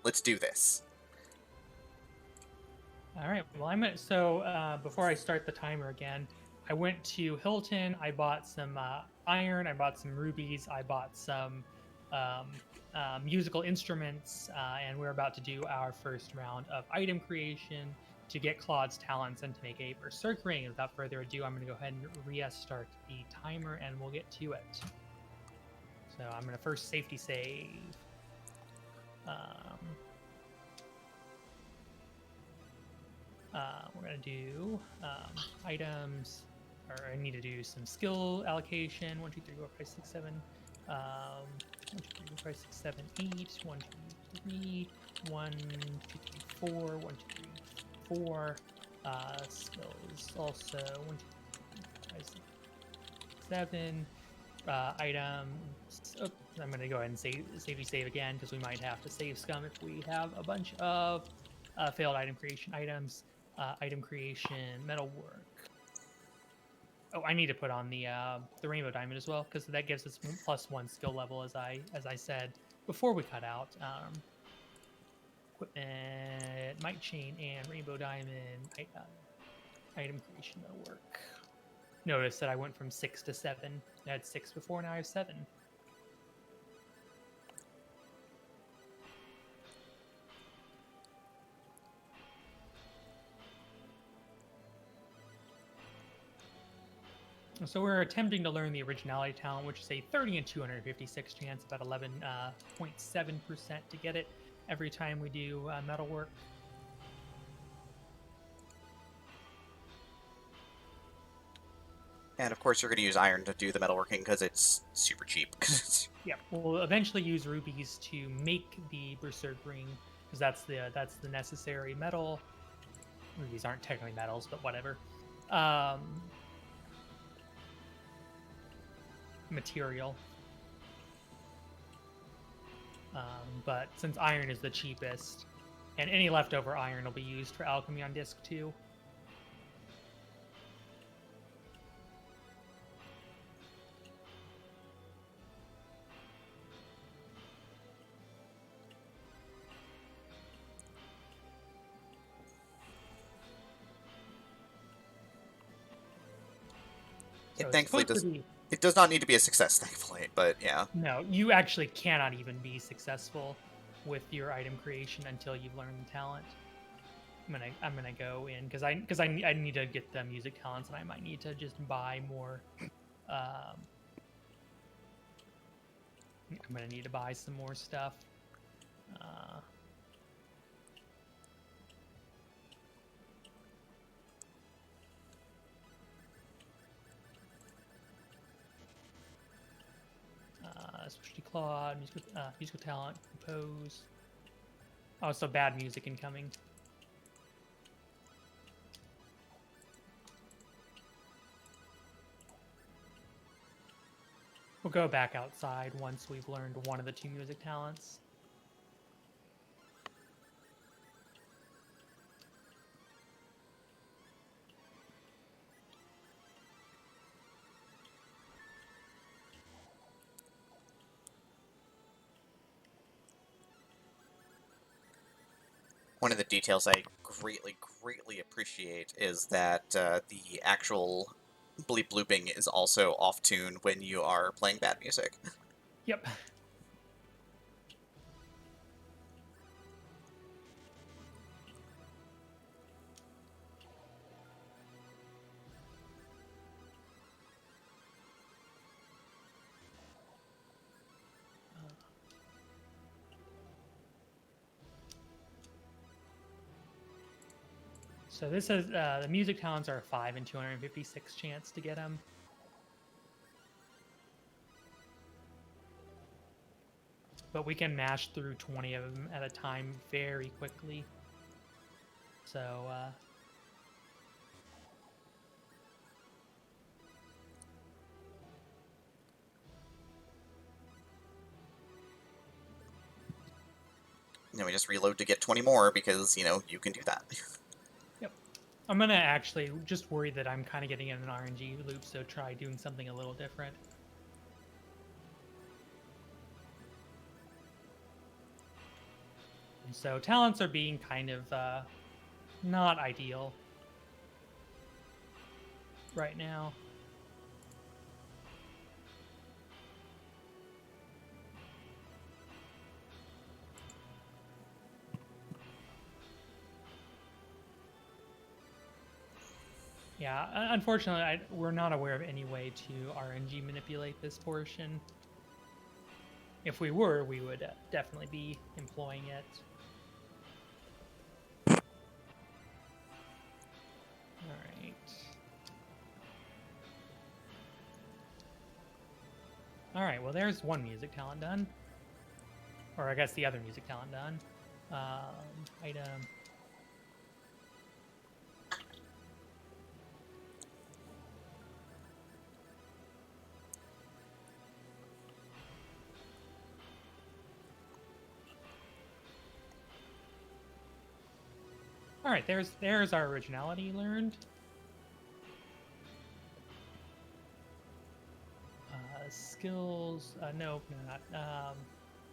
let's do this. All right. Well, before I start the timer again, I went to Hilton. I bought some iron. I bought some rubies. I bought some um, musical instruments, and we're about to do our first round of item creation to get Claude's talents and to make a berserk ring. Without further ado, I'm going to go ahead and restart the timer, and we'll get to it. So I'm going to first safety save. Um, we're going to do items, or I need to do some skill allocation. 1, 2, 3, 4, 5, 6, 7. 1, 2, 3, 4, 5, 6, 7, 8. 1, 2, 3. 1, 2, 3, 4. 1, 2, 3, 4. Skills also 1, 2, 3, 4, 5, 6, 7. Items. Oh, I'm going to go ahead and save again because we might have to save scum if we have a bunch of failed item creation items. Item creation, metalwork. Oh, I need to put on the rainbow diamond as well because that gives us +1 skill level, as I said before we cut out. Equipment, might chain, and rainbow diamond. Item creation metalwork. Notice that I went from 6 to 7. I had 6 before, now I have 7. So we're attempting to learn the originality talent, which is a 30 and 256 chance, about 11.7% to get it every time we do metalwork. And of course, you're going to use iron to do the metalworking because it's super cheap. Yeah, we'll eventually use rubies to make the berserk ring because that's the necessary metal. Rubies aren't technically metals, but whatever. Material. But since iron is the cheapest, and any leftover iron will be used for alchemy on disc 2. So it's Thankfully, supposed to be. it does not need to be a success, thankfully, but yeah. No, you actually cannot even be successful with your item creation until you've learned the talent. I'm gonna go in because I need to get the music talents, and I might need to just buy more. I'm gonna need to buy some more stuff. Especially Claude, musical talent, compose. Oh, so bad music incoming. We'll go back outside once we've learned one of the 2 music talents. One of the details I greatly appreciate is that the actual bleep blooping is also off tune when you are playing bad music. Yep. So this is the music talents are a 5 and 256 chance to get them. But we can mash through 20 of them at a time very quickly. So Then we just reload to get 20 more because, you can do that. yep. I'm gonna actually just worry that I'm kind of getting in an RNG loop, so try doing something a little different. So talents are being kind of not ideal right now. Yeah, unfortunately, we're not aware of any way to RNG manipulate this portion. If we were, we would definitely be employing it. All right. All right, well, there's one music talent done. Or I guess the other music talent done. Item. All right, there's our originality learned. Skills. Nope, no, not.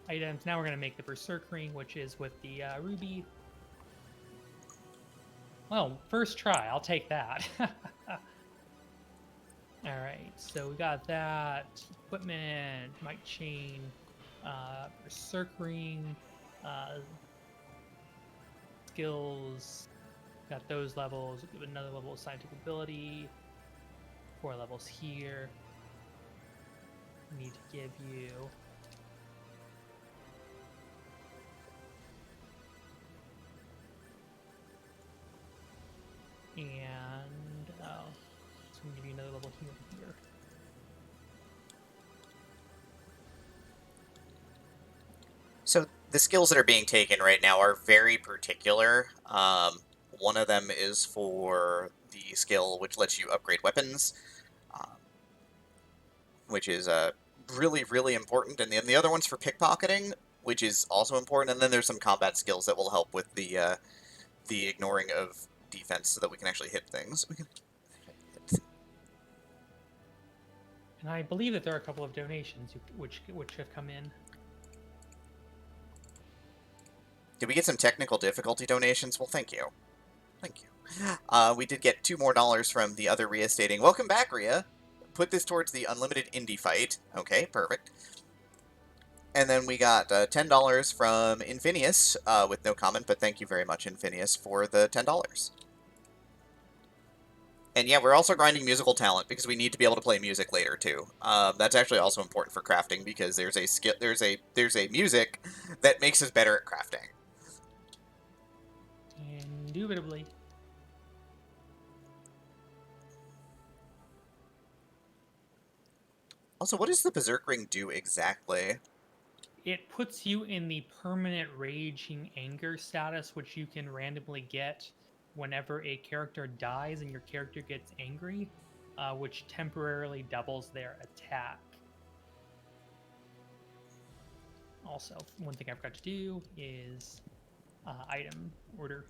Items. Now we're going to make the Berserk Ring, which is with the ruby. Well, first try. I'll take that. All right, so we got that. Equipment, might chain, Berserk Ring, skills. Got those levels. We'll give another level of scientific ability. 4 levels here. We need to give you and so we can give you another level here. So the skills that are being taken right now are very particular. One of them is for the skill which lets you upgrade weapons, um, which is really, really important. And then the other one's for pickpocketing, which is also important. And then there's some combat skills that will help with the ignoring of defense so that we can actually hit things. And I believe that there are a couple of donations which have come in. Did we get some technical difficulty donations? Well, thank you. Thank you. We did get $2 more from the other Rhea stating, "Welcome back, Rhea. Put this towards the unlimited indie fight." Okay, perfect. And then we got $10 from Infinius, with no comment, but thank you very much, Infinius, for the $10. And yeah, we're also grinding musical talent because we need to be able to play music later too. That's actually also important for crafting because there's a skill, there's a music that makes us better at crafting. Indubitably. Also, what does the Berserk Ring do exactly? It puts you in the permanent raging anger status, which you can randomly get whenever a character dies and your character gets angry, which temporarily doubles their attack. Also, one thing I forgot to do is item order.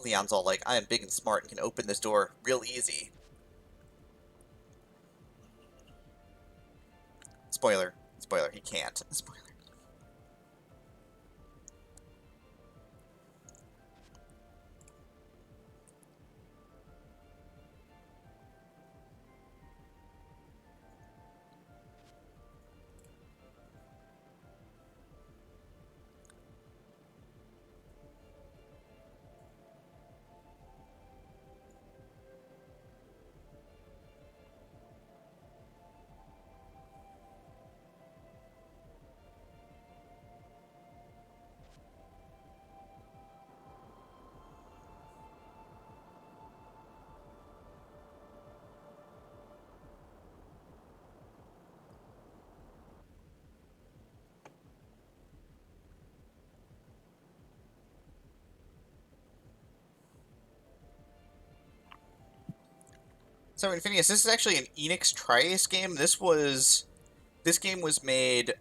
Leon's all like, "I am big and smart and can open this door real easy." Spoiler. Spoiler, he can't. Spoiler. So, Infinius, this is actually an Enix Tri-Ace game. This game was made,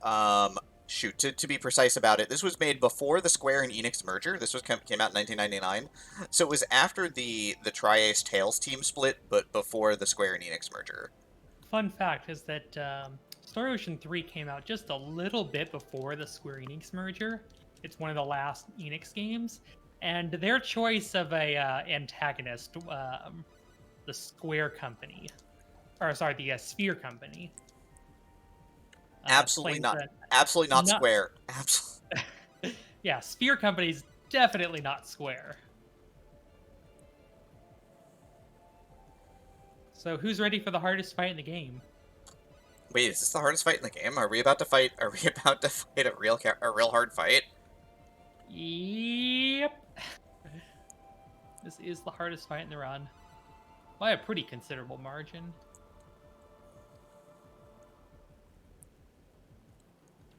shoot, to be precise about it, this was made before the Square and Enix merger. This came out in 1999. So it was after the Tri-Ace Tales team split, but before the Square and Enix merger. Fun fact is that Story Ocean 3 came out just a little bit before the Square Enix merger. It's one of the last Enix games, and their choice of a antagonist, the Square Company, or sorry, the Sphere Company, Absolutely claims not. that Absolutely not not, Square. Absolutely. yeah, Sphere Company's definitely not Square. So who's ready for the hardest fight in the game? Wait, is this the hardest fight in the game? Are we about to fight? Are we about to fight a real hard fight? Yep. This is the hardest fight in the run. By a pretty considerable margin.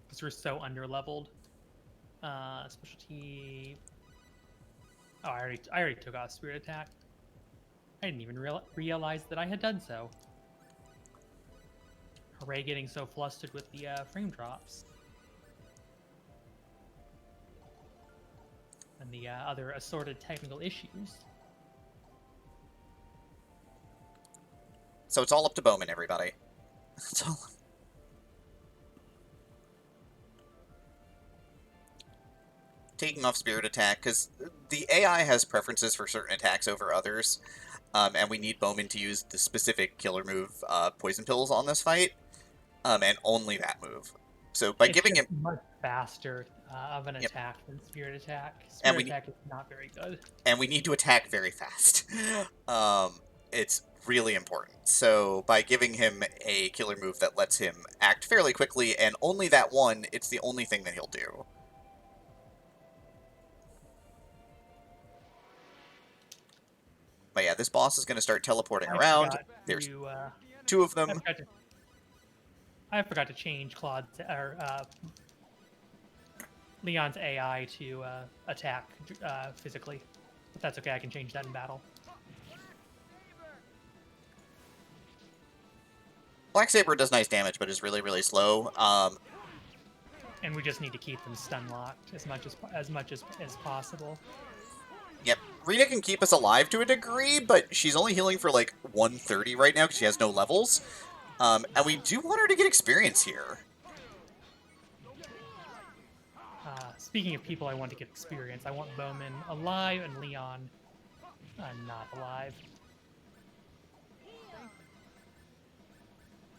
Because we're so underleveled. Specialty. Oh, I already took off Spirit Attack. I didn't even realize that I had done so. Hooray, getting so flustered with the frame drops. And the other assorted technical issues. So it's all up to Bowman, everybody. It's all. Taking off Spirit Attack, because the AI has preferences for certain attacks over others, and we need Bowman to use the specific killer move, Poison Pills, on this fight, and only that move. So by It's giving just him... much faster of an Yep. attack than Spirit Attack. And Spirit Attack is not very good. and we need to attack very fast. It's really important. So by giving him a killer move that lets him act fairly quickly, and only that one, it's the only thing that he'll do. But yeah, this boss is going to start teleporting I around. forgot There's to, two of I them. forgot to, I forgot to change Claude's or Leon's AI to attack physically. But that's okay. I can change that in battle. Black Saber does nice damage, but is really, really slow. And we just need to keep them stun locked as much as possible. Yep. Rita can keep us alive to a degree, but she's only healing for like 130 right now because she has no levels. And we do want her to get experience here. Speaking of people I want to get experience, I want Bowman alive and Leon not alive.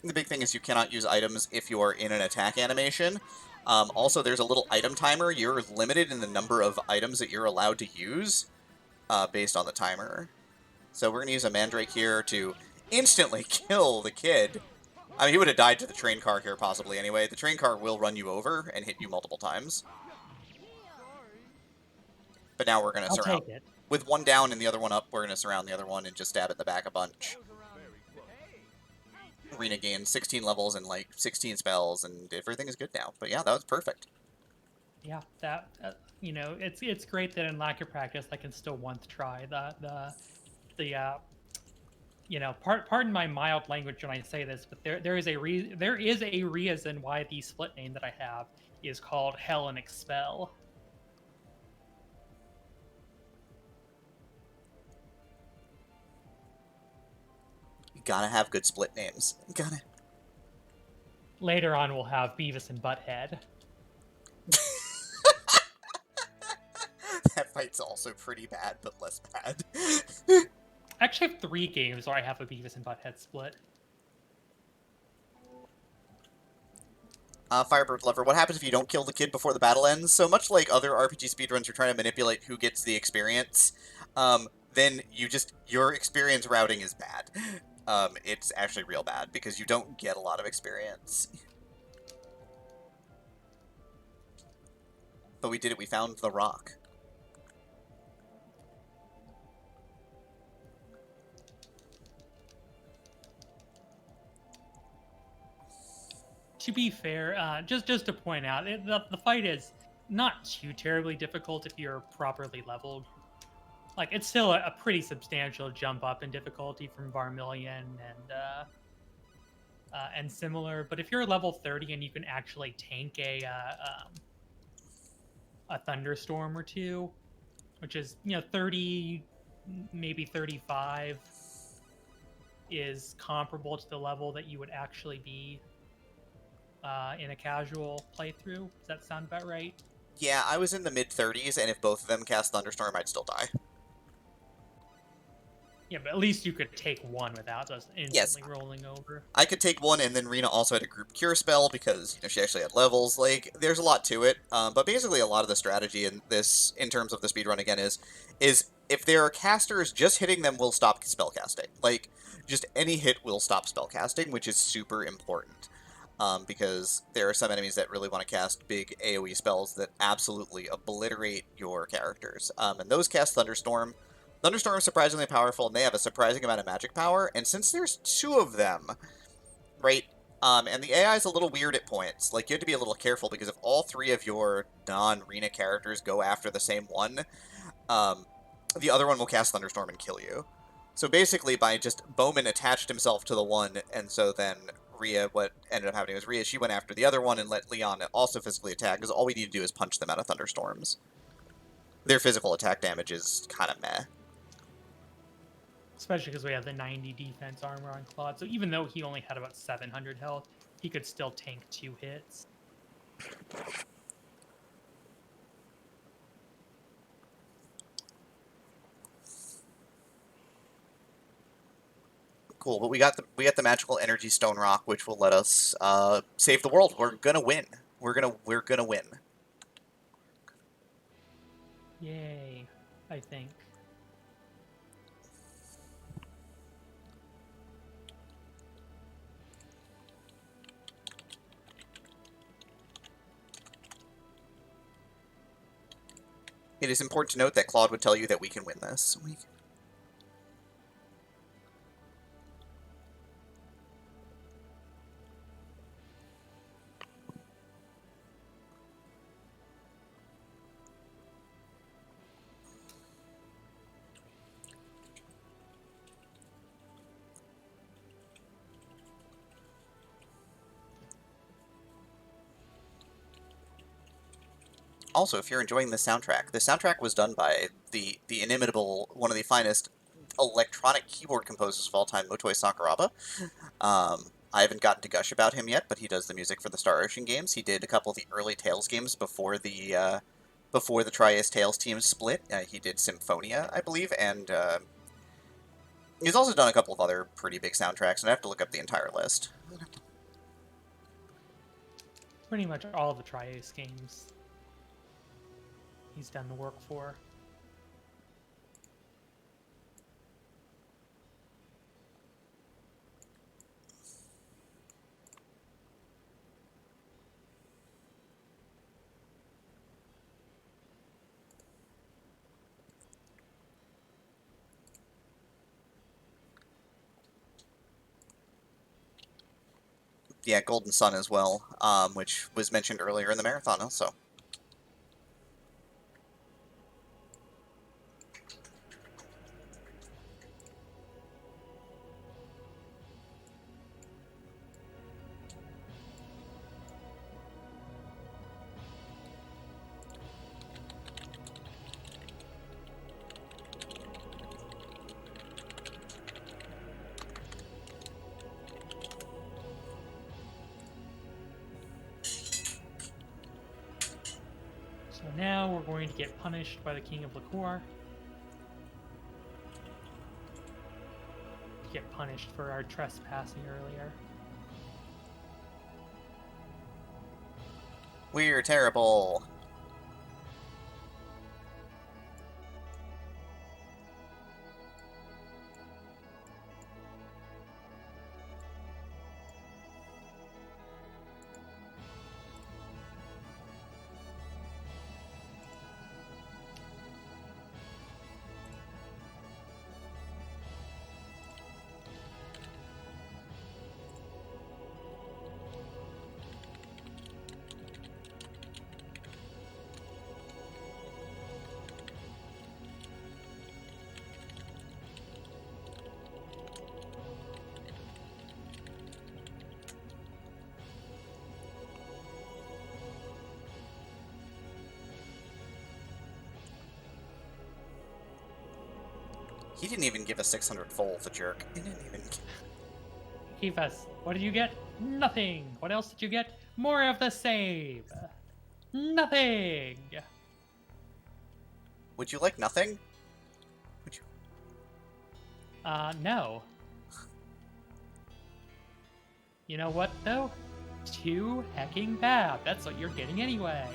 The big thing is you cannot use items if you're in an attack animation. Also, there's a little item timer. You're limited in the number of items that you're allowed to use based on the timer. So we're going to use a Mandrake here to instantly kill the kid. I mean, he would have died to the train car here possibly anyway. The train car will run you over and hit you multiple times. But now we're going to surround. Take it. With one down and the other one up, we're going to surround the other one and just stab at the back a bunch. Arena gained 16 levels and like 16 spells, and everything is good now. But yeah, that was perfect. Yeah, that you know, it's great that in lack of practice I can still try the you know, pardon my mild language when I say this, but there is a reason why the split name that I have is called Hell and Expel. You gotta have good split names. You gotta. Later on, we'll have Beavis and Butthead. That fight's also pretty bad, but less bad. I actually have 3 games where I have a Beavis and Butthead split. Firebird Lover, what happens if you don't kill the kid before the battle ends? So much like other RPG speedruns are trying to manipulate who gets the experience, then your experience routing is bad. It's actually real bad, because you don't get a lot of experience. But we did it, we found the rock. To be fair, just to point out, the fight is not too terribly difficult if you're properly leveled. like it's still a pretty substantial jump up in difficulty from Varmilion and similar. But if you're level 30 and you can actually tank a thunderstorm or two, which is 30, maybe 35, is comparable to the level that you would actually be in a casual playthrough. Does that sound about right? Yeah, I was in the mid-30s, and if both of them cast Thunderstorm, I'd still die. Yeah, but at least you could take one without just Yes, instantly rolling over. I could take one, and then Rena also had a group cure spell because she actually had levels. Like, there's a lot to it. But basically, a lot of the strategy in this, in terms of the speedrun again, is if there are casters, just hitting them will stop spellcasting. Like, just any hit will stop spellcasting, which is super important. Because there are some enemies that really want to cast big AoE spells that absolutely obliterate your characters. And those cast Thunderstorm. Thunderstorm is surprisingly powerful, and they have a surprising amount of magic power, and since there's two of them, right, and the AI is a little weird at points, like, you have to be a little careful, because if all three of your non-Rena characters go after the same one, um, the other one will cast Thunderstorm and kill you. So basically, by just Bowman attached himself to the one, and so then Rhea, what ended up happening was Rhea, she went after the other one and let Leon also physically attack, because all we need to do is punch them out of Thunderstorms. Their physical attack damage is kind of meh. Especially because we have the 90 defense armor on Claude. So even though he only had about 700 health, he could still tank 2 hits. Cool, but we got the magical energy stone rock, which will let us save the world. We're gonna win. We're gonna win. Yay, I think. It is important to note that Claude would tell you that we can win this. Also, if you're enjoying the soundtrack was done by the inimitable, one of the finest electronic keyboard composers of all time, Motoi Sakuraba. I haven't gotten to gush about him yet, but he does the music for the Star Ocean games. He did a couple of the early Tales games before the Tri-Ace Tales team split. He did Symphonia, I believe, and he's also done a couple of other pretty big soundtracks, and I have to look up the entire list. Pretty much all of the Tri-Ace games he's done the work for. Yeah, Golden Sun as well, which was mentioned earlier in the marathon also. So now we're going to get punished by the King of Liquor. Get punished for our trespassing earlier. We're terrible. He didn't even give us 600 full, the jerk. He didn't even... Keefus, what did you get? Nothing. What else did you get? More of the same. Nothing. Would you like nothing? Would you... No. You know what, though? 2 hecking bad. That's what you're getting anyway.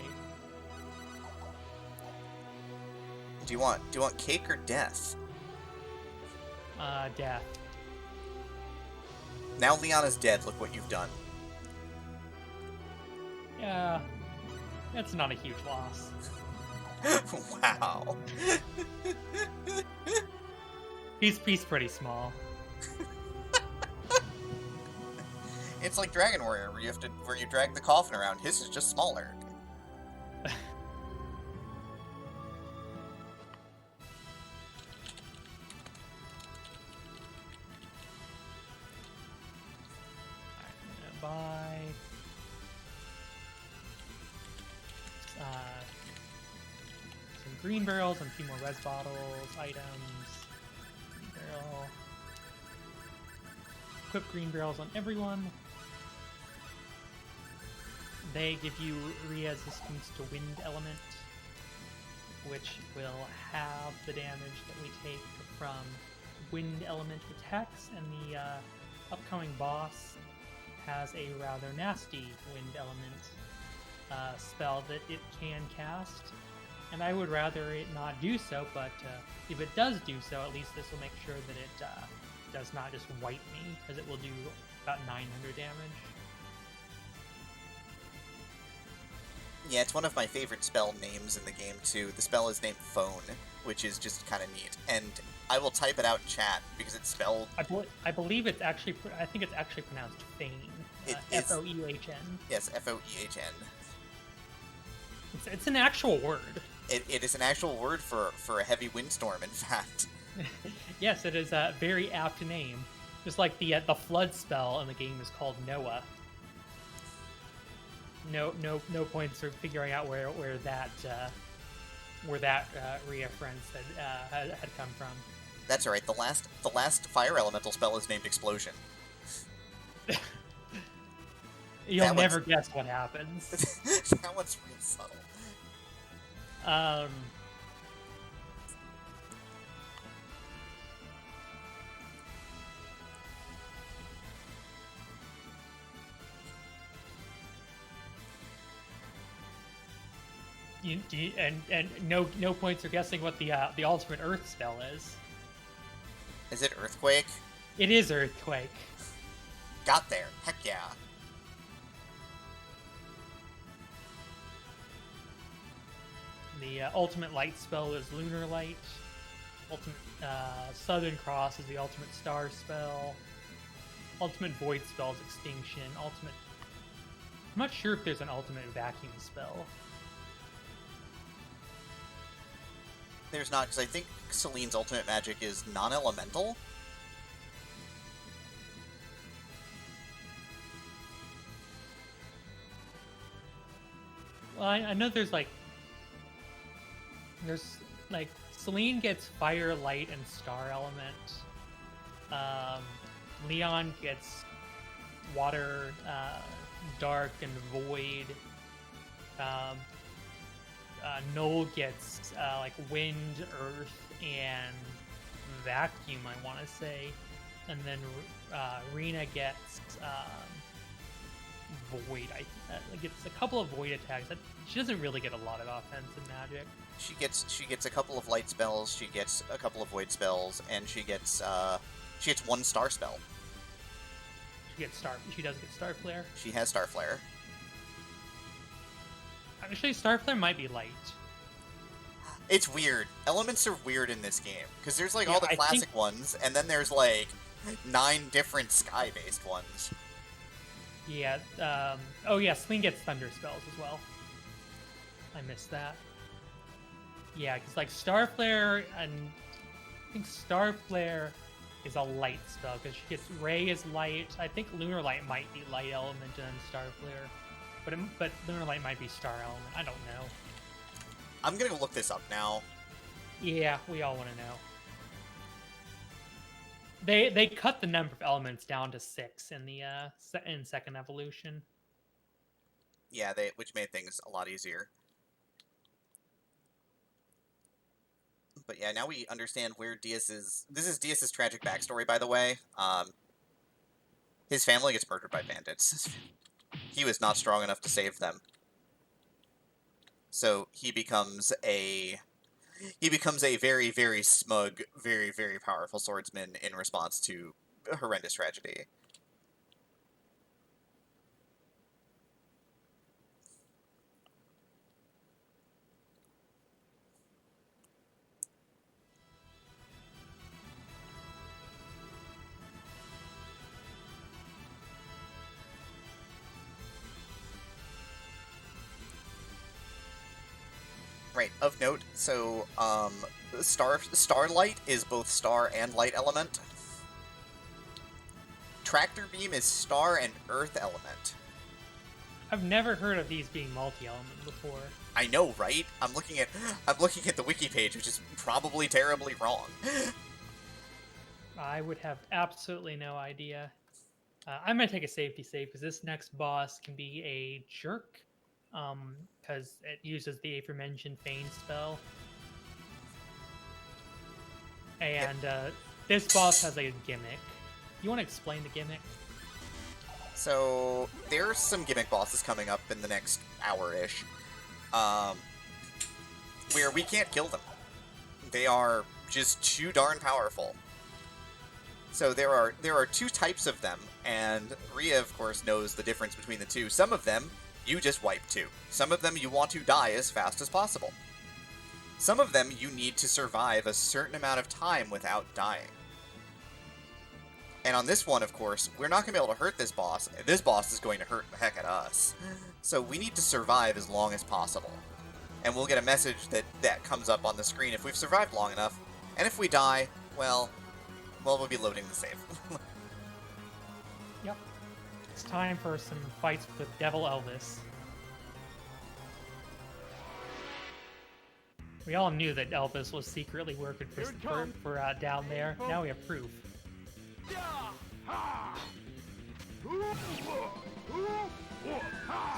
Do you want cake or death? Death. Now Leon is dead, look what you've done. Yeah. It's not a huge loss. Wow. He's pretty small. It's like Dragon Warrior, where you drag the coffin around. His is just smaller. Buy some green barrels and a few more res bottles, items. Green barrel. Equip green barrels on everyone. They give you resistance to wind element, which will have the damage that we take from wind element attacks, and the upcoming boss has a rather nasty wind element spell that it can cast, and I would rather it not do so, but if it does do so, at least this will make sure that it does not just wipe me, because it will do about 900 damage. Yeah, it's one of my favorite spell names in the game, too. The spell is named Phone, which is just kind of neat, and I will type it out in chat, because it's spelled... I believe it's actually... I think it's actually pronounced Fane. F-O-E-H-N. Yes, F-O-E-H-N. It's an actual word. It is an actual word for a heavy windstorm, in fact. Yes, it is a very apt name. Just like the flood spell in the game is called Noah. No points for figuring out where that reference had come from. That's alright. The last fire elemental spell is named Explosion. You'll never guess what happens. That one's real subtle. And no points for guessing what the ultimate Earth spell is. Is it Earthquake? It is Earthquake. Got there. Heck yeah. The ultimate light spell is Lunar Light. Ultimate Southern Cross is the ultimate star spell. Ultimate Void spell is Extinction. I'm not sure if there's an ultimate vacuum spell. There's not, because I think Celine's ultimate magic is non-elemental. Well, I know there's Celine gets fire, light, and star element. Leon gets water, dark, and void. Noel gets wind, earth, and vacuum, I want to say. And then Rena gets void. Gets a couple of void attacks. She doesn't really get a lot of offense in magic. She gets a couple of light spells, she gets a couple of void spells, and she gets one star spell. She does get Star Flare. She has Star Flare. Actually, Star Flare might be light. It's weird. Elements are weird in this game, because there's all the classic ones, and then there's 9 different sky-based ones. Yeah. Oh yeah, Celine gets thunder spells as well. I missed that. Yeah, because Star Flare, and I think Star Flare is a light spell because she gets Ray is light. I think Lunar Light might be light element and then Star Flare, but Lunar Light might be star element. I don't know. I'm gonna look this up now. Yeah, we all want to know. They cut the number of elements down to 6 in the in second evolution. Yeah, which made things a lot easier. But yeah, now we understand where Diaz is. This is Diaz's tragic backstory, by the way. His family gets murdered by bandits. He was not strong enough to save them. So he becomes a very, very smug, very, very powerful swordsman in response to a horrendous tragedy. Right, of note, so, Starlight is both star and light element. Tractor Beam is star and earth element. I've never heard of these being multi-element before. I know, right? I'm looking at the wiki page, which is probably terribly wrong. I would have absolutely no idea. I'm gonna take a safety save because this next boss can be a jerk, because it uses the aforementioned Feign spell, and this boss has a gimmick. You want to explain the gimmick? So, there's some gimmick bosses coming up in the next hour-ish, where we can't kill them. They are just too darn powerful. So there are two types of them, and Rhea, of course, knows the difference between the two. Some of them, you just wipe to. Some of them, you want to die as fast as possible. Some of them, you need to survive a certain amount of time without dying. And on this one, of course, we're not going to be able to hurt this boss. This boss is going to hurt the heck at us. So we need to survive as long as possible. And we'll get a message that comes up on the screen if we've survived long enough. And if we die, well, we'll be loading the save. Yep. It's time for some fights with Devil Elvis. We all knew that Elvis was secretly working for down there. Now we have proof.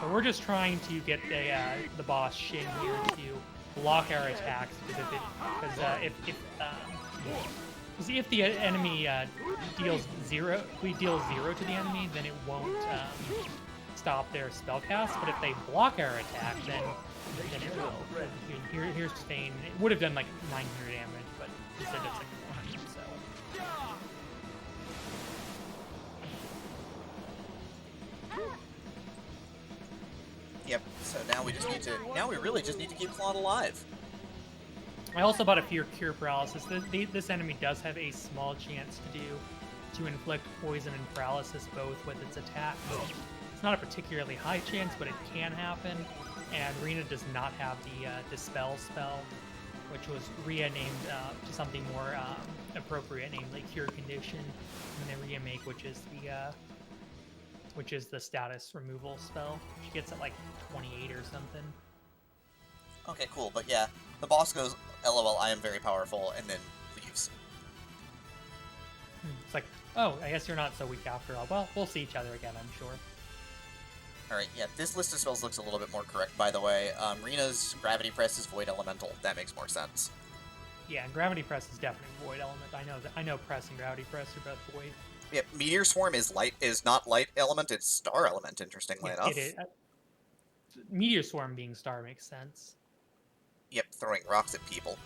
So we're just trying to get the boss Shin here to block our attacks because if the enemy deals zero, if we deal 0 to the enemy, then it won't stop their spell cast. But if they block our attack, then it will. Here's Feign. It would have done like 900 damage, but instead it's like 400. So. Yep. So now we really just need to keep Claude alive. I also bought a fear cure paralysis. This enemy does have a small chance to inflict poison and paralysis both with its attack. It's not a particularly high chance, but it can happen. And Rina does not have the dispel spell, which was Rhea named to something more appropriate, namely cure condition, and then Rhea make, which is the status removal spell. She gets it like 28 or something. Okay, cool. But yeah, the boss goes, "LOL, I am very powerful," and then leaves. It's like, oh, I guess you're not so weak after all. Well, we'll see each other again, I'm sure. Alright, yeah, this list of spells looks a little bit more correct, by the way. Rina's Gravity Press is Void Elemental. That makes more sense. Yeah, and Gravity Press is definitely Void Element. I know Press and Gravity Press are both Void. Yep, Meteor Swarm is not Light Element, it's Star Element, interestingly enough. It is. Meteor Swarm being Star makes sense. Yep, throwing rocks at people.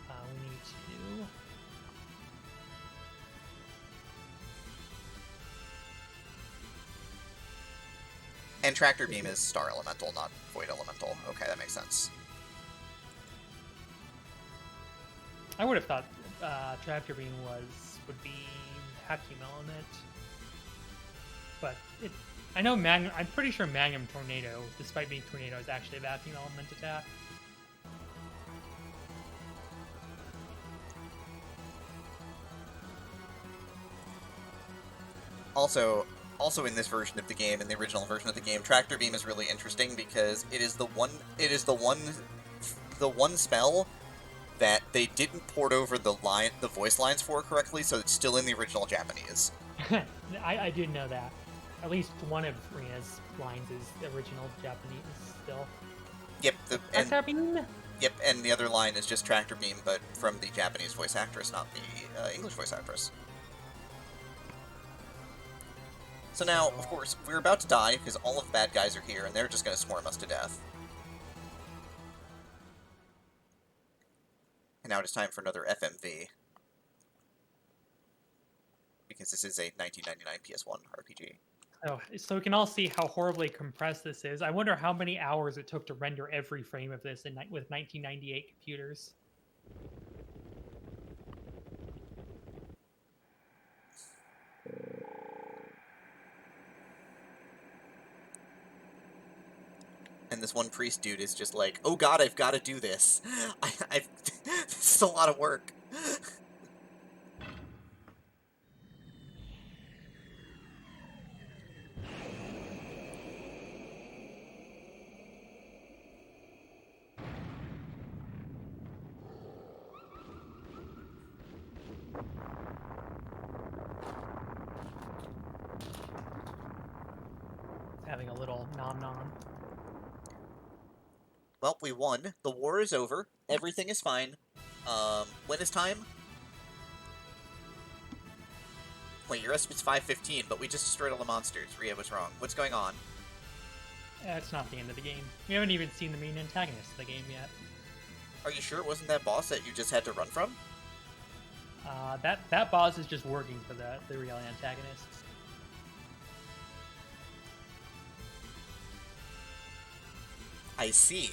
We need to... And Tractor Beam is Star Elemental, not Void Elemental. Okay, that makes sense. I would have thought Tractor Beam would be Vacuum Element, but I'm pretty sure Magnum Tornado, despite being Tornado, is actually a Vacuum Element attack. Also in this version of the game, in the original version of the game, Tractor Beam is really interesting because it is the one spell that they didn't port over the voice lines for correctly, so it's still in the original Japanese. I did know that. At least one of Rina's lines is the original Japanese still. Yep, Tractor beam? and the other line is just tractor beam, but from the Japanese voice actress, not the English voice actress. So now, of course, we're about to die because all of the bad guys are here, and they're just going to swarm us to death. And now it is time for another FMV. Because this is a 1999 PS1 RPG. Oh, so we can all see how horribly compressed this is. I wonder how many hours it took to render every frame of this with 1998 computers. And this one priest dude is just like, oh god, I've got to do this. This is a lot of work. Having a little nom nom. Well, we won. The war is over. Everything is fine. When is time? Wait, your estimate's 5:15, but we just destroyed all the monsters. Ria was wrong. What's going on? It's not the end of the game. We haven't even seen the main antagonist of the game yet. Are you sure it wasn't that boss that you just had to run from? That boss is just working for the real antagonists. I see.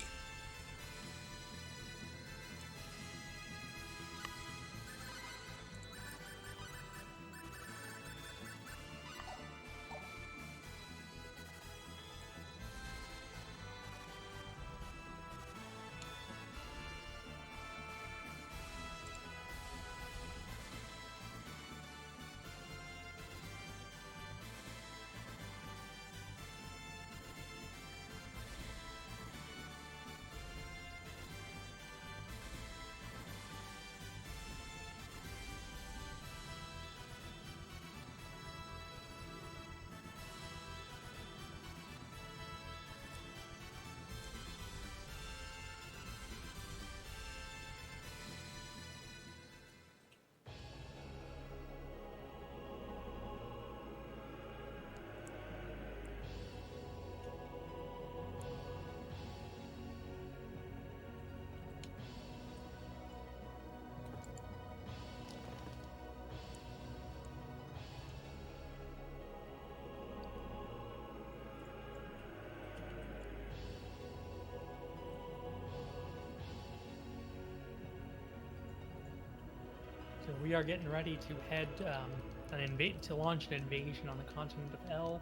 So we are getting ready to head to launch an invasion on the continent of L.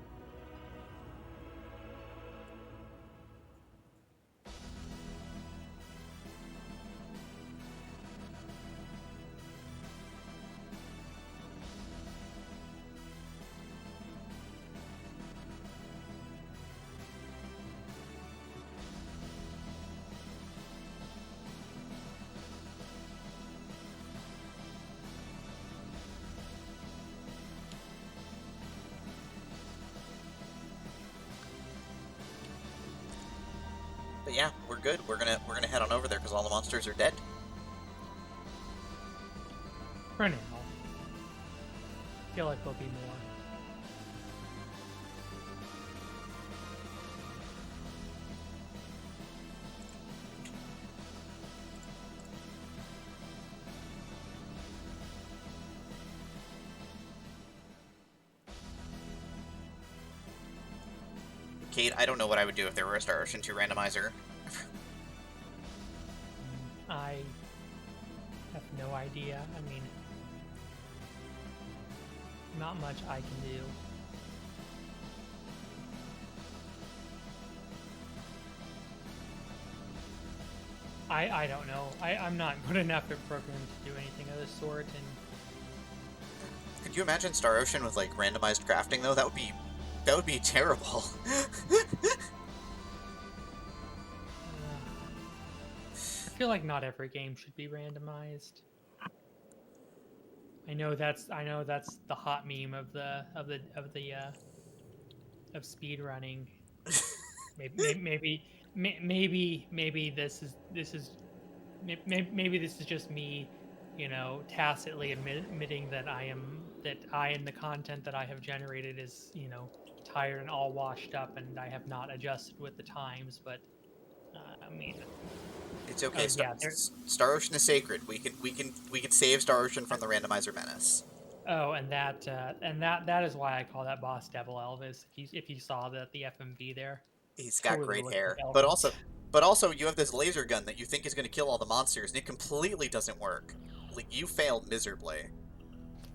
But yeah, we're good. We're gonna head on over there because all the monsters are dead. For now. Feel like there'll be more. Kate, I don't know what I would do if there were a Star Ocean 2 randomizer. I have no idea. I mean, not much I can do. I don't know. I'm not good enough at programming to do anything of this sort, and Could you imagine Star Ocean with like randomized crafting though? That would be terrible. I feel like not every game should be randomized. I know that's the hot meme of speed running. Maybe maybe this is just me, tacitly admitting that I and the content that I have generated is, tired and all washed up, and I have not adjusted with the times. But I mean, It's okay. oh yeah, there. Star Ocean is sacred. We can save Star Ocean from the randomizer menace. Oh, and that is why I call that boss Devil Elvis. If you saw the FMV there, He's got totally great looks like hair, Elvis. but also you have this laser gun that you think is going to kill all the monsters, and it completely doesn't work. Like you failed miserably.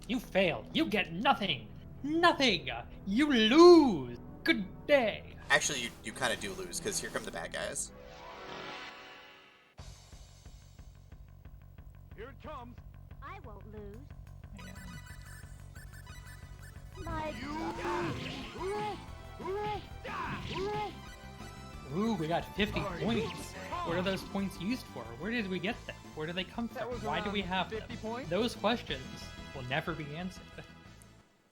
You failed. You get nothing. Nothing. You lose. Good day. Actually, you kind of do lose because here come the bad guys. Here it comes. I won't lose. Man. My Ooh, we got 50 points. What are those points used for? Where did we get them? Where do they come from? Why do we have 50 them? points? Those questions will never be answered.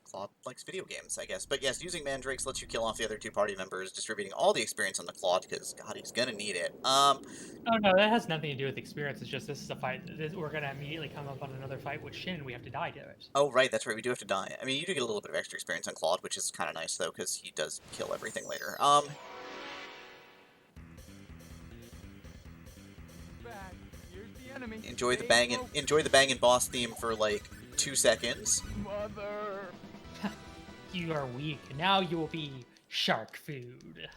Claude likes video games, I guess. But yes, using mandrakes lets you kill off the other two party members, distributing all the experience on the Claude, because, God, he's gonna need it. Oh no, that has nothing to do with experience. It's just this is a fight. We're gonna immediately come up on another fight with Shin. We have to die to it. Oh, right, that's right, we do have to die. I mean, you do get a little bit of extra experience on Claude, which is kind of nice, though, because he does kill everything later. Back. Here's the enemy. Enjoy the Stay bangin', focused. enjoy the bangin' boss theme for, like, 2 seconds. Mother. You are weak. Now you will be shark food.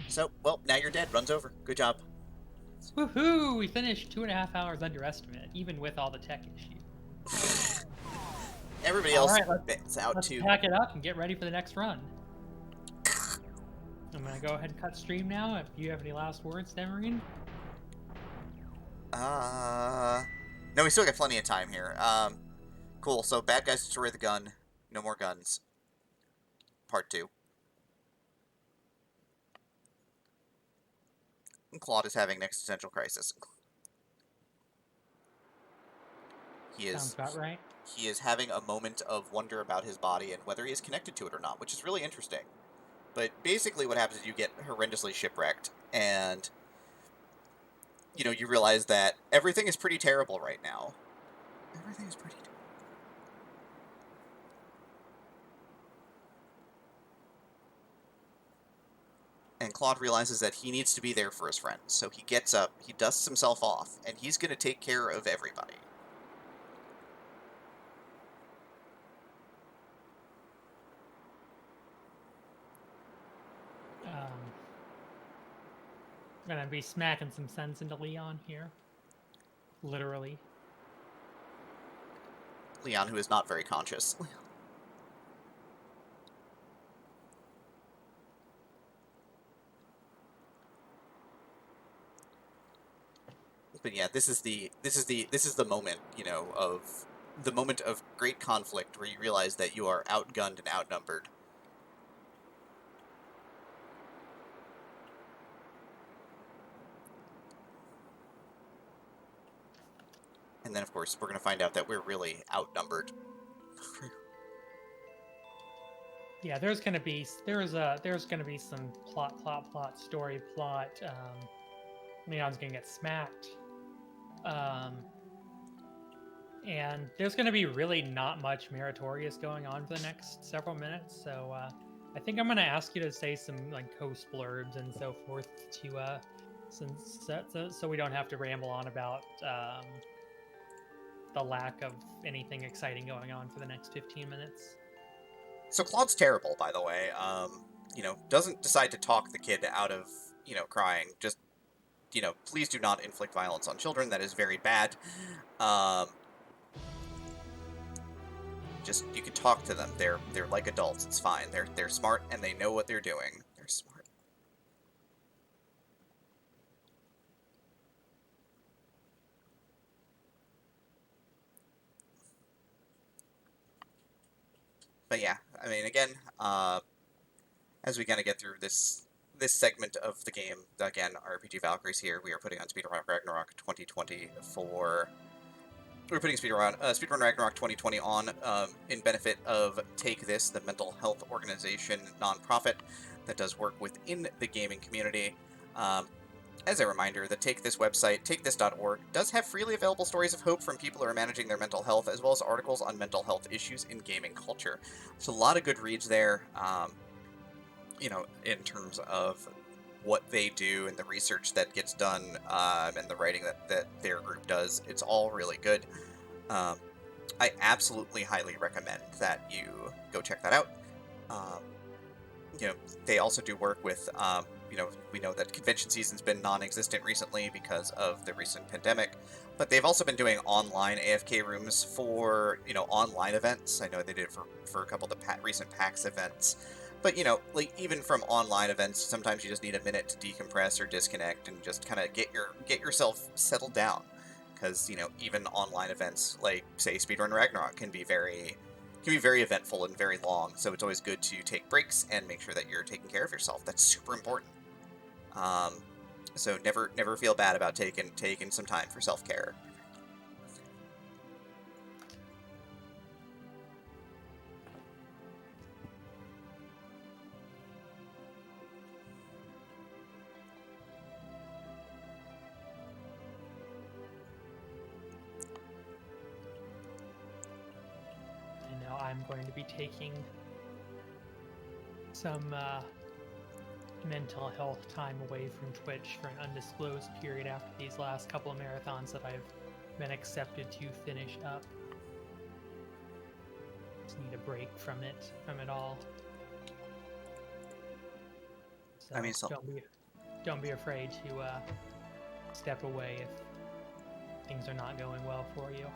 So, well, now you're dead. Runs over. Good job. Woohoo! We finished 2.5 hours under estimate, even with all the tech issues. Everybody else Alright, is out Let's too. pack it up and get ready for the next run. I'm gonna go ahead and cut stream now. If you have any last words, Demarine? No, we still got plenty of time here. Cool. So, bad guys destroy the gun. No more guns. Part 2. Claude is having an existential crisis. Sounds about right. He is having a moment of wonder about his body and whether he is connected to it or not, which is really interesting. But basically what happens is you get horrendously shipwrecked, and, you realize that everything is pretty terrible right now. Everything is pretty terrible. And Claude realizes that he needs to be there for his friends, so he gets up, he dusts himself off, and he's going to take care of everybody. Gonna be smacking some sense into Leon here. Literally. Leon, who is not very conscious. But yeah, this is the moment, of the moment of great conflict where you realize that you are outgunned and outnumbered. And then, of course, we're going to find out that we're really outnumbered. Yeah, there's gonna be some story plot. Leon's gonna get smacked. And there's gonna be really not much meritorious going on for the next several minutes. So I think I'm gonna ask you to say some like coast blurbs and so forth to so we don't have to ramble on about the lack of anything exciting going on for the next 15 minutes. So Claude's terrible, by the way. Doesn't decide to talk the kid out of, crying. Just, please do not inflict violence on children. That is very bad. Just, you can talk to them. They're like adults. It's fine. They're smart and they know what they're doing. They're smart. But yeah, I mean, again, as we kind of get through this this segment of the game, again, RPG Valkyries here, we are putting on Speedrun Ragnarok 2020 for... We're putting Speedrun Ragnarok 2020 on in benefit of Take This, the mental health organization nonprofit that does work within the gaming community. As a reminder, the Take This website, takethis.org, does have freely available stories of hope from people who are managing their mental health, as well as articles on mental health issues in gaming culture. So a lot of good reads there, you know, in terms of what they do and the research that gets done, and the writing that their group does. It's all really good. I absolutely highly recommend that you go check that out. You know, they also do work with, you know, we know that convention season's been non-existent recently because of the recent pandemic, but they've also been doing online AFK rooms for, you know, online events. I know they did it for a couple of the recent PAX events. But, you know, like, even from online events, sometimes you just need a minute to decompress or disconnect and just kind of get yourself settled down. Because, you know, even online events, like, say, Speedrun Ragnarok, can be very eventful and very long, so it's always good to take breaks and make sure that you're taking care of yourself. That's super important. So never feel bad about taking some time for self-care. I'm going to be taking some mental health time away from Twitch for an undisclosed period after these last couple of marathons that I've been accepted to finish up. Just need a break from it all. So I mean, don't be afraid to step away if things are not going well for you.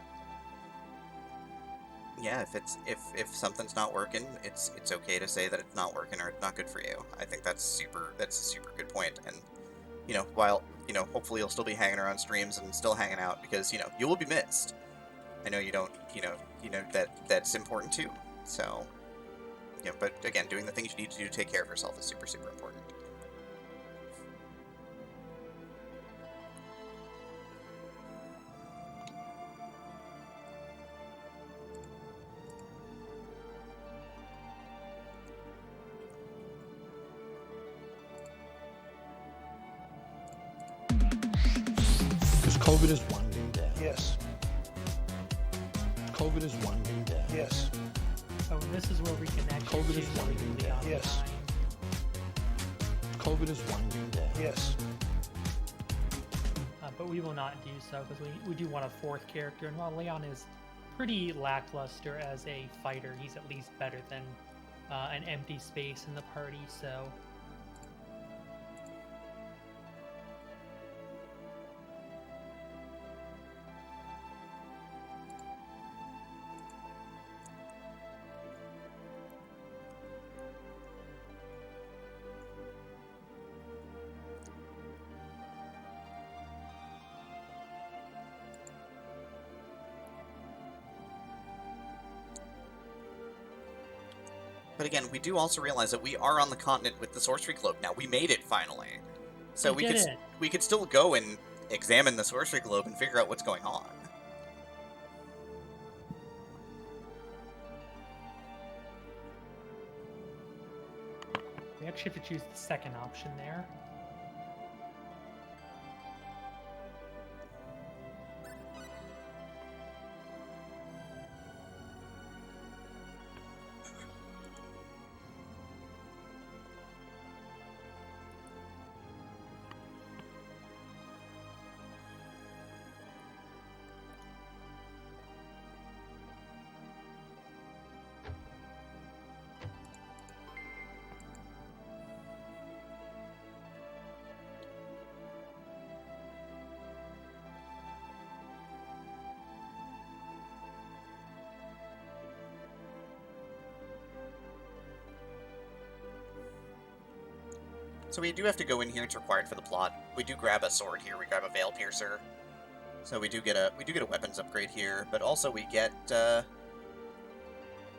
Yeah, if something's not working, it's okay to say that it's not working or it's not good for you. I think that's a super good point. And, you know, while, you know, hopefully you'll still be hanging around streams and still hanging out, because, you know, you will be missed. I know you don't, you know that's important too. So, you know, but again, doing the things you need to do to take care of yourself is super important. COVID is winding down. Yes. COVID is winding down. Yes. Oh, and this is where we can actually COVID is choose to winding leave down. on Yes. time. COVID is winding down. Yes. But we will not do so because we do want a fourth character, and while Leon is pretty lackluster as a fighter, he's at least better than an empty space in the party, so... But again, we do also realize that we are on the continent with the Sorcery Globe now. We made it finally. So we could still go and examine the Sorcery Globe and figure out what's going on. We actually have to choose the second option there. So we do have to go in here. It's required for the plot. We do grab a sword here. We grab a Veil Piercer. So we do get a weapons upgrade here, but also we get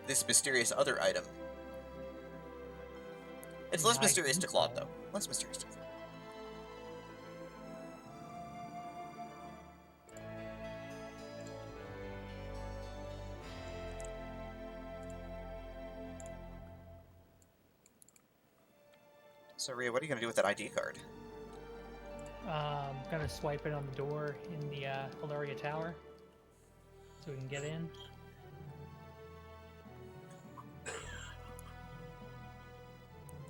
this mysterious other item. It's I mean, less I mysterious to think Claude, so. though. Less mysterious to Claude. So, Rhea, what are you going to do with that ID card? Gonna swipe it on the door in the Hilaria Tower so we can get in.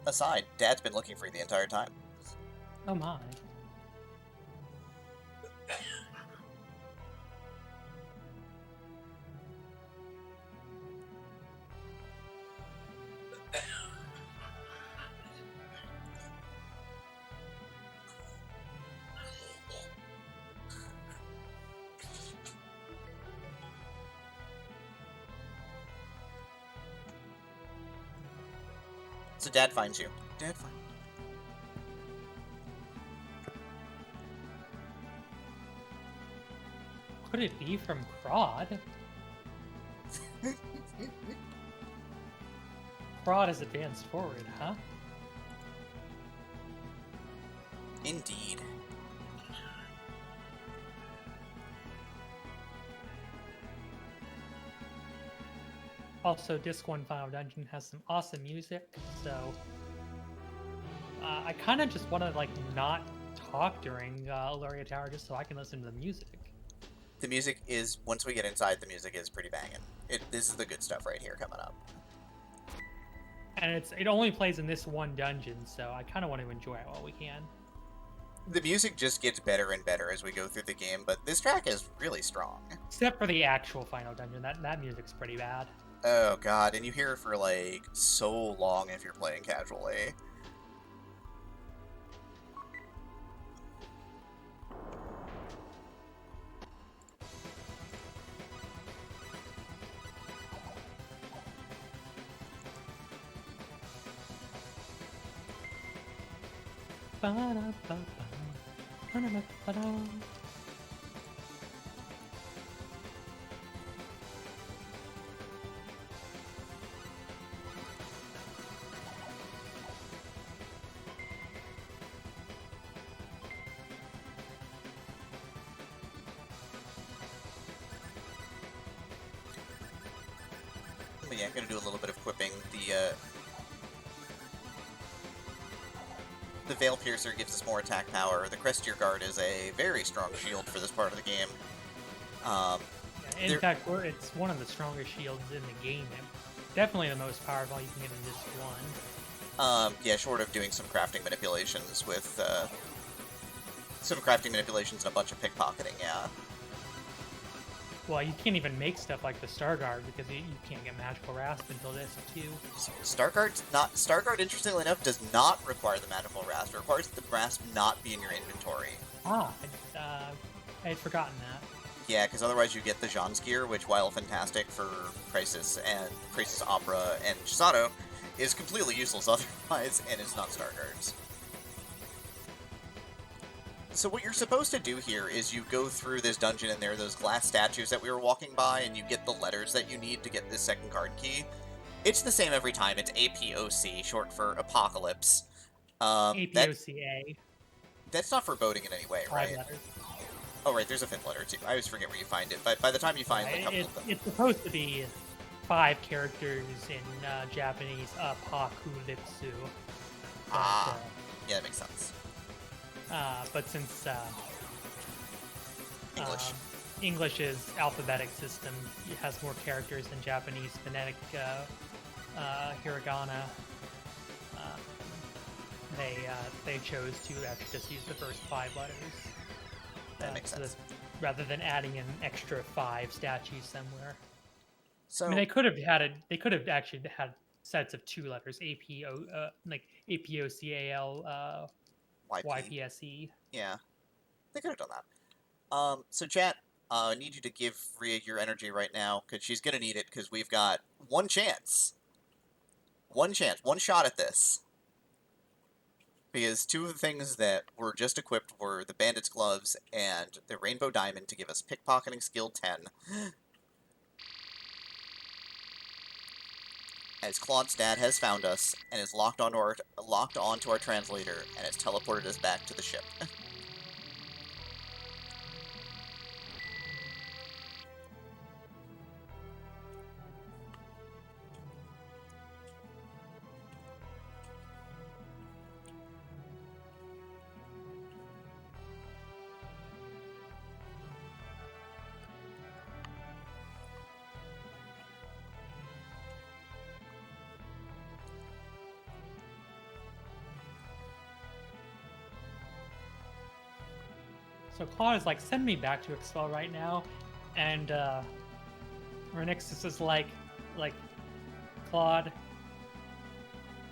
Aside, Dad's been looking for you the entire time. Oh my. So Dad finds you. Dad finds Could it be from Claude? you. Claude has advanced forward, huh? Indeed. Also, Disc 1 Final Dungeon has some awesome music, so I kind of just want to like not talk during Ilaria Tower just so I can listen to the music. The music is, once we get inside, the music is pretty banging. This is the good stuff right here coming up. And it only plays in this one dungeon, so I kind of want to enjoy it while we can. The music just gets better and better as we go through the game, but this track is really strong. Except for the actual Final Dungeon, that music's pretty bad. Oh god, and you hear it for like so long if you're playing casually. Ba-da-ba-ba, ba-da-ba-ba-da. But yeah, I'm gonna do a little bit of quipping. The Veil Piercer gives us more attack power. The Crestier Guard is a very strong shield for this part of the game. Yeah, in There- fact, it's one of the strongest shields in the game. And definitely the most powerful you can get in this one. Yeah, short of doing some crafting manipulations with, some crafting manipulations and a bunch of pickpocketing, yeah. Well, you can't even make stuff like the Star Guard because you can't get Magical Rasp until this too. Starguard, interestingly enough, does not require the magical rasp. It requires the rasp not be in your inventory. I had forgotten that. Yeah, because otherwise you get the Jean's gear, which, while fantastic for Crisis and Crisis Opera and Chisato, is completely useless otherwise, and it's not Starguards. So what you're supposed to do here is you go through this dungeon, and there are those glass statues that we were walking by, and you get the letters that you need to get this second card key. It's the same every time. It's APOC, short for Apocalypse. APOCA. That's not foreboding in any way, 5 right? letters. Oh, right, there's a fifth letter, too. I always forget where you find it, but by the time you find a couple of them... It's supposed to be 5 characters in Japanese, apokulipsu. Ah, yeah, that makes sense. But since English. English's alphabetic system has more characters than Japanese phonetic hiragana, they chose to actually just use the first 5 letters. That makes sense. Rather than adding an extra 5 statues somewhere. So, I mean, they could have had They could have actually had sets of 2 letters, like APOCAL, YPSE. Yeah, they could have done that. So chat, I need you to give Rhea your energy right now, because she's going to need it, because we've got one chance. One shot at this. Because 2 of the things that were just equipped were the Bandit's Gloves and the Rainbow Diamond to give us Pickpocketing Skill 10. as Claude's dad has found us and is locked onto our translator and has teleported us back to the ship. So Claude is like, send me back to Expel right now, and Renixis is like, Claude,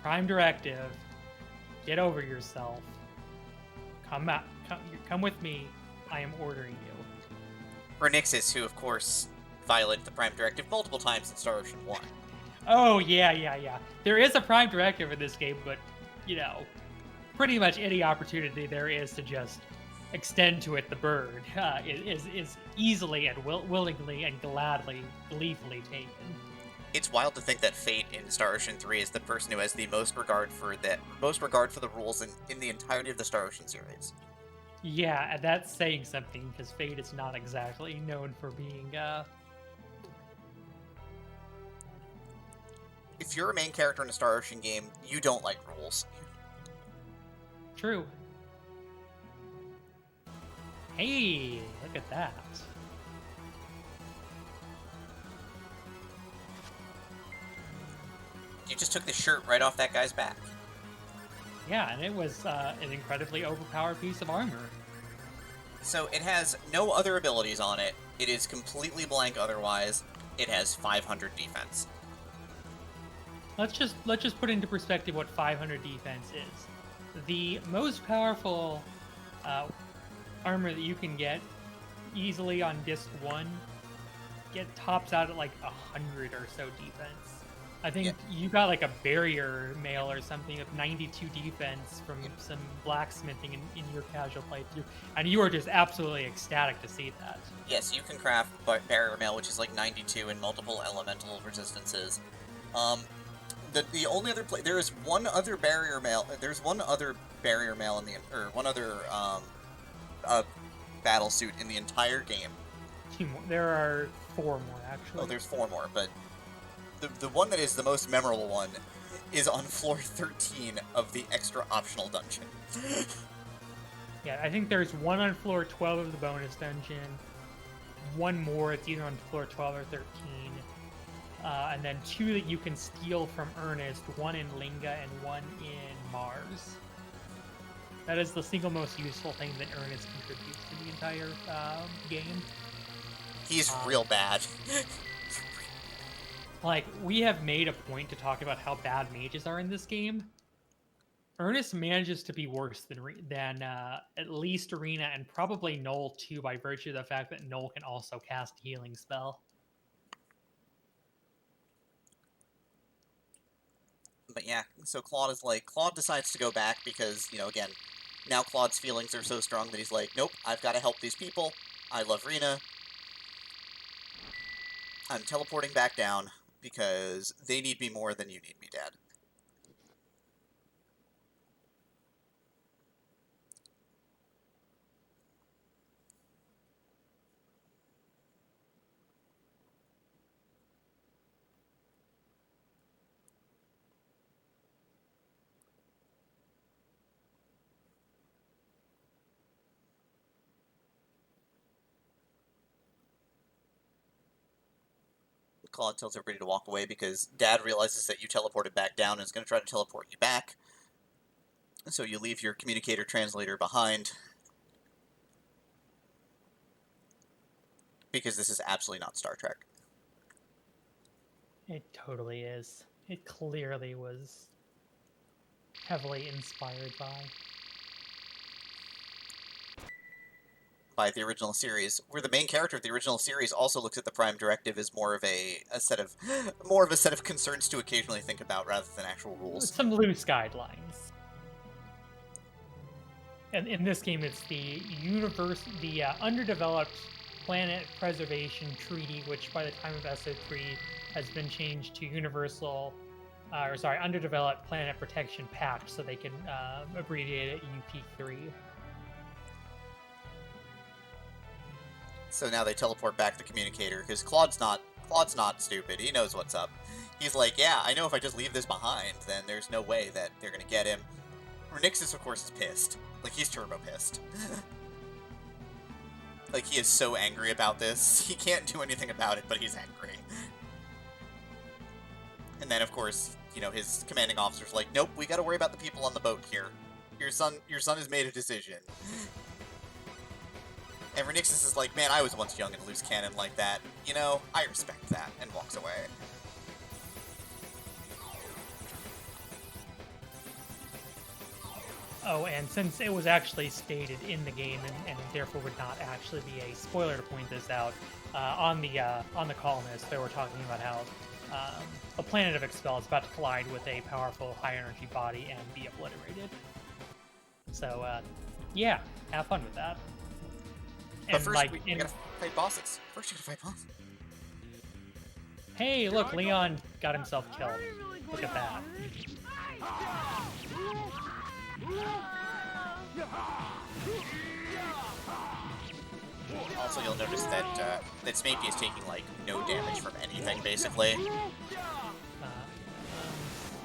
Prime Directive, get over yourself. Come with me. I am ordering you. Renixis, who of course violated the Prime Directive multiple times in Star Ocean 1. Oh yeah. There is a Prime Directive in this game, but pretty much any opportunity there is to just extend to it the bird is easily and willingly and gleefully taken. It's wild to think that Fate in Star Ocean 3 is the person who has the most regard for the rules in the entirety of the Star Ocean series. Yeah, and that's saying something, because Fate is not exactly known for being If you're a main character in a Star Ocean game, you don't like rules. true. Hey, look at that. You just took the shirt right off that guy's back. Yeah, and it was an incredibly overpowered piece of armor. So it has no other abilities on it. It is completely blank otherwise. It has 500 defense. Let's just put into perspective what 500 defense is. The most powerful armor that you can get easily on disc 1 tops out at like 100 or so defense. I think you got like a barrier mail or something of 92 defense from some blacksmithing in your casual playthrough, and you are just absolutely ecstatic to see that. Yes, you can craft barrier mail, which is like 92 in multiple elemental resistances. The only other there is one other barrier mail. There's one other barrier mail one other battle suit in the entire game. 2 more. There are 4 more actually. Oh, there's 4 more, but the one that is the most memorable one is on floor 13 of the extra optional dungeon. Yeah, I think there's one on floor 12 of the bonus dungeon. One more, it's either on floor 12 or 13. And then 2 that you can steal from Ernest, one in Linga and one in Mars. That is the single most useful thing that Ernest contributes to the entire game. He's real bad. Like, we have made a point to talk about how bad mages are in this game. Ernest manages to be worse than at least Arena, and probably Null too, by virtue of the fact that Null can also cast a healing spell. But yeah, so Claude decides to go back because, again, now Claude's feelings are so strong that he's like, nope, I've got to help these people. I love Rena. I'm teleporting back down because they need me more than you need me, Dad. Claude tells everybody to walk away because Dad realizes that you teleported back down and is going to try to teleport you back. So you leave your communicator translator behind. Because this is absolutely not Star Trek. It totally is. It clearly was heavily inspired by the original series, where the main character of the original series also looks at the Prime Directive as more of a set of concerns to occasionally think about rather than actual rules. Some loose guidelines. And in this game, it's the underdeveloped Planet Preservation Treaty, which by the time of SO3 has been changed to Universal or sorry, Underdeveloped Planet Protection Pact, so they can abbreviate it UP3. So now they teleport back the communicator, because Claude's not stupid. He knows what's up. He's like, yeah, I know if I just leave this behind, then there's no way that they're gonna get him. Renixis, of course, is pissed. Like, he's turbo pissed. Like, he is so angry about this. He can't do anything about it, but he's angry. And then, of course, you know, his commanding officer's like, nope, we gotta worry about the people on the boat here. Your son has made a decision. And Renixis is like, man, I was once young and loose cannon like that. You know, I respect that, and walks away. Oh, and since it was actually stated in the game, and therefore would not actually be a spoiler to point this out, on the colonists, they were talking about how a planet of Expel is about to collide with a powerful high-energy body and be obliterated. So, yeah, have fun with that. But And, first, we gotta fight bosses. First, you gotta fight bosses. hey, look, Leon got himself killed. Look at that. Also, you'll notice that that Smapey is taking like no damage from anything, basically.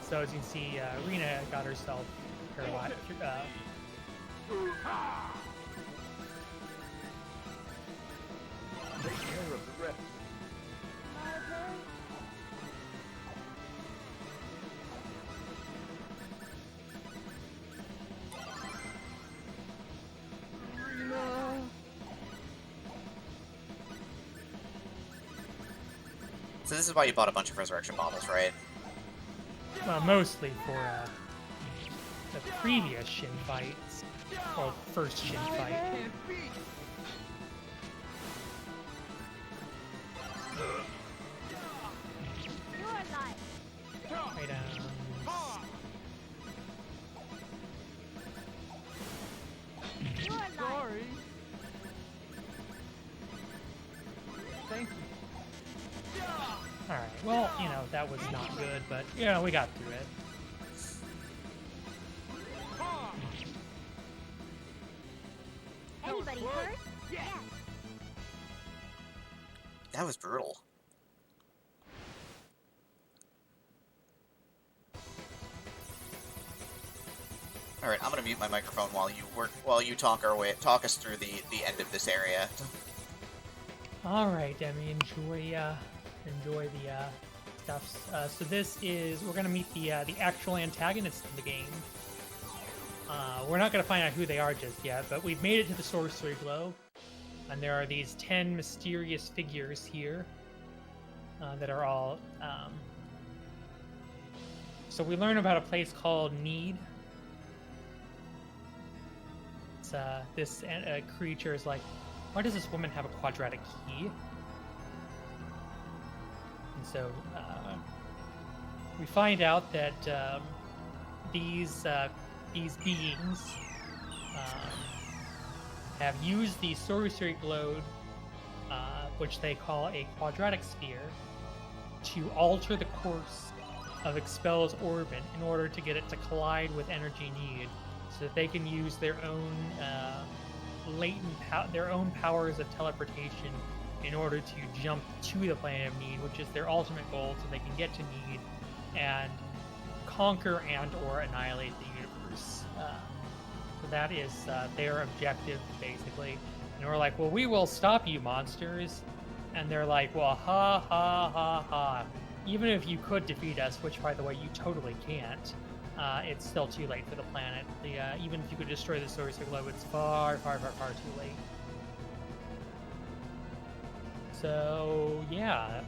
So as you can see, Rena got herself paralyzed. Take care of the rest. So this is why you bought a bunch of resurrection bottles, right? Well, mostly for the previous Shin fights, or first Shin fight. Can't beat. Items. Sorry. Thank you. Alright, well, you know, that was not good, but, you know, we got through it. Anybody hurt? Yes. That was brutal. All right, I'm gonna mute my microphone while you talk us through the end of this area. Alright, Demi, enjoy the stuff. So this is, we're gonna meet the actual antagonists of the game. We're not gonna find out who they are just yet, but we've made it to the Sorcery Globe, and there are these 10 mysterious figures here that are all. So we learn about a place called Need. It's, this creature is like, why does this woman have a quadratic key? And so we find out that these beings have used the Sorcery Globe, which they call a quadratic sphere, to alter the course of Expel's orbit in order to get it to collide with Energy Need, so that they can use their own their own powers of teleportation in order to jump to the planet of Need, which is their ultimate goal, so they can get to Need and conquer and/or annihilate the universe. So that is their objective, basically. And we're like, well, we will stop you, monsters. And they're like, well, ha ha ha ha. Even if you could defeat us, which, by the way, you totally can't, it's still too late for the planet. Even if you could destroy the Sorcery Globe, it's far, far, far, far too late. So, yeah.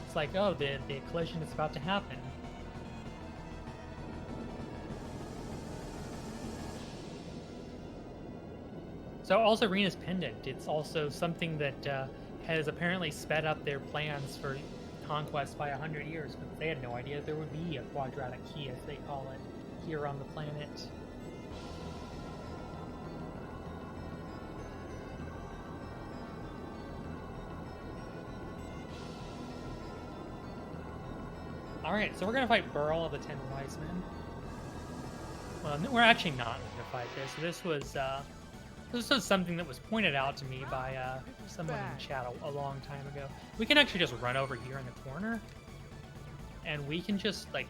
It's like, oh, the collision is about to happen. So also Rena's Pendant. It's also something that has apparently sped up their plans for conquest by 100 years, because they had no idea there would be a quadratic key, as they call it, here on the planet. Alright, so we're gonna fight Burl of the Ten Wise Men. Well, we're actually not gonna fight this. This was something that was pointed out to me by someone in chat a long time ago. We can actually just run over here in the corner, and we can just, like...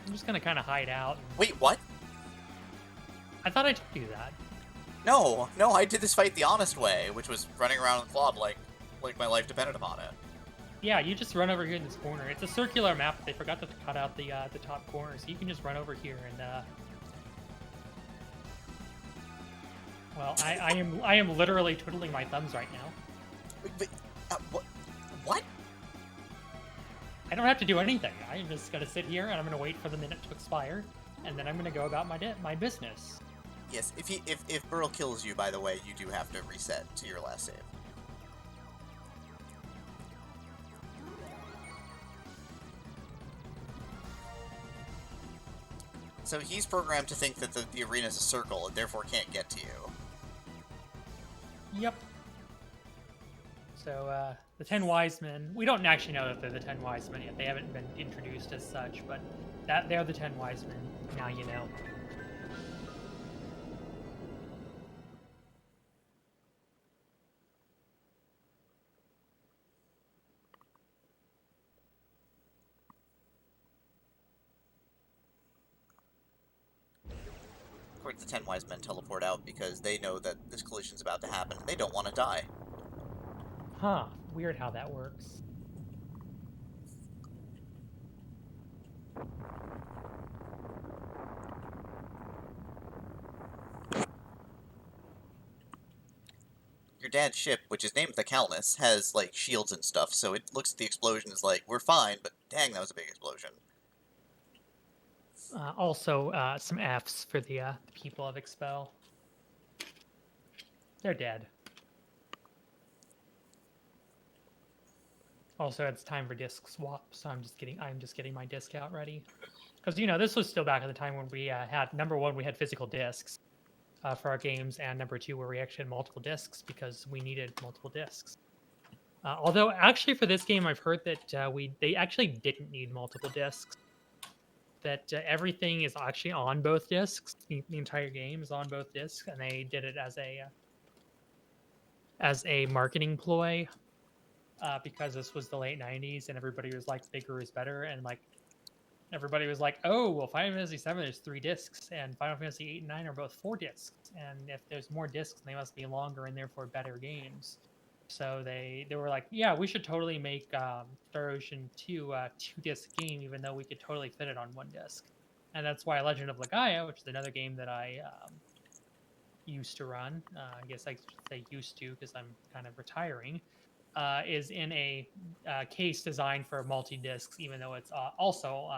I'm just gonna kind of hide out. Wait, what? I thought I told you that. No, I did this fight the honest way, which was running around with Claude like my life depended upon it. Yeah, you just run over here in this corner. It's a circular map. They forgot to cut out the top corner, so you can just run over here and. Well, I am literally twiddling my thumbs right now. But, what? I don't have to do anything. I'm just gonna sit here and I'm gonna wait for the minute to expire, and then I'm gonna go about my business. Yes, if Burl kills you, by the way, you do have to reset to your last save. So he's programmed to think that the arena is a circle and therefore can't get to you. Yep. So, the Ten Wise Men, we don't actually know that they're the Ten Wise Men yet. They haven't been introduced as such, but that they're the Ten Wise Men. Now you know. Of course, the 10 Wise Men teleport out because they know that this collision's about to happen and they don't want to die. Huh. Weird how that works. Your dad's ship, which is named the Calnus, has, like, shields and stuff, so it looks at the explosion as like, we're fine, but dang, that was a big explosion. Also, some Fs for the people of Expel. They're dead. Also, it's time for disc swap, so I'm just getting my disc out ready. Because this was still back at the time when we had number one, we had physical discs for our games, and number two, where we actually had multiple discs because we needed multiple discs. Although, actually, for this game, I've heard that they actually didn't need multiple discs. That everything is actually on both discs. The entire game is on both discs, and they did it as a marketing ploy. Because this was the late 90s and everybody was like, bigger is better. And like, everybody was like, oh, well, Final Fantasy VII, there's 3 discs, and Final Fantasy 8 and 9 are both 4 discs. And if there's more discs, they must be longer and therefore better games. So they were like, yeah, we should totally make Star Ocean 2 a 2-disc game, even though we could totally fit it on 1 disc. And that's why Legend of Legaia, which is another game that I used to run, I guess I should say used to because I'm kind of retiring, is in a case designed for multi-discs, even though it's also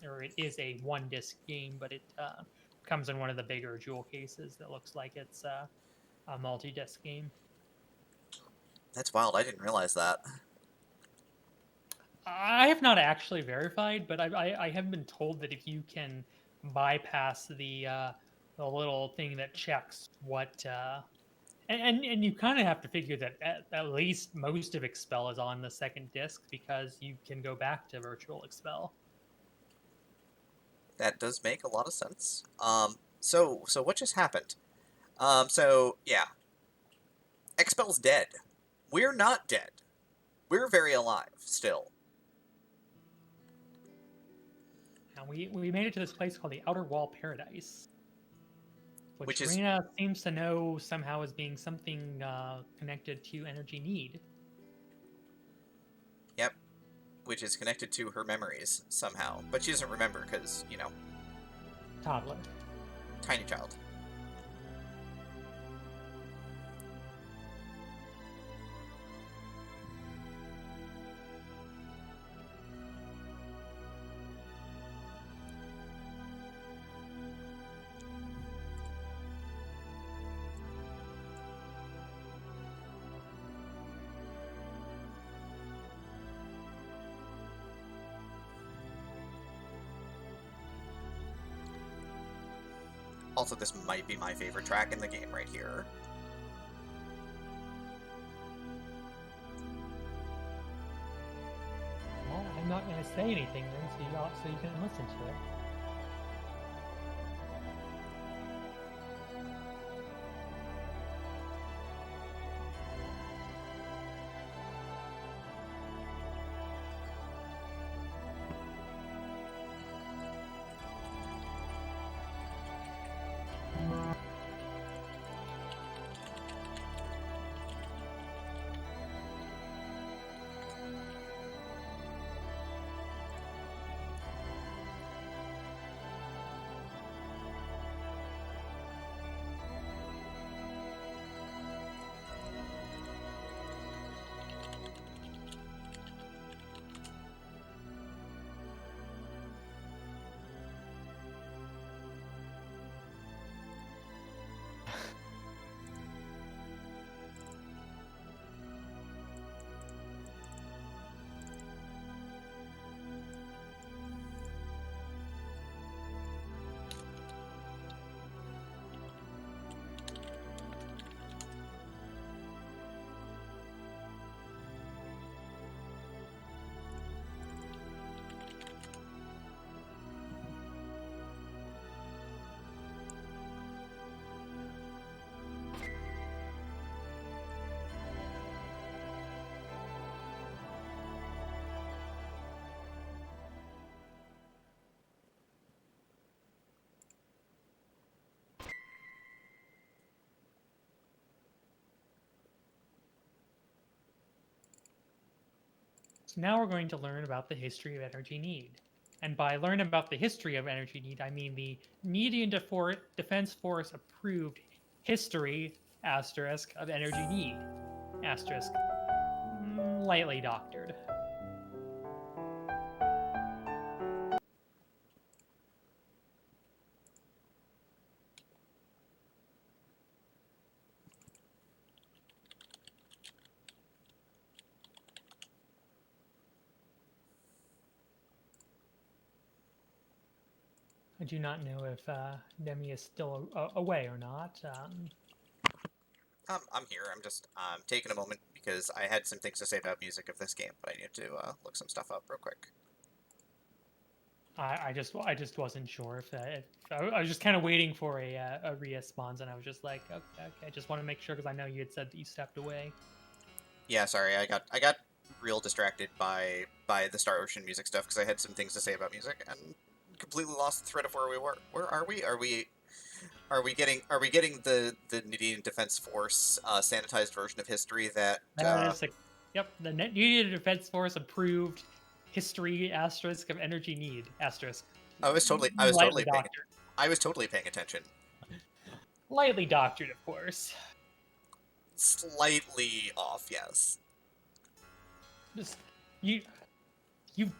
it is a 1-disc game, but it comes in one of the bigger jewel cases that looks like it's a multi-disc game. That's wild, I didn't realize that. I have not actually verified, but I have been told that if you can bypass the little thing that checks what... And you kind of have to figure that at least most of Expel is on the second disc because you can go back to Virtual Expel. That does make a lot of sense. So what just happened? So, yeah. Expel's dead. We're not dead. We're very alive, still. And we made it to this place called the Outer Wall Paradise. Which is Rena seems to know somehow as being something connected to energy need. Yep. Which is connected to her memories, somehow. But she doesn't remember, because, Toddler. Tiny child. Also, this might be my favorite track in the game right here. I say anything then, so you can listen to it. So now we're going to learn about the history of energy need. And by learn about the history of energy need, I mean the Median Defense Force approved history asterisk of energy need asterisk lightly doctored. I do not know if Demi is still away or not. I'm here. I'm just taking a moment because I had some things to say about music of this game, but I need to look some stuff up real quick. I just wasn't sure if I was just kind of waiting for a response, and I was just like, okay, I just want to make sure because I know you had said that you stepped away. Yeah, sorry, I got real distracted by the Star Ocean music stuff because I had some things to say about music and completely lost the thread of where we were. Where are we? Are we getting the Canadian Defense Force sanitized version of history that That is yep, the Net Union Defense Force approved history asterisk of energy need asterisk. I was totally paying attention. Lightly doctored, of course. Slightly off, yes. Just you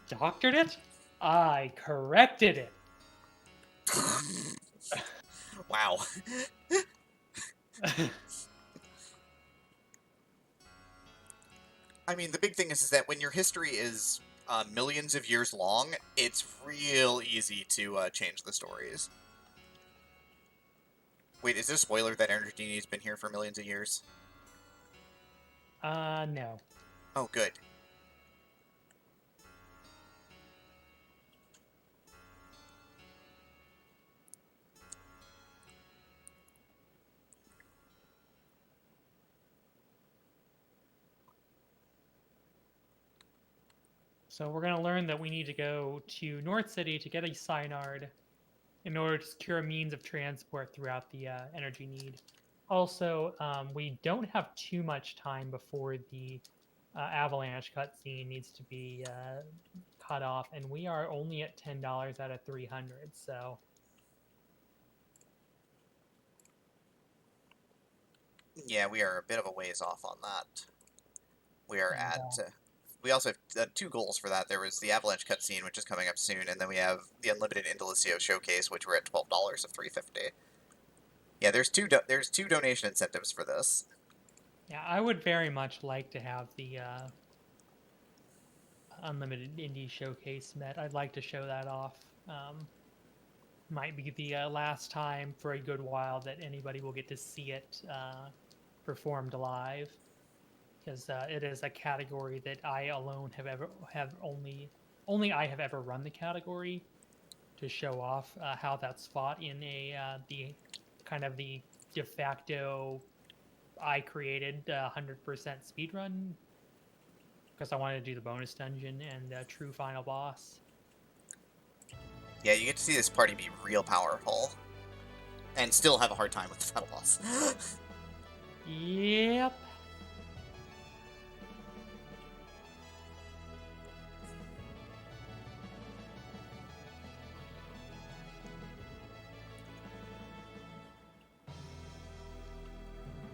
doctored it? I corrected it. Wow. I mean, the big thing is that when your history is millions of years long, it's real easy to change the stories. Wait, is this a spoiler that Energy Need's been here for millions of years? No. Oh, good. So we're going to learn that we need to go to North City to get a Synard in order to secure a means of transport throughout the energy need. Also, we don't have too much time before the avalanche cutscene needs to be cut off, and we are only at $10 out of 300. So Yeah, we are a bit of a ways off on that. We are and, at... we also have two goals for that. There was the Avalanche cutscene, which is coming up soon, and then we have the Unlimited Indelicio Showcase, which we're at $12 of $350. Yeah, there's two donation incentives for this. yeah, I would very much like to have the Unlimited Indie Showcase met. I'd like to show that off. Might be the last time for a good while that anybody will get to see it performed live, because it is a category that I alone have only only I have ever run the category to show off how that's fought in the kind of the de facto I created 100% speedrun because I wanted to do the bonus dungeon and the true final boss. Yeah, you get to see this party be real powerful. And still have a hard time with the final boss. Yep.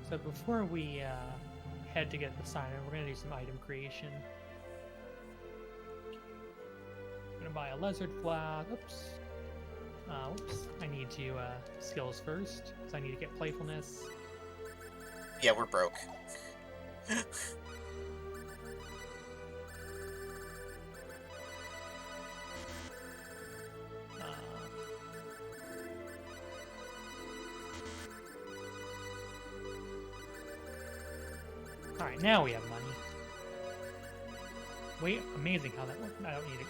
So before we head to get the sign, we're going to do some item creation. I'm going to buy a lizard flag. Oops. Oops. I need to skills first, because I need to get playfulness. Yeah, we're broke. Alright, now we have money. Wait, amazing how that worked. I don't need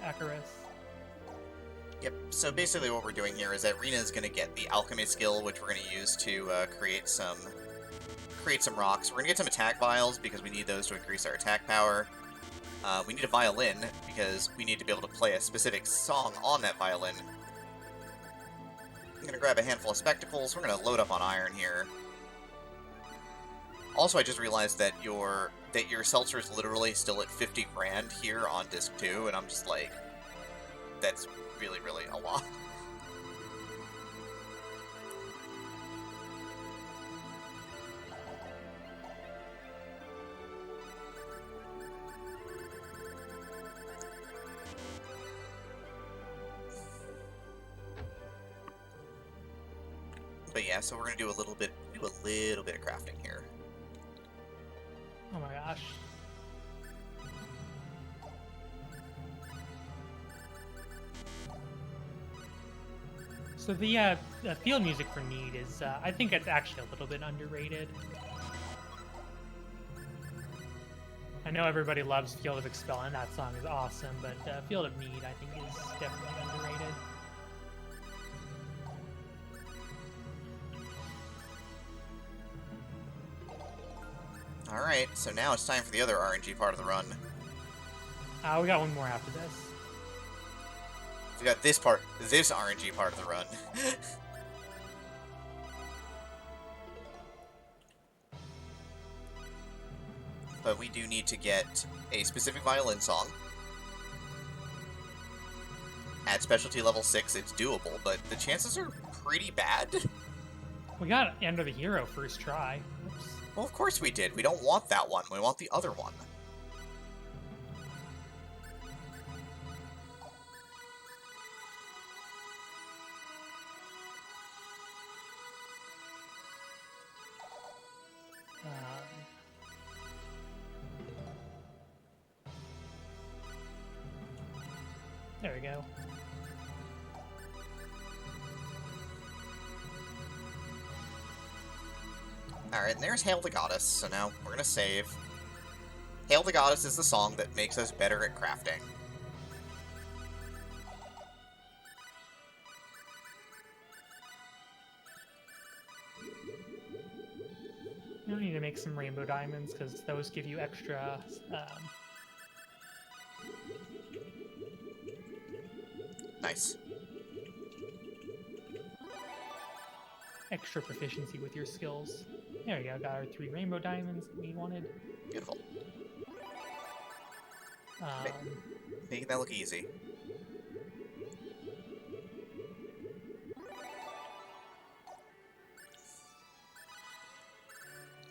Acarus. Yep, so basically what we're doing here is that Rena is going to get the alchemy skill, which we're going to use to create some rocks. We're going to get some attack vials, because we need those to increase our attack power. We need a violin, because we need to be able to play a specific song on that violin. I'm going to grab a handful of spectacles. We're going to load up on iron here. Also, I just realized that your seltzer is literally still at 50 grand here on disc 2, and I'm just like, that's really, really a lot. But yeah, so we're gonna do a little bit of crafting here. Oh my gosh. So the field music for Need is, I think it's actually a little bit underrated. I know everybody loves Field of Expel, and that song is awesome, but Field of Need, I think, is definitely underrated. Alright, so now it's time for the other RNG part of the run. We got one more after this. We got this RNG part of the run. But we do need to get a specific violin song. At specialty level 6, it's doable, but the chances are pretty bad. We got End of the Hero first try. Oops. Well, of course we did. We don't want that one. We want the other one. There we go. Alright, and there's Hail the Goddess, so now we're gonna save. Hail the Goddess is the song that makes us better at crafting. You don't need to make some rainbow diamonds, because those give you extra Nice. extra proficiency with your skills. There we go, got our 3 rainbow diamonds that we wanted. Beautiful. Making that look easy.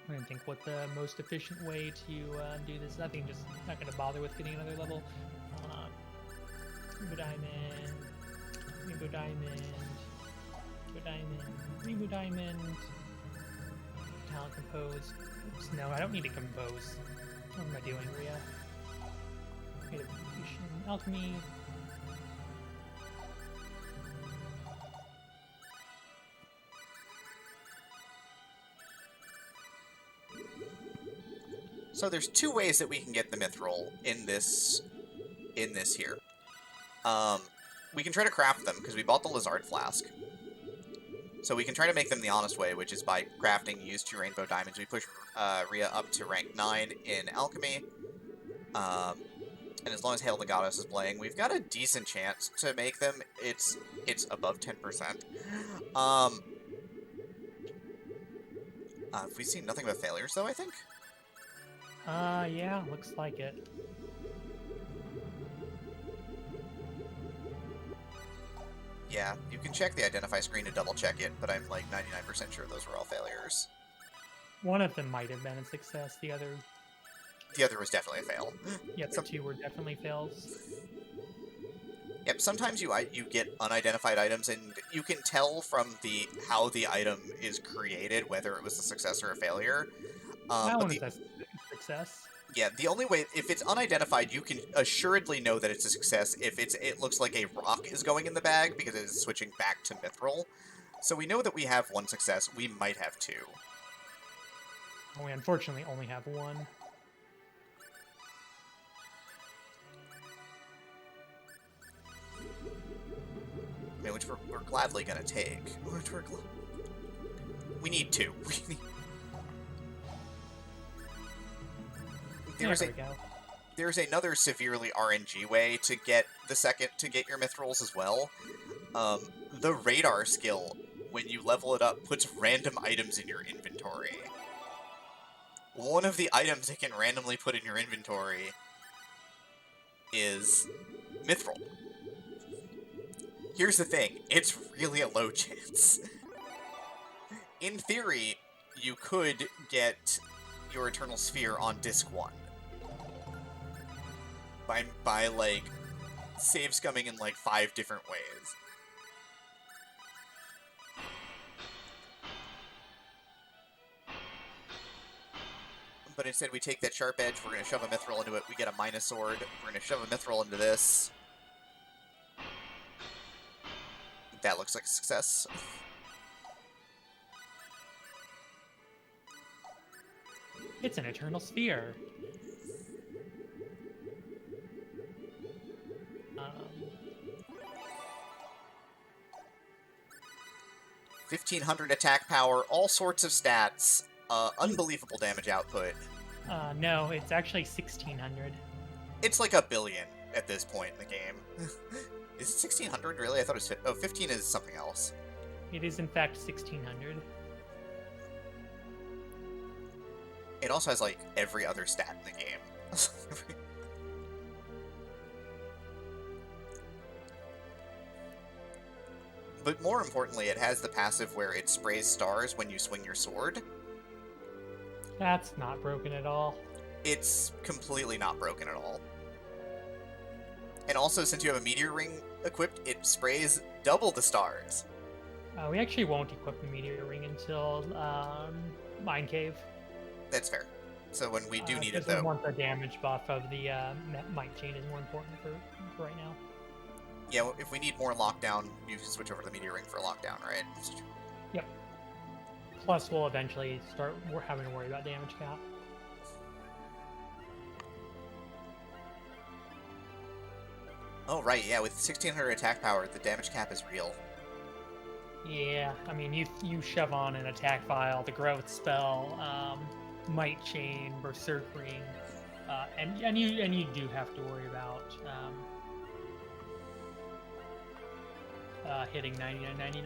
I'm trying to think what the most efficient way to do this is. I think just not going to bother with getting another level. Rainbow diamond, rainbow diamond, rainbow diamond, rainbow diamond. Talent compose. Oops, no, I don't need to compose. What am I doing, Rhea? Creative potion, alchemy. So there's 2 ways that we can get the mithril in this in this here. We can try to craft them, because we bought the Lizard Flask. So we can try to make them the honest way, which is by crafting, use 2 rainbow diamonds. We push Rhea up to rank 9 in alchemy. And as long as Hail the Goddess is playing, we've got a decent chance to make them. It's above 10%. Have we seen nothing but failures, though, I think? Yeah, looks like it. Yeah, you can check the identify screen to double check it, but I'm like 99% sure those were all failures. One of them might have been a success. The other was definitely a fail. two were definitely fails. Yep, sometimes you get unidentified items, and you can tell from how the item is created whether it was a success or a failure. That one is a success. Yeah, the only way, if it's unidentified, you can assuredly know that it's a success if it looks like a rock is going in the bag, because it is switching back to mithril. So we know that we have 1 success, we might have 2. We unfortunately only have 1. I mean, which we're gladly gonna take. We need 2. There's another severely RNG way to get your mithrils as well. The radar skill, when you level it up, puts random items in your inventory. One of the items it can randomly put in your inventory is mithril. Here's the thing, it's really a low chance. In theory, you could get your Eternal Sphere on Disc 1. By like, save scumming in, like, 5 different ways. But instead we take that Sharp Edge, we're going to shove a Mithril into it, we get a Minus Sword, we're going to shove a Mithril into this. That looks like a success. It's an Eternal Sphere. 1500 attack power, all sorts of stats, unbelievable damage output. No, it's actually 1600. It's like 1 billion at this point in the game. Is it 1600 really? I thought it was 15 is something else. It is in fact 1600. It also has like every other stat in the game. But more importantly, it has the passive where it sprays stars when you swing your sword. That's not broken at all. It's completely not broken at all. And also, since you have a meteor ring equipped, it sprays double the stars. We actually won't equip the meteor ring until Mine Cave. That's fair. So when we do need it, We though... want the damage buff of the Might Chain is more important for right now. Yeah, well, if we need more lockdown, you can switch over to the meteor ring for lockdown, right? Yep. Plus, we'll eventually start having to worry about damage cap. Oh, right, yeah, with 1600 attack power, the damage cap is real. Yeah, I mean, you shove on an attack file, the growth spell, Might Chain, Berserk Ring, and you do have to worry about hitting 99.99.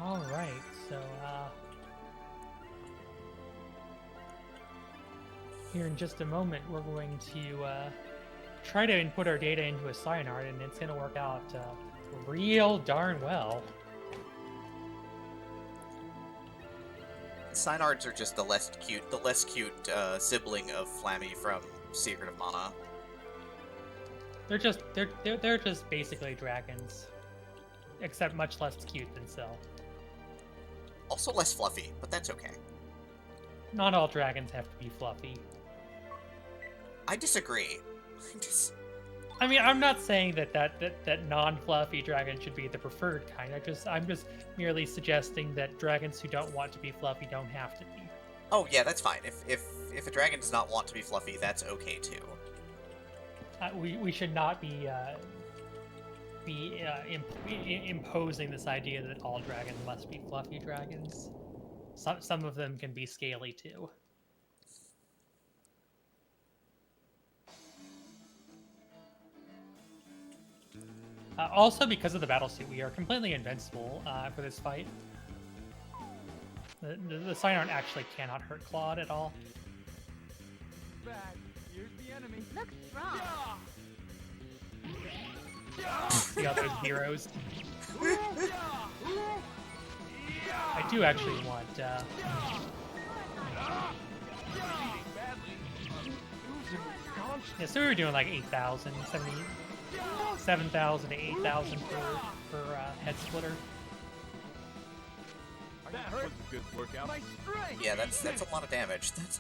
All right, so here in just a moment, we're going to try to input our data into a Cyanard, and it's going to work out real darn well. Cynards are just the less cute sibling of Flammy from Secret of Mana. They're just basically dragons, except much less cute than Cell. Also less fluffy, but that's okay. Not all dragons have to be fluffy. I disagree. I mean, I'm not saying that non-fluffy dragon should be the preferred kind. I'm just merely suggesting that dragons who don't want to be fluffy don't have to be. Oh yeah, that's fine. If a dragon does not want to be fluffy, that's okay too. We should not be imposing this idea that all dragons must be fluffy dragons. Some of them can be scaly too. Also, because of the battlesuit, we are completely invincible for this fight. The Cyanard actually cannot hurt Claude at all. Bad. Here's the enemy. Looks strong. The other heroes. I do actually want. Yeah, so we were doing like 8,000, 7,000 to 8,000 per head splitter. That hurt. Was a good workout. My strength. Yeah, that's a lot of damage. That's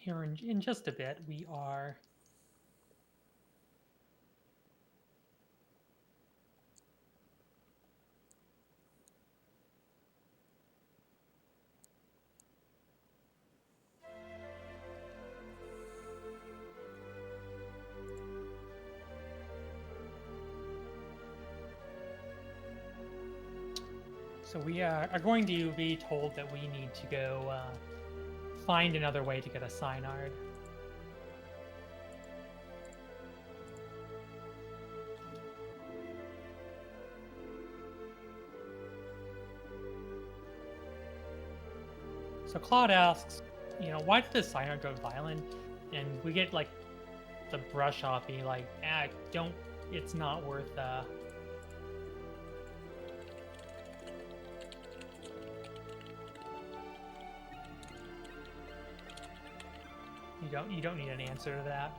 Here in just a bit, we are. So we are going to be told that we need to go find another way to get a Cyanard. So Claude asks, why did the Cyanard go violent? And we get like the brush off being like, it's not worth You don't need an answer to that.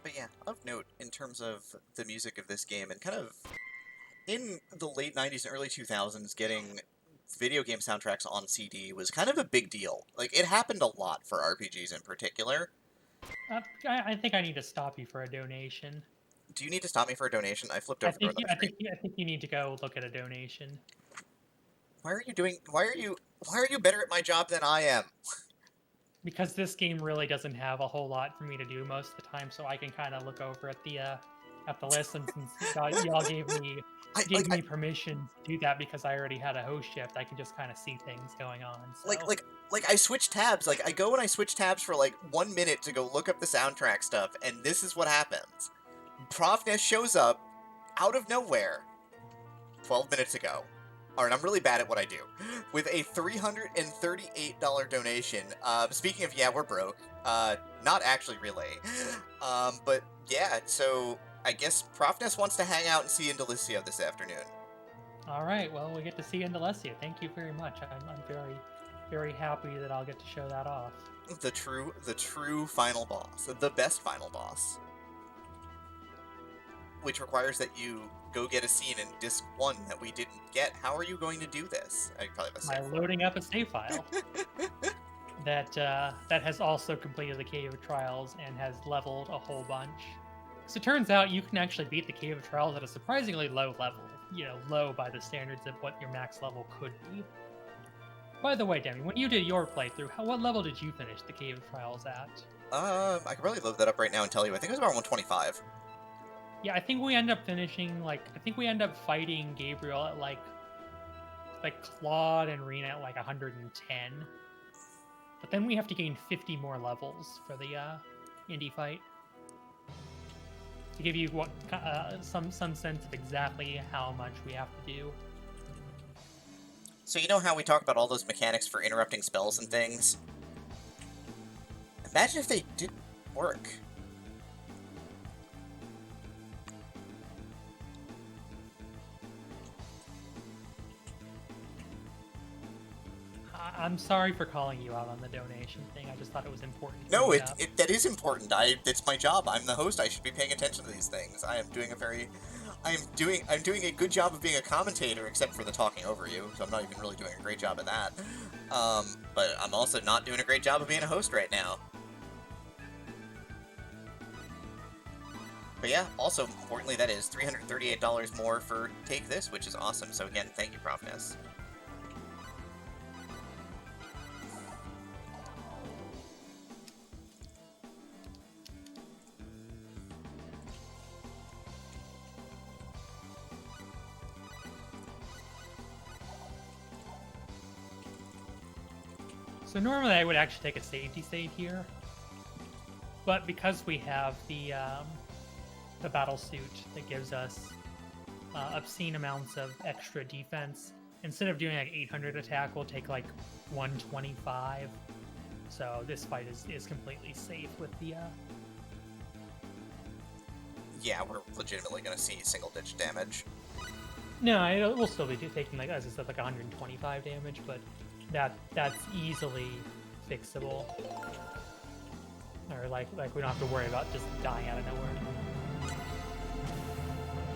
But yeah, of note in terms of the music of this game, and kind of in the late 90s and early 2000s, getting video game soundtracks on CD was kind of a big deal. Like, it happened a lot for RPGs in particular. I think I need to stop you for a donation. Do you need to stop me for a donation? I flipped over to another screen. I think you need to go look at a donation. Why are you better at my job than I am? Because this game really doesn't have a whole lot for me to do most of the time, so I can kind of look over at the list, and since y'all gave me permission to do that because I already had a host shift, I can just kind of see things going on. So. Like I switch tabs. Like I go and I switch tabs for like 1 minute to go look up the soundtrack stuff, and this is what happens. Profness shows up out of nowhere 12 minutes ago. Alright, I'm really bad at what I do. With a $338 donation. Speaking of, yeah, we're broke. Not actually really. But yeah, so I guess Profness wants to hang out and see Indelicio this afternoon. Alright, well, we get to see Indelicio. Thank you very much. I'm very, very happy that I'll get to show that off. The true final boss. The best final boss. which requires that you go get a scene in disc 1 that we didn't get. How are you going to do this? I probably have a By save. loading up a save file. That has also completed the Cave of Trials and has leveled a whole bunch. So it turns out you can actually beat the Cave of Trials at a surprisingly low level. You know, low by the standards of what your max level could be. By the way, Demi, when you did your playthrough, what level did you finish the Cave of Trials at? I could probably load that up right now and tell you. I think it was about 125. Yeah, I think we end up finishing I think we end up fighting Gabriel at like Claude and Rena at like 110. But then we have to gain 50 more levels for the indie fight to give you some sense of exactly how much we have to do. So you know how we talk about all those mechanics for interrupting spells and things? Imagine if they didn't work. I'm sorry for calling you out on the donation thing. I just thought it was important. To No, bring it, up. it that is important. It's my job. I'm the host. I should be paying attention to these things. I'm doing a good job of being a commentator, except for the talking over you. So I'm not even really doing a great job at that. But I'm also not doing a great job of being a host right now. But yeah, also importantly, that is $338 more for Take This, which is awesome. So again, thank you, Profness. So normally I would actually take a safety save here, but because we have the battle suit that gives us obscene amounts of extra defense, instead of doing like 800 attack, we'll take like 125. So this fight is completely safe with the. Yeah, we're legitimately going to see single-digit damage. No, we'll still be taking, like, as I said, like 125 damage, but that's easily fixable. Or like we don't have to worry about just dying out of nowhere.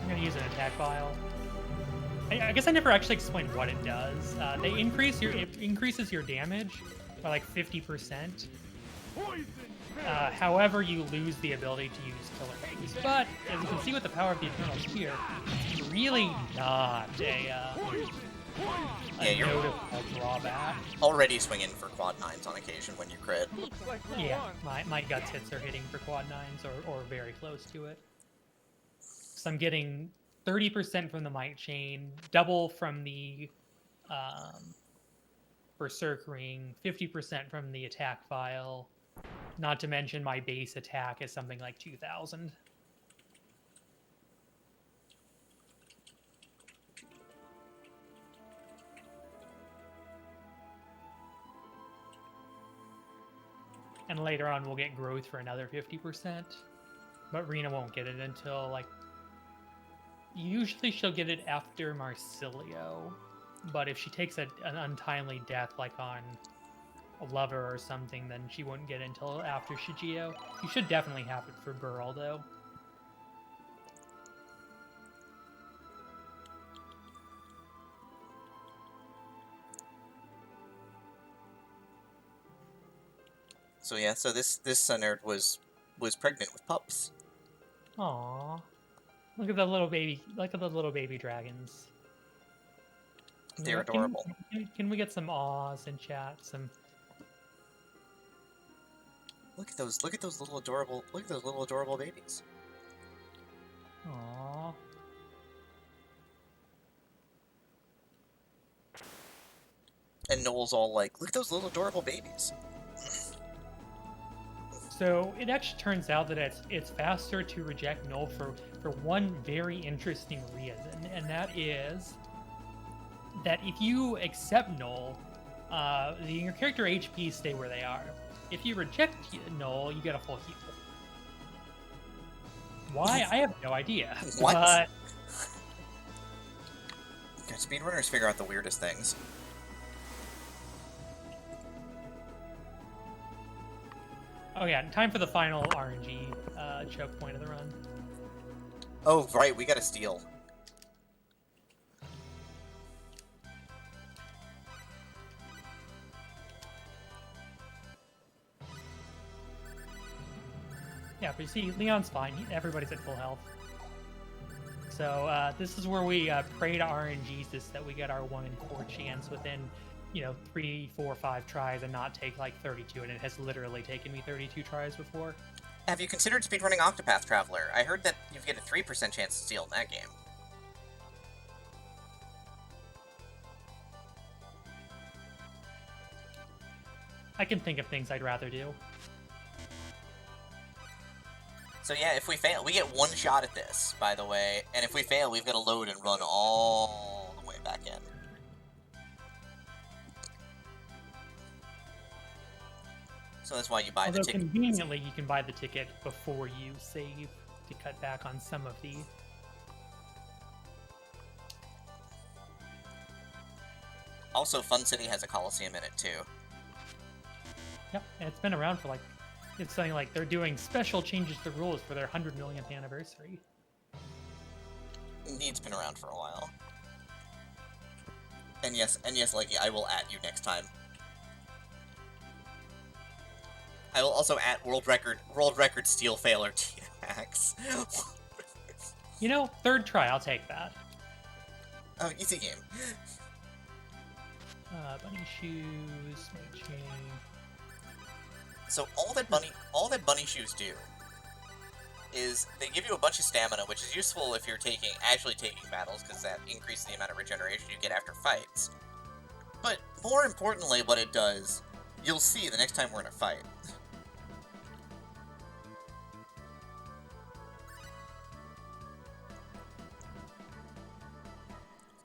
I'm gonna use an attack file. I guess I never actually explained what it does. It increases your damage by like 50%. However, you lose the ability to use killer bees. But as you can see with the power of the Eternal Spear, it's really not a notable drawback. Already swinging for quad 9s on occasion when you crit. Yeah, my guts hits are hitting for quad 9s or very close to it. So I'm getting 30% from the Might Chain, double from the Berserk Ring, 50% from the attack file. Not to mention my base attack is something like 2,000. And later on we'll get growth for another 50%. But Rena won't get it until, like... Usually she'll get it after Marsilio. But if she takes an untimely death, like on a lover or something, then she wouldn't get it until after Shigeo. You should definitely have it for Burl, though. So yeah, so this Sun-Nerd was pregnant with pups. Aww. Look at the little baby. Look at the little baby dragons. They're adorable. Can we get some awes in chat? Some. Look at those little adorable babies. Aww. And Noel's all like, look at those little adorable babies. So it actually turns out that it's faster to reject null for one very interesting reason, and that is that if you accept null, your character HP stay where they are. If you reject null, you get a full heal. Why? I have no idea. What? But God, speedrunners figure out the weirdest things. oh yeah, time for the final RNG choke point of the run. Oh, right, we gotta steal. Yeah, but you see, Leon's fine. Everybody's at full health. So this is where we pray to RNGesus that we get our 1 in 4 chance within, 3, 4, 5 tries and not take like 32. And it has literally taken me 32 tries before. Have you considered speedrunning Octopath Traveler? I heard that you get a 3% chance to steal in that game. I can think of things I'd rather do. So yeah, if we fail, we get 1 shot at this, by the way, and if we fail, we've got to load and run all the way back in. So that's why you buy the Although ticket. conveniently, you can buy the ticket before you save to cut back on some of the... Also, Fun City has a Coliseum in it, too. Yep, and it's been around for like... It's something like they're doing special changes to rules for their 100 millionth anniversary. Need's been around for a while. And yes, Leggy, I will at you next time. I will also at world record steal fail or TMAX. Third try, I'll take that. Oh, easy game. Bunny shoes, no chain. So all that bunny shoes do is they give you a bunch of stamina, which is useful if you're actually taking battles, because that increases the amount of regeneration you get after fights. But more importantly, what it does, you'll see the next time we're in a fight.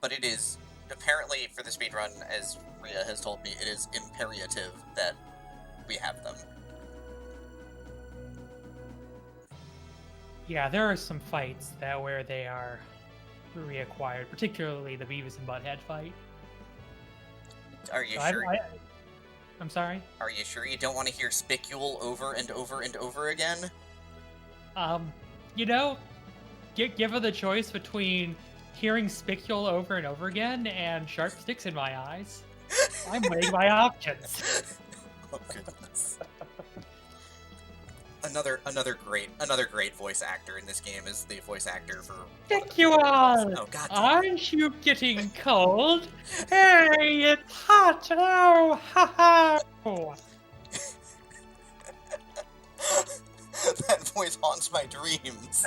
But it is, apparently for the speedrun, as Rhea has told me, it is imperative that we have them. Yeah, there are some fights where they are reacquired, particularly the Beavis and Butthead fight. Are you So sure? I'm sorry? Are you sure you don't want to hear Spicule over and over and over again? Given the choice between hearing Spicule over and over again and sharp sticks in my eyes, I'm weighing my options. Oh goodness. Another great voice actor in this game is the voice actor for Spicule! Oh god. Aren't you getting cold? Hey, it's hot! Oh, ha ha! That voice haunts my dreams.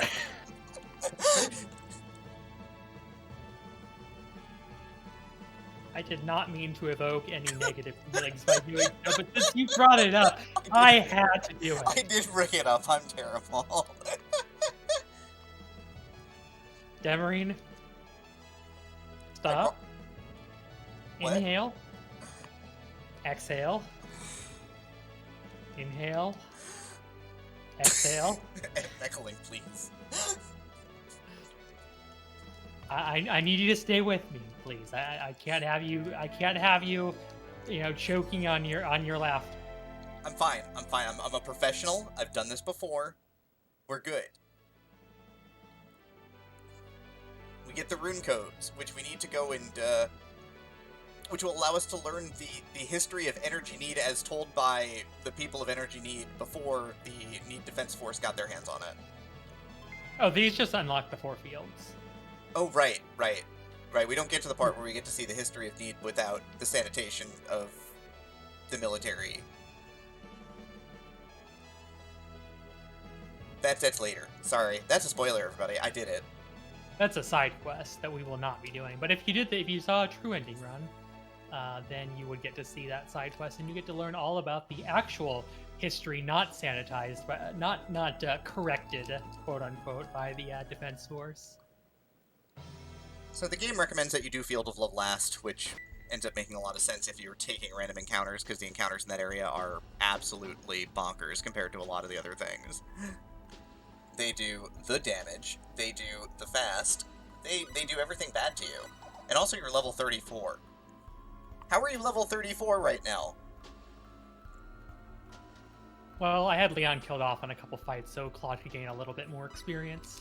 I did not mean to evoke any negative feelings by doing so, but since you brought it up, I had to do it. I did bring it up. I'm terrible. Demarine, stop. What? Inhale. Exhale. Inhale. Exhale. Echoing, please. I need you to stay with me, please. I can't have you, choking on your laugh. I'm fine. I'm a professional. I've done this before. We're good. We get the rune codes, which we need to go and, which will allow us to learn the history of Energy Need as told by the people of Energy Need before the Need Defense Force got their hands on it. Oh, these just unlock the 4 fields. Oh, right. We don't get to the part where we get to see the history of Need without the sanitation of the military. That's later. Sorry. That's a spoiler, everybody. I did it. That's a side quest that we will not be doing. But if you saw a true ending run, then you would get to see that side quest, and you get to learn all about the actual history, not sanitized, but not corrected, quote unquote, by the Defense Force. So the game recommends that you do Field of Love last, which ends up making a lot of sense if you're taking random encounters, because the encounters in that area are absolutely bonkers compared to a lot of the other things. They do the damage, they do the fast, they do everything bad to you. And also you're level 34. How are you level 34 right now? Well, I had Leon killed off on a couple fights, so Claude could gain a little bit more experience.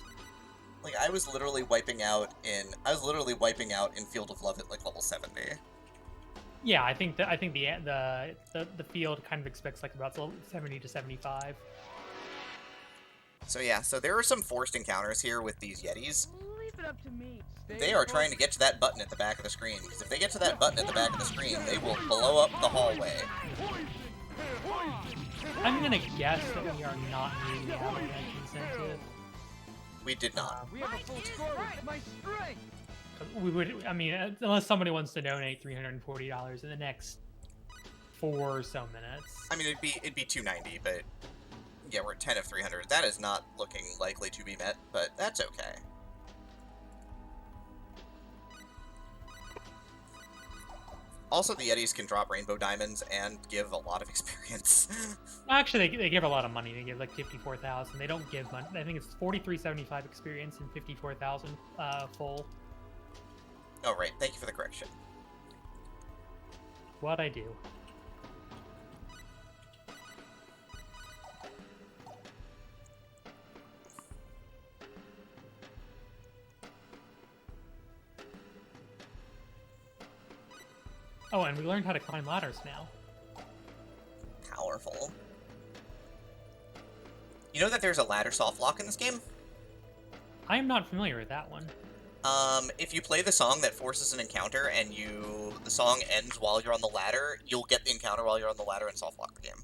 Like, I was literally wiping out in Field of Love at, like, level 70. Yeah, I think the field kind of expects like about 70 to 75. So yeah, so there are some forced encounters here with these Yetis. Leave it up to me. They are trying to get to that button at the back of the screen, because if they get to that button at the back of the screen, they will blow up the hallway. I'm gonna guess that we are not meeting the avalanche incentive. We did not. We have a full score with my strength. We would, I mean, unless somebody wants to donate $340 in the next 4 or so minutes. I mean, it'd be 290, but yeah, we're at 10 of 300. That is not looking likely to be met, but that's okay. Also, the Yetis can drop rainbow diamonds and give a lot of experience. Actually, they give a lot of money. They give like 54,000. They don't give money. I think it's 4375 experience and 54,000 full. Oh, right. Thank you for the correction. What I do. Oh, and we learned how to climb ladders now. Powerful. You know that there's a ladder soft lock in this game? I am not familiar with that one. If you play the song that forces an encounter and the song ends while you're on the ladder, you'll get the encounter while you're on the ladder and soft lock the game.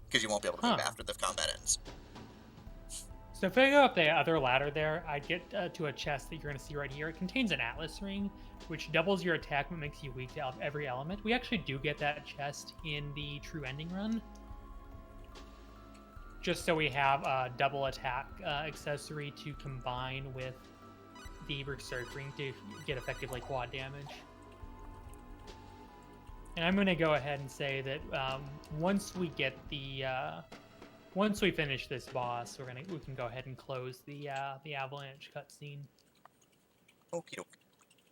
Because you won't be able to move after the combat ends. So if I go up the other ladder there, I get to a chest that you're going to see right here. It contains an Atlas ring, which doubles your attack but makes you weak to every element. We actually do get that chest in the true ending run. Just so we have a double attack accessory to combine with the Berserk ring to get effectively quad damage. And I'm going to go ahead and say that once we get the once we finish this boss, we can go ahead and close the avalanche cutscene. Okie doke.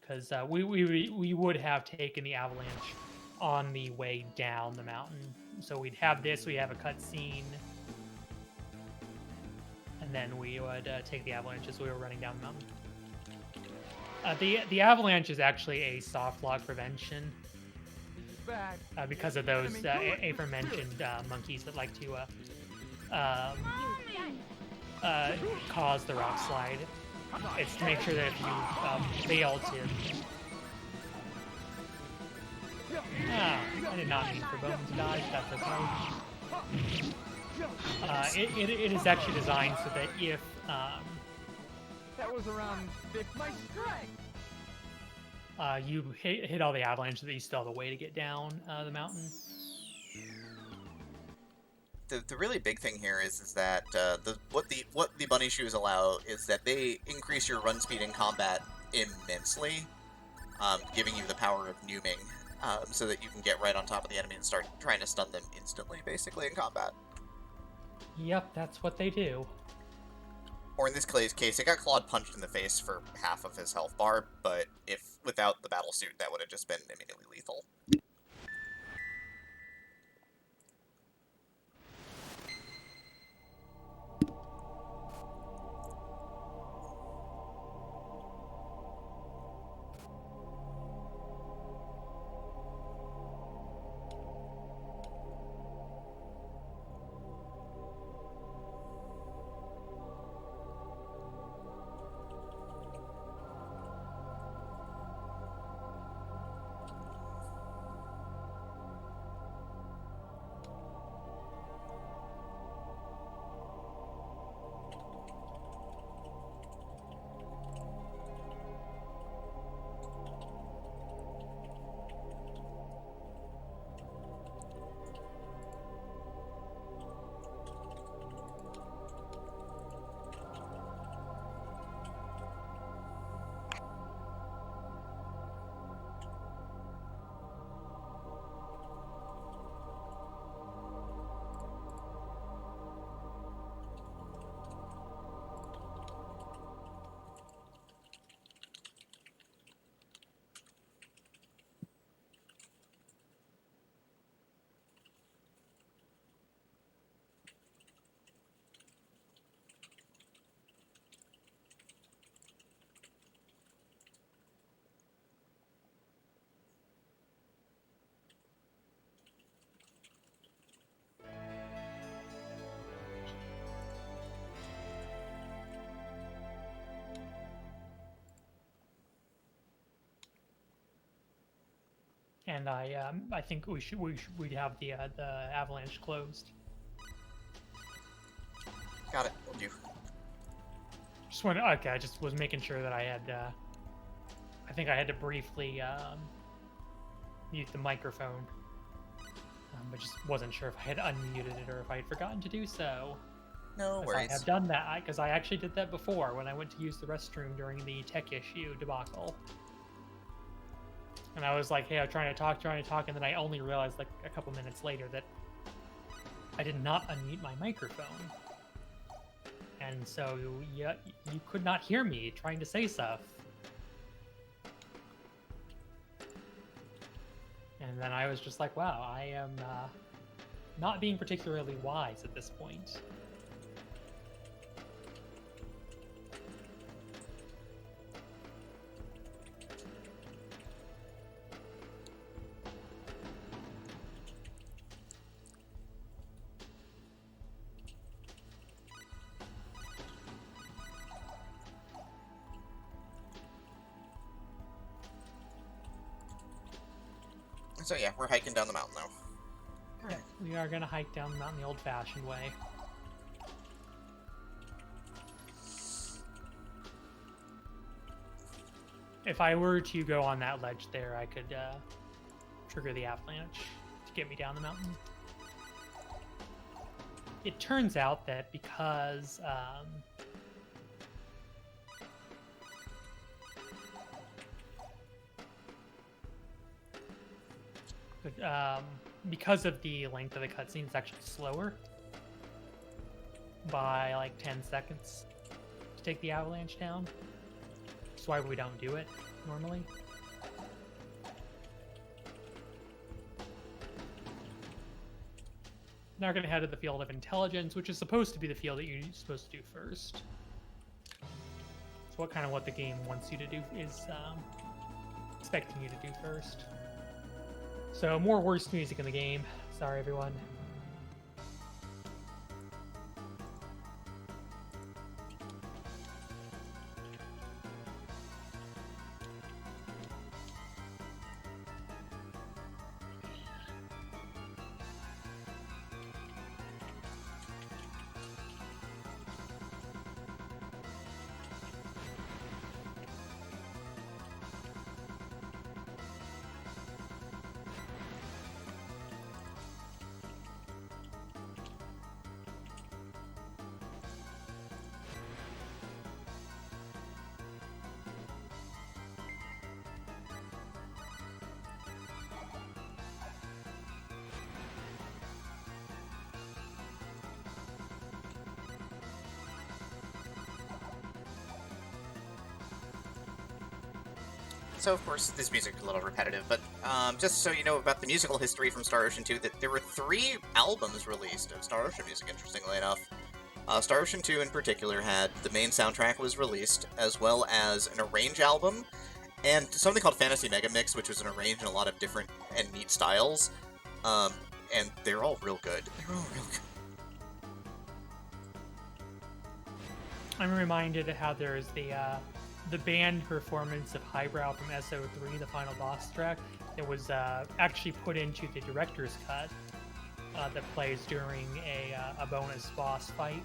Because we would have taken the avalanche on the way down the mountain. So we'd have this, we have a cutscene, and then we would take the avalanche as we were running down the mountain. The avalanche is actually a soft log prevention because of those aforementioned monkeys that like to cause the rock slide. It's to make sure that if you fail to... I did not mean for Bowman to die, that's okay. It is actually designed so that if... That was around my strength. You hit all the avalanche, that you still have a way to get down the mountain. The really big thing here is that what the bunny shoes allow is that they increase your run speed in combat immensely, giving you the power of nooming, so that you can get right on top of the enemy and start trying to stun them instantly, basically, in combat. Yep, that's what they do. Or in this case, it got Claude punched in the face for half of his health bar, but if without the battle suit, that would have just been immediately lethal. and I think we'd have the avalanche closed. Got it. Will do. Just want okay. I just was making sure that I had. I think I had to briefly mute the microphone, but just wasn't sure if I had unmuted it or if I had forgotten to do so. No worries. I have done that because I actually did that before when I went to use the restroom during the tech issue debacle. And I was like, hey, I'm trying to talk, and then I only realized like a couple minutes later that I did not unmute my microphone. And so you could not hear me trying to say stuff. And then I was just like, wow, I am not being particularly wise at this point. So yeah, we're hiking down the mountain now. Yeah, we are going to hike down the mountain the old-fashioned way. If I were to go on that ledge there, I could trigger the avalanche to get me down the mountain. It turns out that because because of the length of the cutscene, it's actually slower by like 10 seconds to take the avalanche down. That's why we don't do it normally. Now we're going to head to the field of intelligence, which is supposed to be the field that you're supposed to do first. So what the game wants you to do is expecting you to do first. So more worst music in the game. Sorry, everyone. So, of course, this music is a little repetitive, but just so you know about the musical history from Star Ocean 2, that there were 3 albums released of Star Ocean music, interestingly enough. Star Ocean 2 in particular had the main soundtrack was released, as well as an arrange album, and something called Fantasy Mega Mix, which was an arrange in a lot of different and neat styles. And they're all real good. They're all real good. I'm reminded of how there's the band performance of Highbrow from SO3, the final boss track, that was actually put into the director's cut that plays during a bonus boss fight.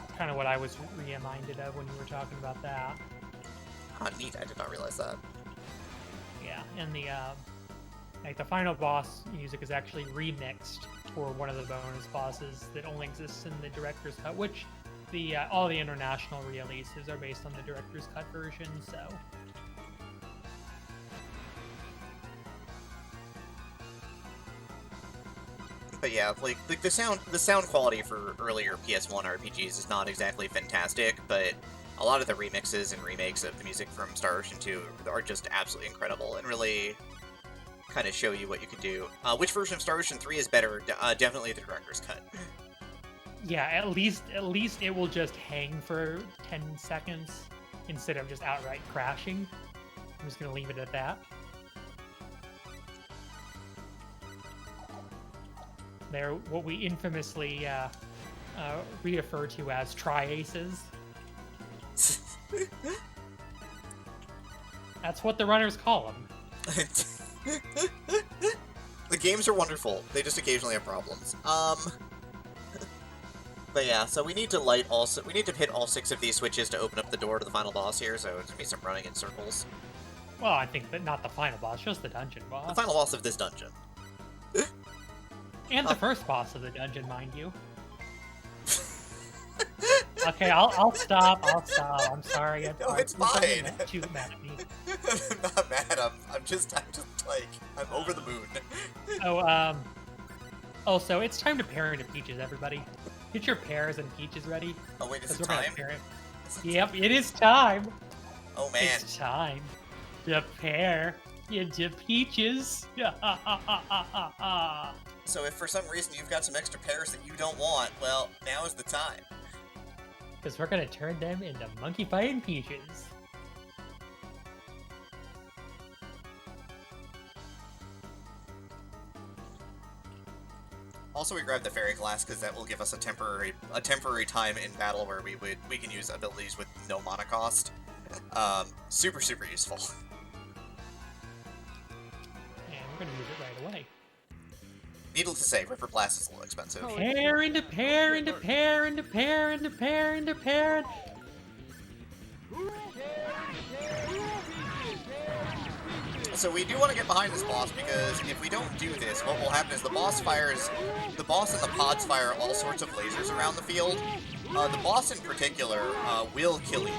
It's kind of what I was reminded of when you were talking about that. Neat, I did not realize that. Yeah, and the final boss music is actually remixed for one of the bonus bosses that only exists in the director's cut, which all the international releases are based on the director's cut version, so. But yeah, like the sound quality for earlier PS1 RPGs is not exactly fantastic, but a lot of the remixes and remakes of the music from Star Ocean 2 are just absolutely incredible and really kind of show you what you can do. Which version of Star Ocean 3 is better? Definitely the director's cut. Yeah, at least it will just hang for 10 seconds instead of just outright crashing. I'm just gonna leave it at that. They're what we infamously refer to as tri-aces. That's what the runners call them. The games are wonderful. They just occasionally have problems. But yeah, so we need to we need to hit all 6 of these switches to open up the door to the final boss here, so it's gonna be some running in circles. Well, I think that not the final boss, just the dungeon boss. The final boss of this dungeon. And the first boss of the dungeon, mind you. Okay, I'll stop. I'm sorry. No, it's fine. Too mad at me. I'm not mad. I'm just like, I'm over the moon. Also, it's time to pair into peaches, everybody. Get your pears and peaches ready. Oh wait, is it we're gonna time? pair it. Yep, it is time. Oh man. It's time to pair into peaches. So if for some reason you've got some extra pears that you don't want, well, now is the time. Because we're gonna turn them into monkey fighting peaches. Also, we grabbed the fairy glass because that will give us a temporary time in battle where we can use abilities with no mana cost. Super useful. And we're gonna use it right away. Needless to say, River Blast is a little expensive. Pair into pair into pair into pair into pair into pair. So we do want to get behind this boss, because if we don't do this, what will happen is the boss and the pods fire all sorts of lasers around the field. The boss in particular will kill you.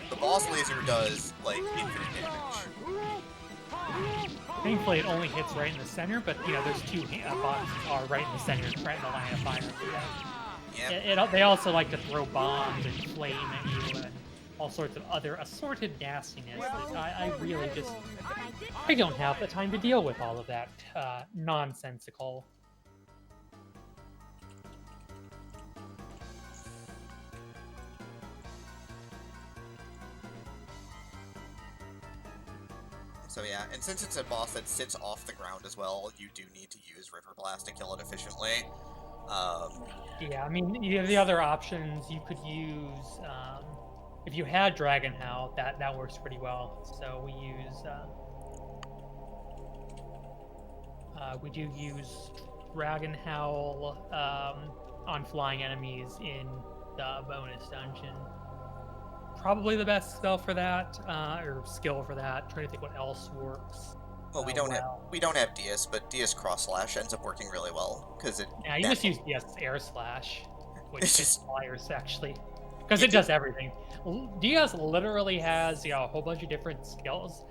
The boss laser does, like, infinite damage. Thankfully, it only hits right in the center, but, you know, there's 2 bots are right in the center, right in the line of fire. Yeah. They also like to throw bombs and flame at you and all sorts of other assorted nastiness. I really just... I don't have the time to deal with all of that nonsensical. So yeah, and since it's a boss that sits off the ground as well, you do need to use River Blast to kill it efficiently. Yeah, I mean, you have the other options. You could use... if you had Dragon Howl, that works pretty well. So we use... we do use Dragon Howl on flying enemies in the bonus dungeon. Probably the best spell for that, or skill for that. Trying to think what else works. Well, we don't have DS, but DS Cross Slash ends up working really well because it. Yeah, you just use DS Air Slash, which is flyers actually, because it does everything. DS literally has a whole bunch of different skills,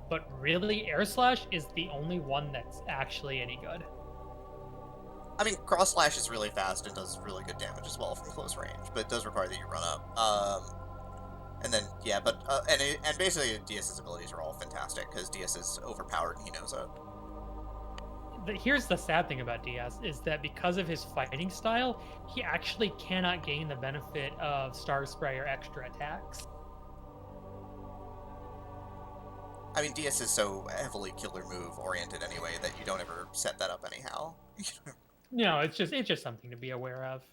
but really Air Slash is the only one that's actually any good. I mean, Cross Slash is really fast and does really good damage as well from close range, but it does require that you run up. And then, yeah, but, and basically DS's abilities are all fantastic, because DS is overpowered and he knows it. Here's the sad thing about DS, is that because of his fighting style, he actually cannot gain the benefit of Star Spray or extra attacks. I mean, DS is so heavily killer move oriented anyway that you don't ever set that up anyhow. No, it's just something to be aware of.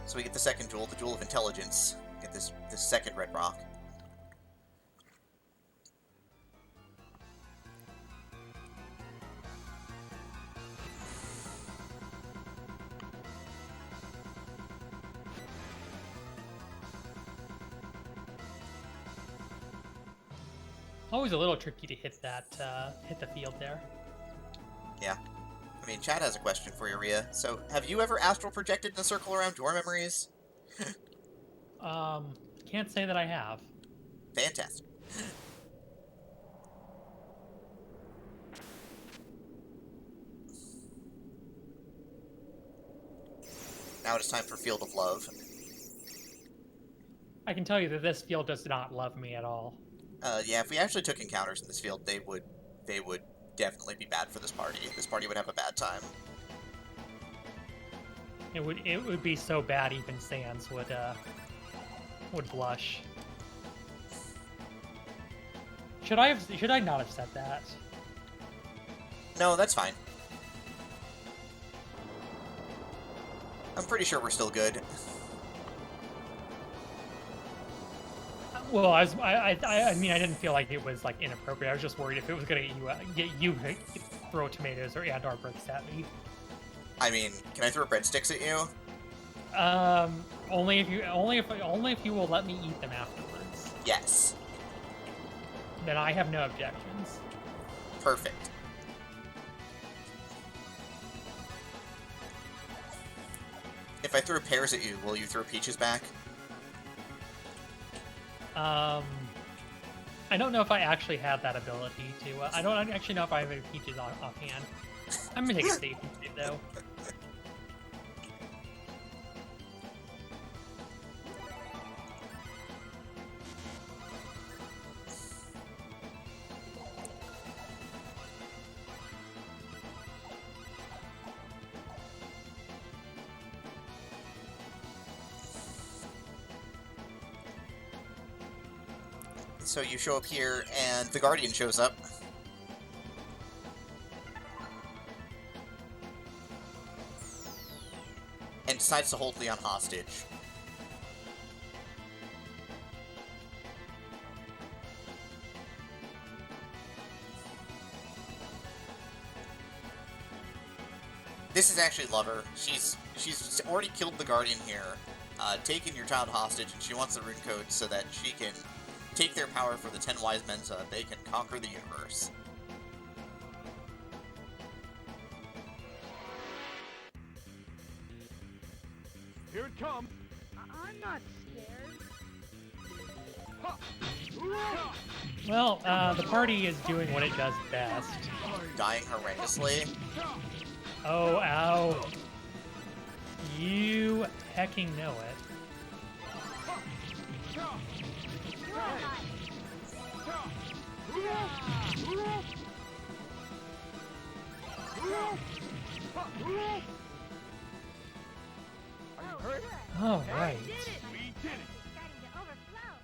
So we get the second jewel, the Jewel of Intelligence. Get this second red rock. Always a little tricky to hit the field there. Yeah. I mean, Chad has a question for you, Rhea. So, have you ever astral projected in a circle around your memories? Can't say that I have. Fantastic. Now it is time for Field of Love. I can tell you that this field does not love me at all. Yeah, if we actually took encounters in this field, they would definitely be bad for this party. This party would have a bad time. It would be so bad even Sans would blush. Should I not have said that? No, that's fine. I'm pretty sure we're still good. Well, I mean, I didn't feel like it was like inappropriate. I was just worried if it was gonna get you to throw tomatoes or and/or bricks at me. I mean, can I throw breadsticks at you? Only if you will let me eat them afterwards. Yes. Then I have no objections. Perfect. If I throw pears at you, will you throw peaches back? I don't know if I actually have that ability to. I don't actually know if I have any peaches offhand. I'm gonna take a safety save though. So you show up here, and the Guardian shows up. And decides to hold Leon hostage. This is actually Lover. She's already killed the Guardian here, taken your child hostage, and she wants the rune code so that she can take their power for the 10 Wise Men so that they can conquer the universe. Here it comes. I'm not scared. Well, the party is doing what it does best. Dying horrendously. Oh, ow. You hecking know it. All right. We did it. Starting to overflow.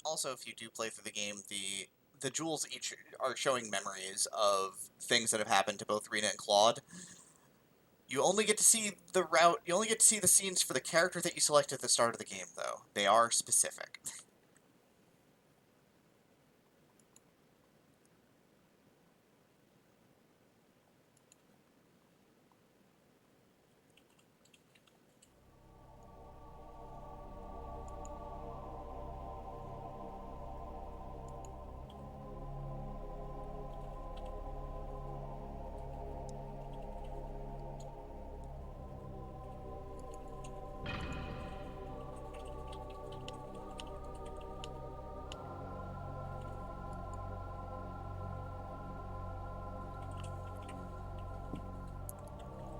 Also, if you do play through the game, the jewels each are showing memories of things that have happened to both Rena and Claude. You only get to see the route, you only get to see the scenes for the character that you select at the start of the game, though. They are specific.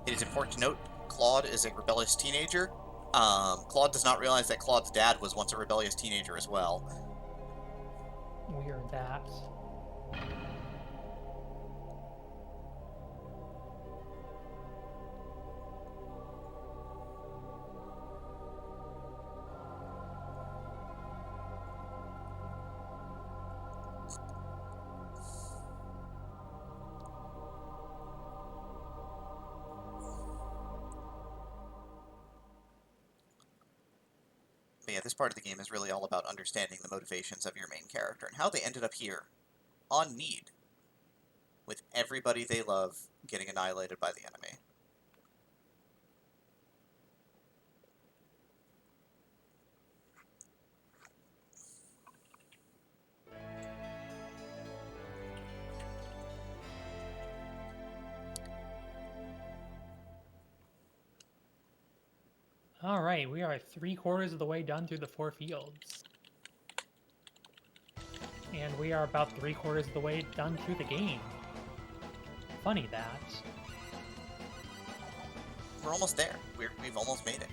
It is important to note, Claude is a rebellious teenager. Claude does not realize that Claude's dad was once a rebellious teenager as well. Weird that. But yeah, this part of the game is really all about understanding the motivations of your main character and how they ended up here, on need, with everybody they love getting annihilated by the enemy. All right, we are 3/4 of the way done through the 4 fields. And we are about 3/4 of the way done through the game. Funny that. We're almost there. We've almost made it.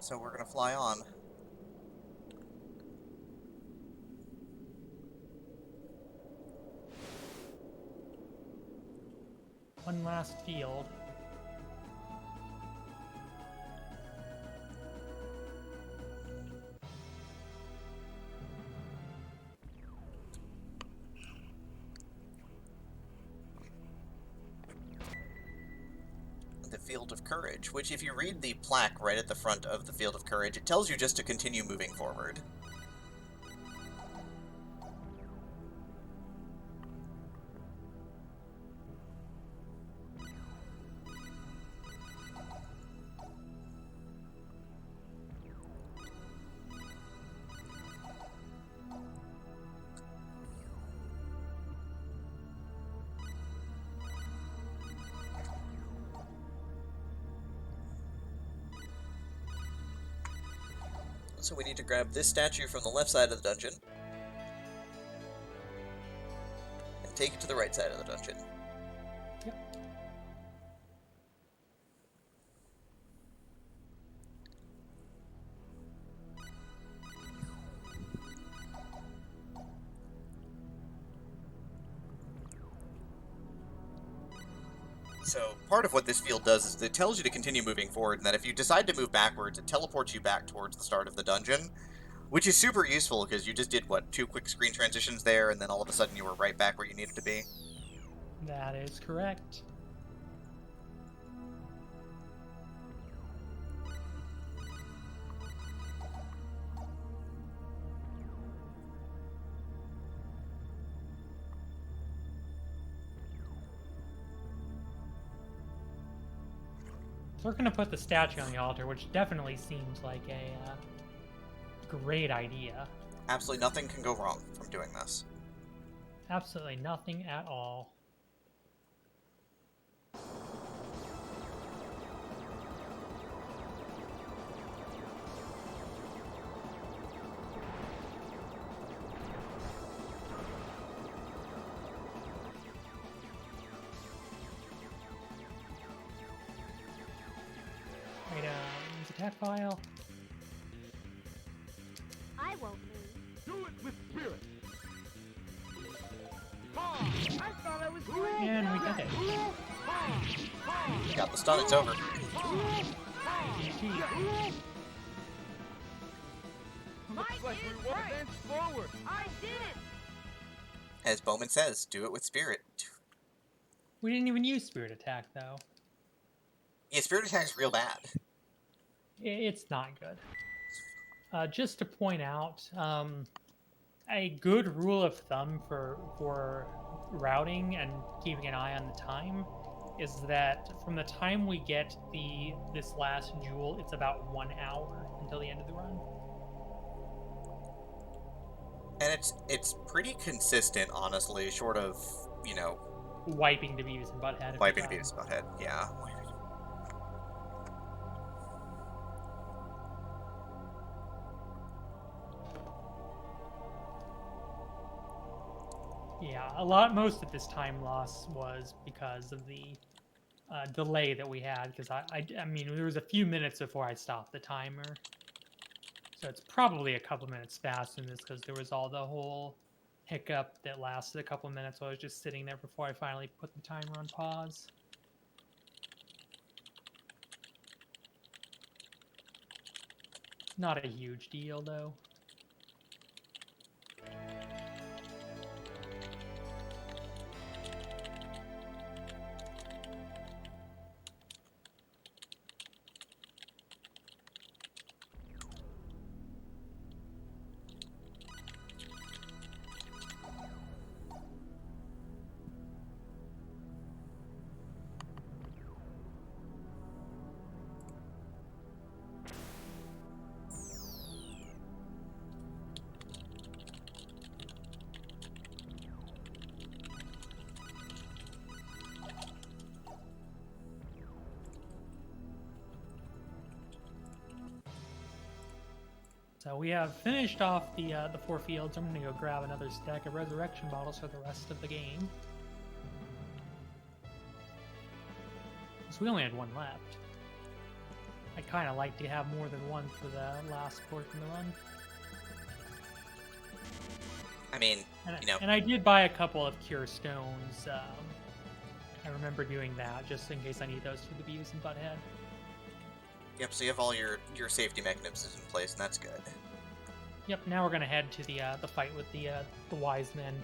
So we're gonna fly on. One last field. The Field of Courage, which if you read the plaque right at the front of the Field of Courage, it tells you just to continue moving forward. So we need to grab this statue from the left side of the dungeon and take it to the right side of the dungeon. Yep. So part of what this field does is it tells you to continue moving forward, and that if you decide to move backwards, it teleports you back towards the start of the dungeon, which is super useful because you just did, what, 2 quick screen transitions there, and then all of a sudden you were right back where you needed to be? That is correct. So we're gonna put the statue on the altar, which definitely seems like a great idea. Absolutely nothing can go wrong from doing this. Absolutely nothing at all. Items, attack file. I won't move. Do it with spirit. I thought I was doing And we got it. You got the stun, it's over. GG. Looks like we will advance forward. I did it! As Bowman says, do it with spirit. We didn't even use Spirit Attack, though. Yeah, spirit attack's real bad. It's not good. Just to point out, a good rule of thumb for routing and keeping an eye on the time is that from the time we get this last jewel, it's about 1 hour until the end of the run. And it's pretty consistent, honestly, short of, you know, Wiping to Beavis and Butthead. wiping to Beavis and Butthead. Yeah. Yeah, most of this time loss was because of the delay that we had. Because I mean, there was a few minutes before I stopped the timer, so it's probably a couple minutes faster than this because there was all the whole hiccup that lasted a couple minutes while I was just sitting there before I finally put the timer on pause. Not a huge deal though. So we have finished off the 4 fields. I'm going to go grab another stack of resurrection bottles for the rest of the game. So we only had 1 left. I kind of like to have more than one for the last portion of the run. I mean, And, you know, and I did buy a couple of cure stones. I remember doing that just in case I need those for the Beavis and Butthead. yep. So you have all your safety mechanisms in place, and that's good. Yep. Now we're gonna head to the fight with the wise men.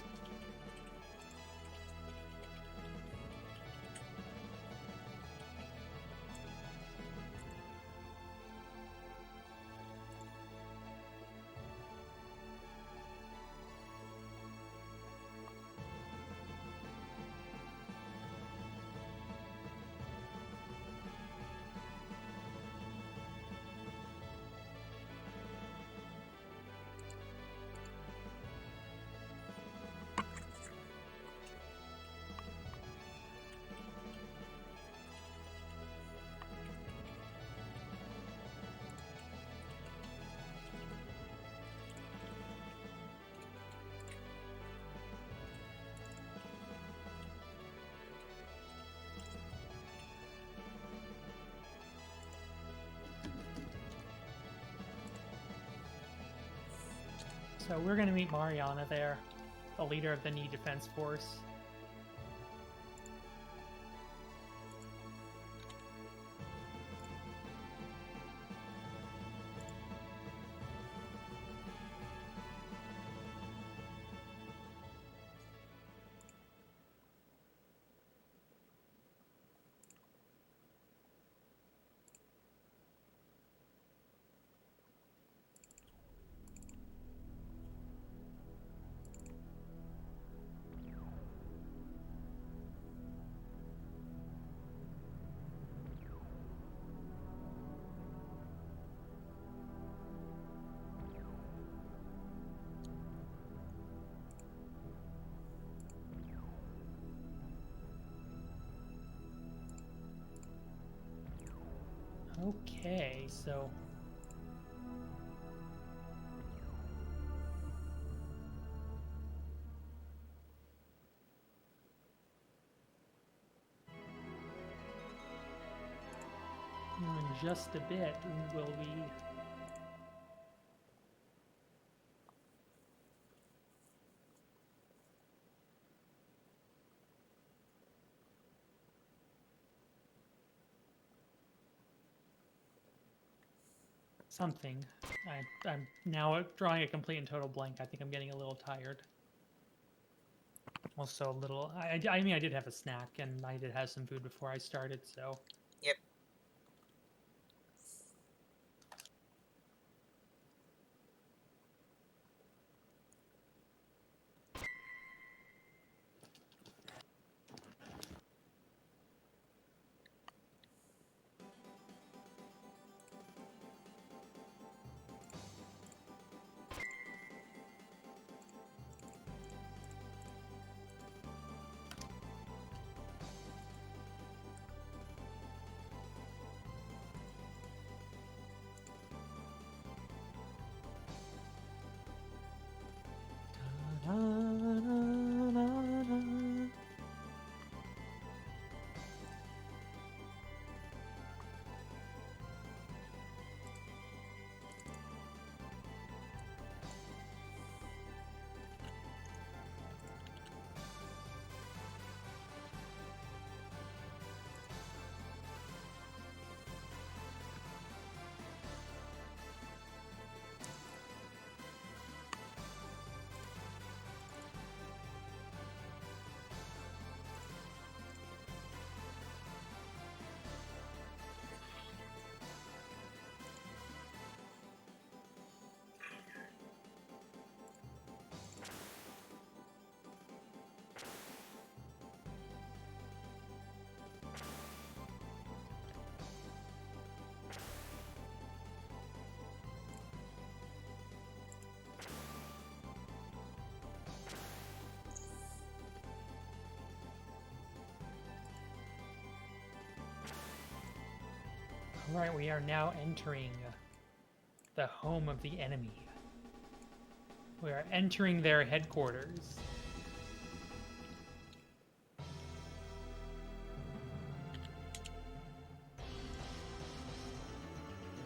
So we're gonna meet Mariana there, the leader of the Knee Defense Force. Okay, so in just a bit will we something. I'm now drawing a complete and total blank. I think I'm getting a little tired. Also a little. I mean, I did have a snack and I did have some food before I started, so. Yep. Alright, we are now entering the home of the enemy. We are entering their headquarters.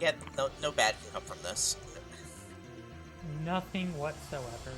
Yeah, no bad can come from this. Nothing whatsoever.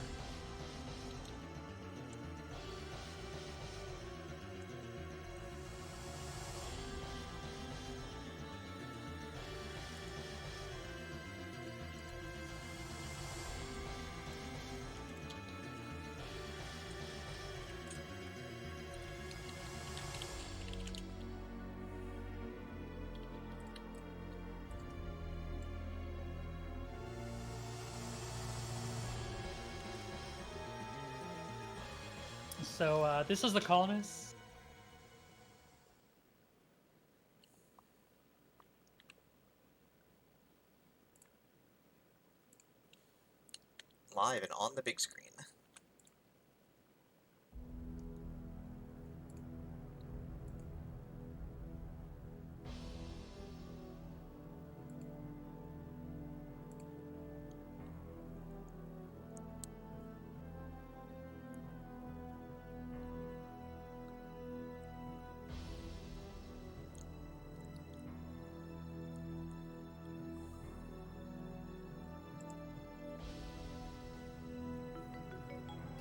So, this is the colonists. Live and on the big screen.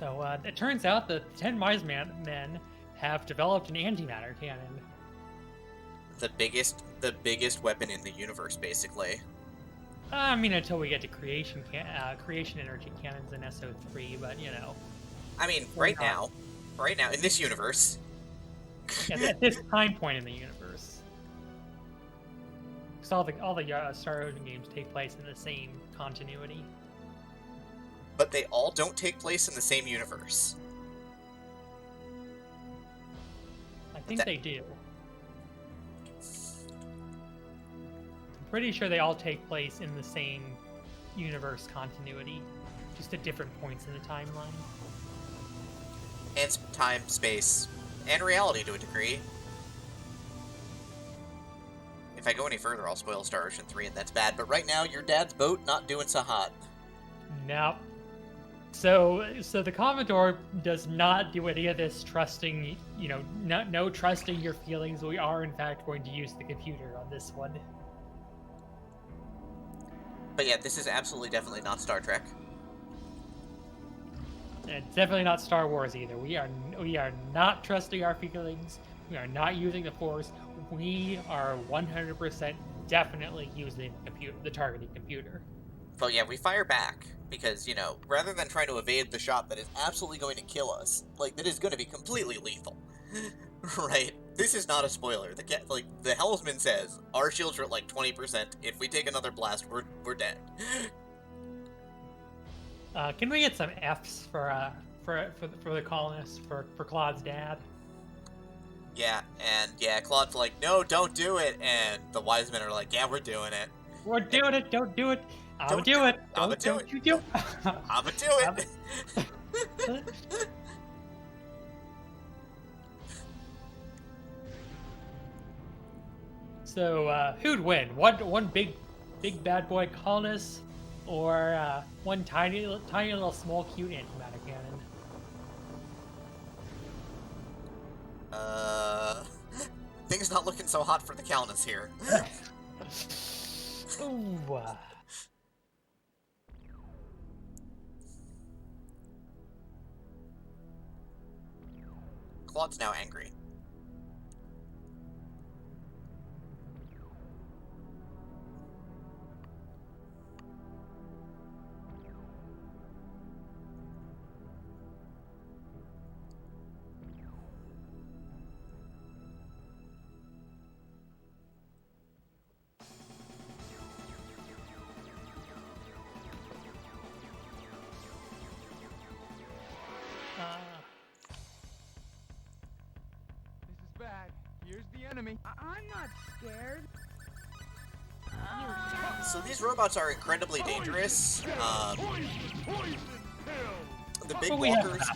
So, it turns out that the 10 Wise Men have developed an antimatter cannon. The biggest weapon in the universe, basically. I mean, until we get to creation energy cannons in SO3, but you know. I mean, Why right not? now, in this universe. At this time point in the universe. Because all the Star Ocean games take place in the same continuity. But they all don't take place in the same universe. I think they do. I'm pretty sure they all take place in the same universe continuity, just at different points in the timeline. And time, space, and reality to a degree. If I go any further, I'll spoil Star Ocean 3, and that's bad. But right now, your dad's boat not doing so hot. Nope. So the Commodore does not do any of this trusting, no trusting your feelings. We are, in fact, going to use the computer on this one. But yeah, this is absolutely definitely not Star Trek. And it's definitely not Star Wars either. We are not trusting our feelings. We are not using the Force. We are 100% definitely using the targeting computer. But yeah, we fire back. Because, rather than trying to evade the shot that is absolutely going to kill us, that is going to be completely lethal. Right? This is not a spoiler. The helmsman says, our shields are at 20%. If we take another blast, we're dead. Can we get some Fs for the colonists, for Claude's dad? Yeah, and Claude's like, no, don't do it. And the wise men are like, yeah, we're doing it. We're doing it, don't do it. I'ma do it. Don't you do it. I'ma do it. So, who'd win? One big bad boy colonist, or one tiny little small cute antimatter cannon? Things not looking so hot for the colonists here. Ooh. Claude's now angry. This is bad. Here's the enemy. I'm not scared. So these robots are incredibly dangerous. The big But we have walkers,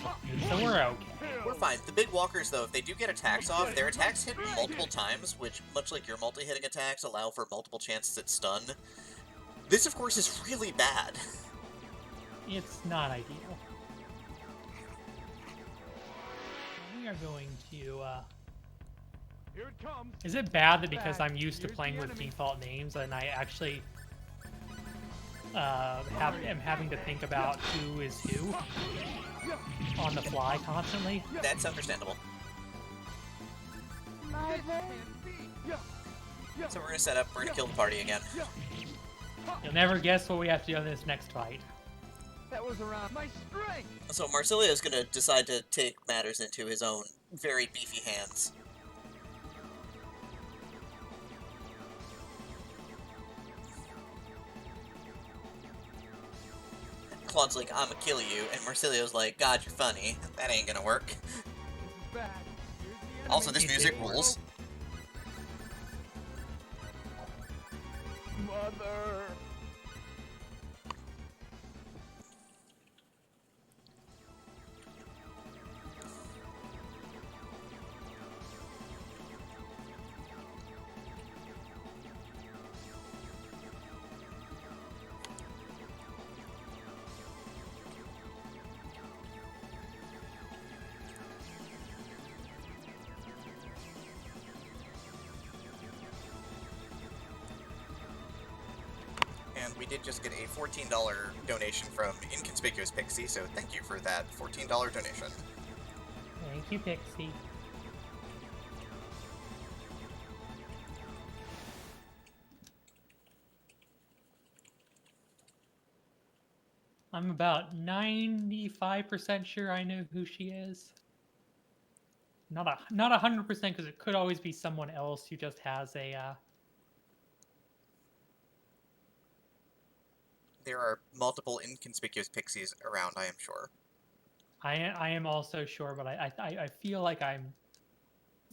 so we're okay. we're fine. The big walkers, though, if they do get attacks off, their attacks hit multiple times, which, much like your multi-hitting attacks, allow for multiple chances at stun. This, of course, is really bad. It's not ideal. We are going to Here it comes. Is it bad that because Bad. I'm used to Here's playing the with enemy. default names and I actually am having to think about who is who on the fly constantly? That's understandable. This can't be. So we're gonna set up. We're gonna kill the party again. You'll never guess what we have to do in this next fight. That was around my strength. So Marsilio is gonna decide to take matters into his own very beefy hands. Claude's like, I'ma kill you, and Marsilio's like, God, you're funny. That ain't gonna work. This is bad. Here's the enemy. Also, this music rules. Mother. And we did just get a $14 donation from Inconspicuous Pixie, so thank you for that $14 donation. Thank you, Pixie. I'm about 95% sure I know who she is. Not 100% because it could always be someone else who just has a There are multiple Inconspicuous Pixies around, I am sure. I am also sure, but I feel like I'm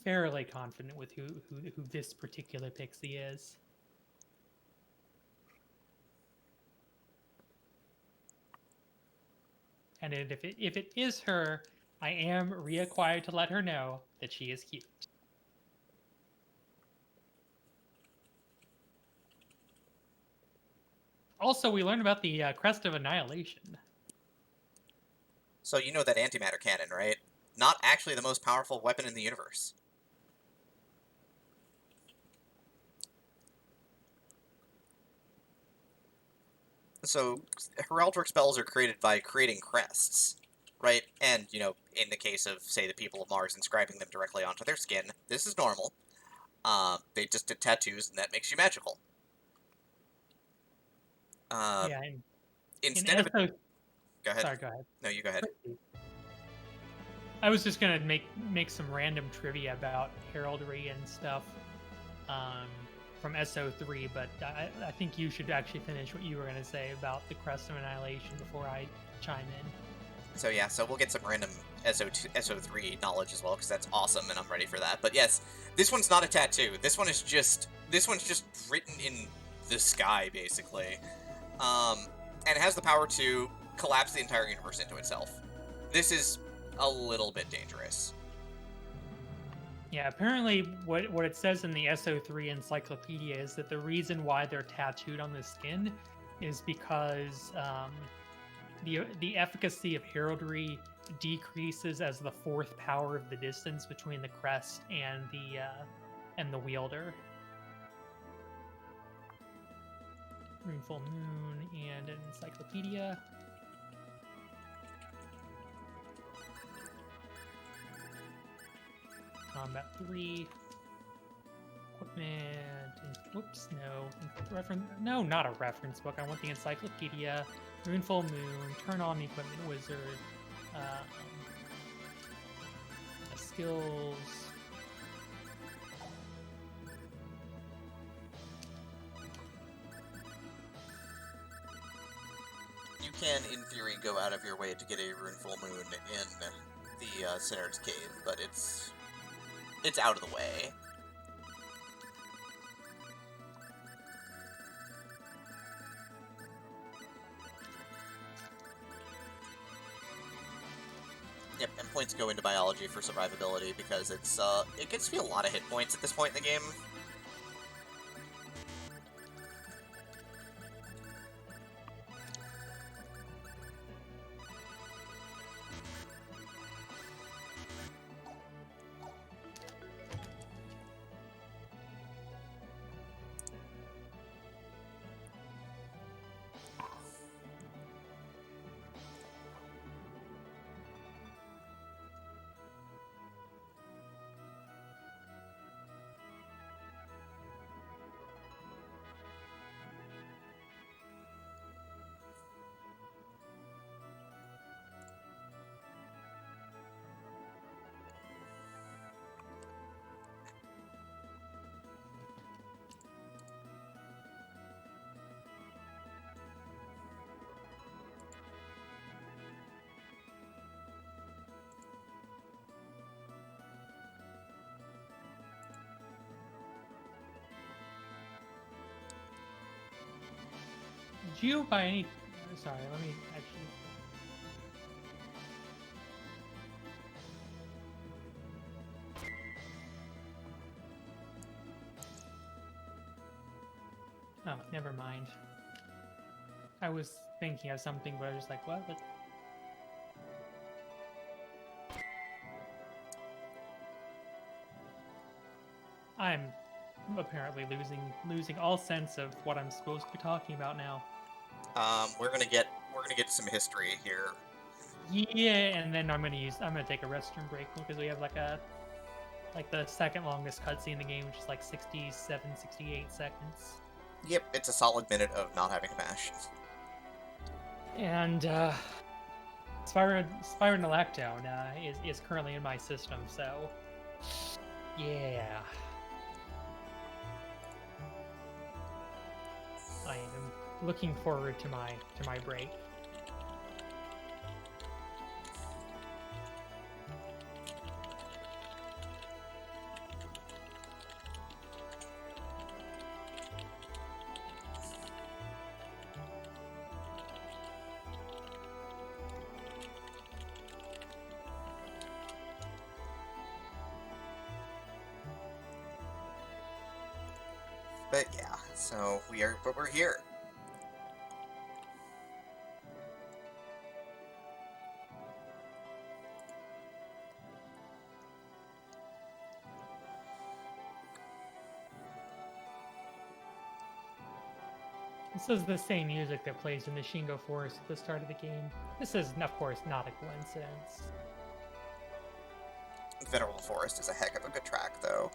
fairly confident with who this particular pixie is. And if it is her, I am required to let her know that she is cute. Also, we learned about the Crest of Annihilation. So you know that antimatter cannon, right? Not actually the most powerful weapon in the universe. So, heraldic spells are created by creating crests, right? And, you know, in the case of, say, the people of Mars, inscribing them directly onto their skin, this is normal. They just did tattoos, and that makes you magical. Yeah, Instead of a... SO. Go ahead. Sorry, go ahead. No, you go ahead. I was just gonna make some random trivia about heraldry and stuff from SO3, but I think you should actually finish what you were gonna say about the Crest of Annihilation before I chime in. So yeah, so we'll get some random SO3 knowledge as well, because that's awesome, and I'm ready for that. But yes, this one's not a tattoo. This one's just written in the sky, basically. And it has the power to collapse the entire universe into itself. This is a little bit dangerous. Yeah, apparently what it says in the SO3 encyclopedia is that the reason why they're tattooed on the skin is because the efficacy of heraldry decreases as the fourth power of the distance between the crest and the wielder. Rune Full Moon and an encyclopedia. Combat 3. Equipment. Whoops, no. No, not a reference book. I want the encyclopedia. Rune Full Moon. Turn on the equipment wizard. Skills. You can, in theory, go out of your way to get a Rune Full Moon in the Sinner's Cave, but it's out of the way. Yep, and points go into biology for survivability because it gets to be a lot of hit points at this point in the game. you by any... Sorry, let me actually... Oh, never mind. I was thinking of something, but I was like, what? I'm apparently losing all sense of what I'm supposed to be talking about now. We're gonna get some history here. Yeah, and then I'm gonna take a restroom break because we have like the second longest cutscene in the game, which is like 67, 68 seconds. Yep, it's a solid minute of not having to mash. And Spyro Galactone is currently in my system, so yeah. I am looking forward to my break. But yeah, so we're here. This is the same music that plays in the Shingo Forest at the start of the game. This is, of course, not a coincidence. Venerable Forest is a heck of a good track, though.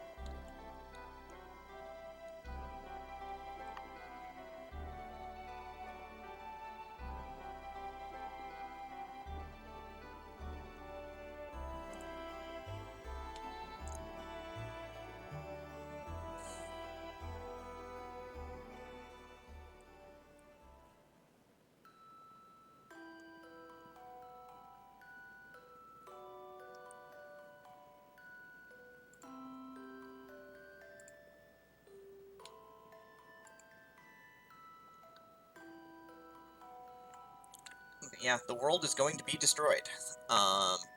Yeah, the world is going to be destroyed.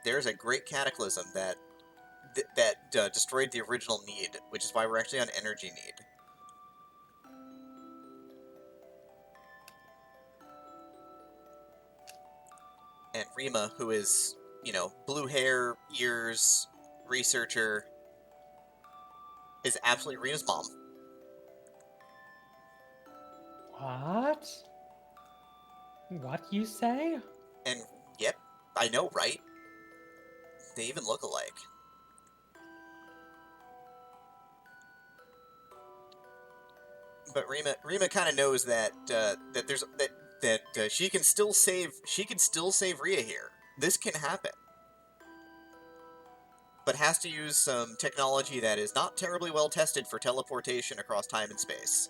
There's a great cataclysm that destroyed the original need, which is why we're actually on energy need. And Rima, who is, blue hair, ears, researcher, is absolutely Rima's mom. What? What you say? And, yep, I know, right? They even look alike. But Rima kind of knows that she can still save Rhea here. This can happen, but has to use some technology that is not terribly well tested for teleportation across time and space.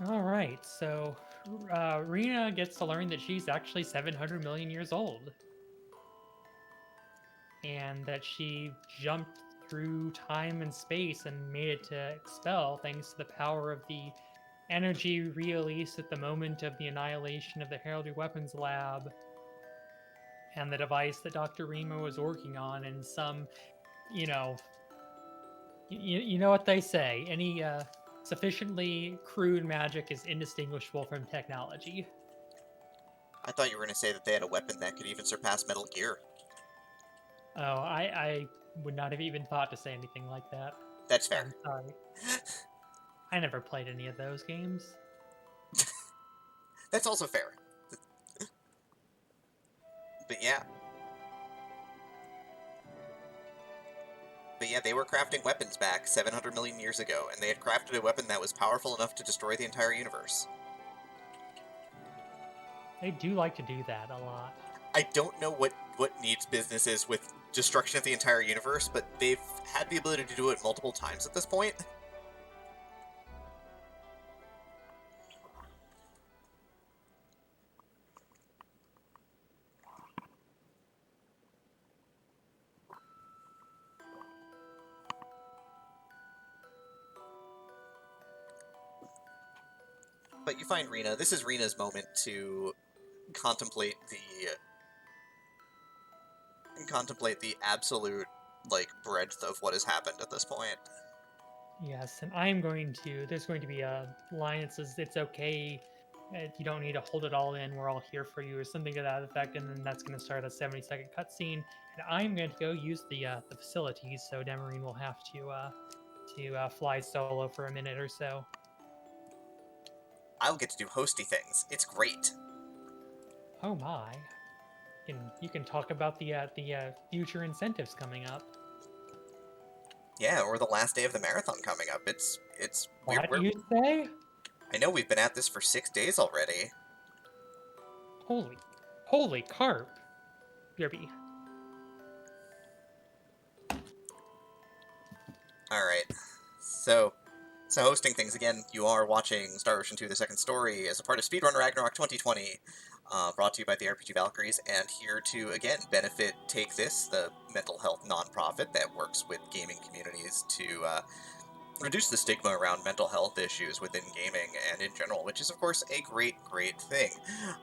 All right, so Rena gets to learn that she's actually 700 million years old. And that she jumped through time and space and made it to expel thanks to the power of the energy released at the moment of the annihilation of the Heraldry Weapons Lab and the device that Dr. Remo was working on, and some, you know what they say, any sufficiently crude magic is indistinguishable from technology. I thought you were going to say that they had a weapon that could even surpass Metal Gear. Oh, I would not have even thought to say anything like that. That's fair. I'm sorry. I never played any of those games. That's also fair. But yeah. But yeah, they were crafting weapons back 700 million years ago, and they had crafted a weapon that was powerful enough to destroy the entire universe. They do like to do that a lot. I don't know what Need's business is with destruction of the entire universe, but they've had the ability to do it multiple times at this point. But you find Rena. This is Rena's moment to contemplate the absolute, like, breadth of what has happened at this point. Yes, and I'm going to. There's going to be a line that says, "It's okay. You don't need to hold it all in. We're all here for you," or something to that effect. And then that's going to start a 70-second cutscene. And I'm going to go use the facilities, so Demarine will have to fly solo for a minute or so. I'll get to do hosty things. It's great. Oh my! You can talk about the future incentives coming up. Yeah, or the last day of the marathon coming up. It's What do you say? I know we've been at this for 6 days already. Holy carp! BRB. Alright. So hosting things again, you are watching Star Ocean 2 The Second Story as a part of Speedrun Ragnarok 2020, brought to you by the RPG Valkyries, and here to, again, benefit Take This, the mental health nonprofit that works with gaming communities to reduce the stigma around mental health issues within gaming and in general, which is, of course, a great thing.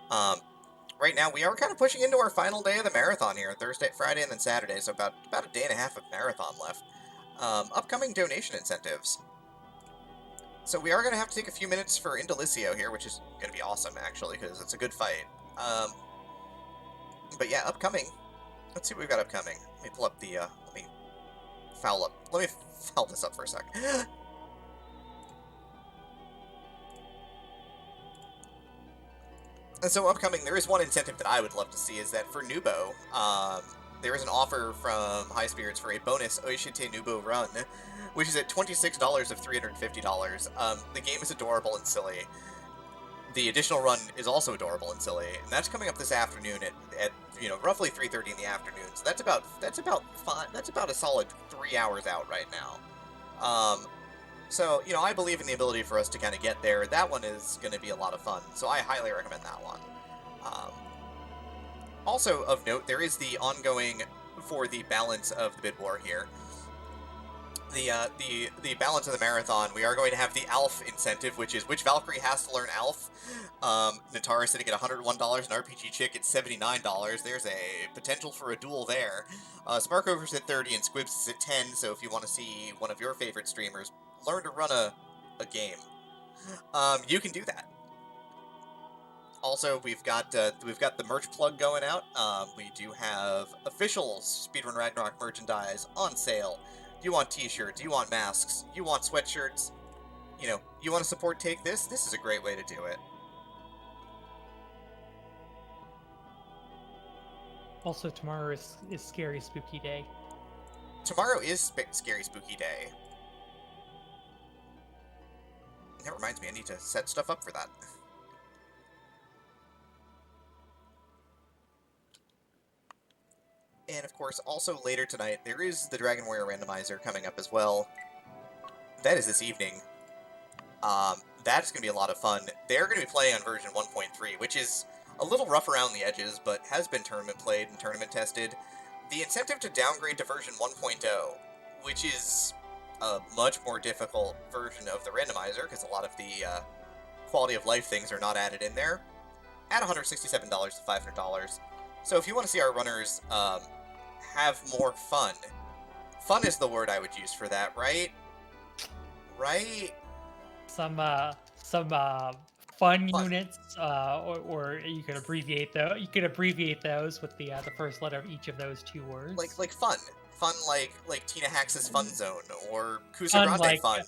Right now, we are kind of pushing into our final day of the marathon here, Thursday, Friday, and then Saturday, so about a day and a half of marathon left. Upcoming donation incentives. So we are going to have to take a few minutes for Indelicio here, which is going to be awesome, actually, because it's a good fight. But yeah, upcoming. Let's see what we've got upcoming. Let me pull up the, let me foul this up for a sec. And so upcoming, there is one incentive that I would love to see, is that for Nubo, there is an offer from High Spirits for a bonus Oishite Nubo run, which is at $26 of $350. The game is adorable and silly. The additional run is also adorable and silly, and that's coming up this afternoon at roughly 3:30 in the afternoon. So that's about a solid 3 hours out right now. So I believe in the ability for us to kind of get there. That one is going to be a lot of fun, so I highly recommend that one. Also of note, there is the ongoing, for the balance of the bid war here, the balance of the marathon, we are going to have the ALF incentive, which is which Valkyrie has to learn ALF. Natara sitting at $101, and RPG Chick at $79. There's a potential for a duel there. Sparkover's at 30 and Squibs is at 10, so if you want to see one of your favorite streamers learn to run a game, you can do that. Also, we've got the merch plug going out. We do have official Speedrun Ragnarok merchandise on sale. You want t-shirts, you want masks, you want sweatshirts, you want to support Take This? This is a great way to do it. Also, tomorrow is Scary Spooky Day. Tomorrow is Scary Spooky Day. That reminds me, I need to set stuff up for that. And of course, also later tonight, there is the Dragon Warrior Randomizer coming up as well. That is this evening. That's going to be a lot of fun. They're going to be playing on version 1.3, which is a little rough around the edges, but has been tournament played and tournament tested. The incentive to downgrade to version 1.0, which is a much more difficult version of the randomizer, because a lot of the quality of life things are not added in there, at $167 to $500. So if you want to see our runners have more fun, fun is the word I would use for that, right? Right? Some fun units, or you could abbreviate those with the first letter of each of those two words. Like fun like Tina Hax's Fun Zone, or Kusagrande fun.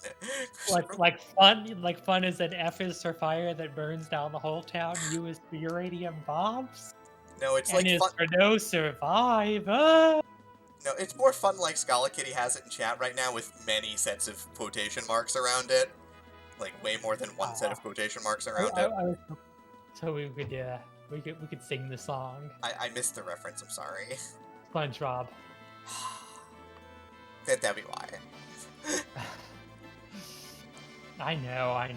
Like fun is an F is for fire that burns down the whole town. U is for uranium bombs. No, it's N like is fun. for no survive. Ah! No, it's more fun like Scala Kitty has it in chat right now with many sets of quotation marks around it. Like, way more than one set of quotation marks around it. So we could sing the song. I missed the reference, I'm sorry. SpongeBob. That'd be why. I know.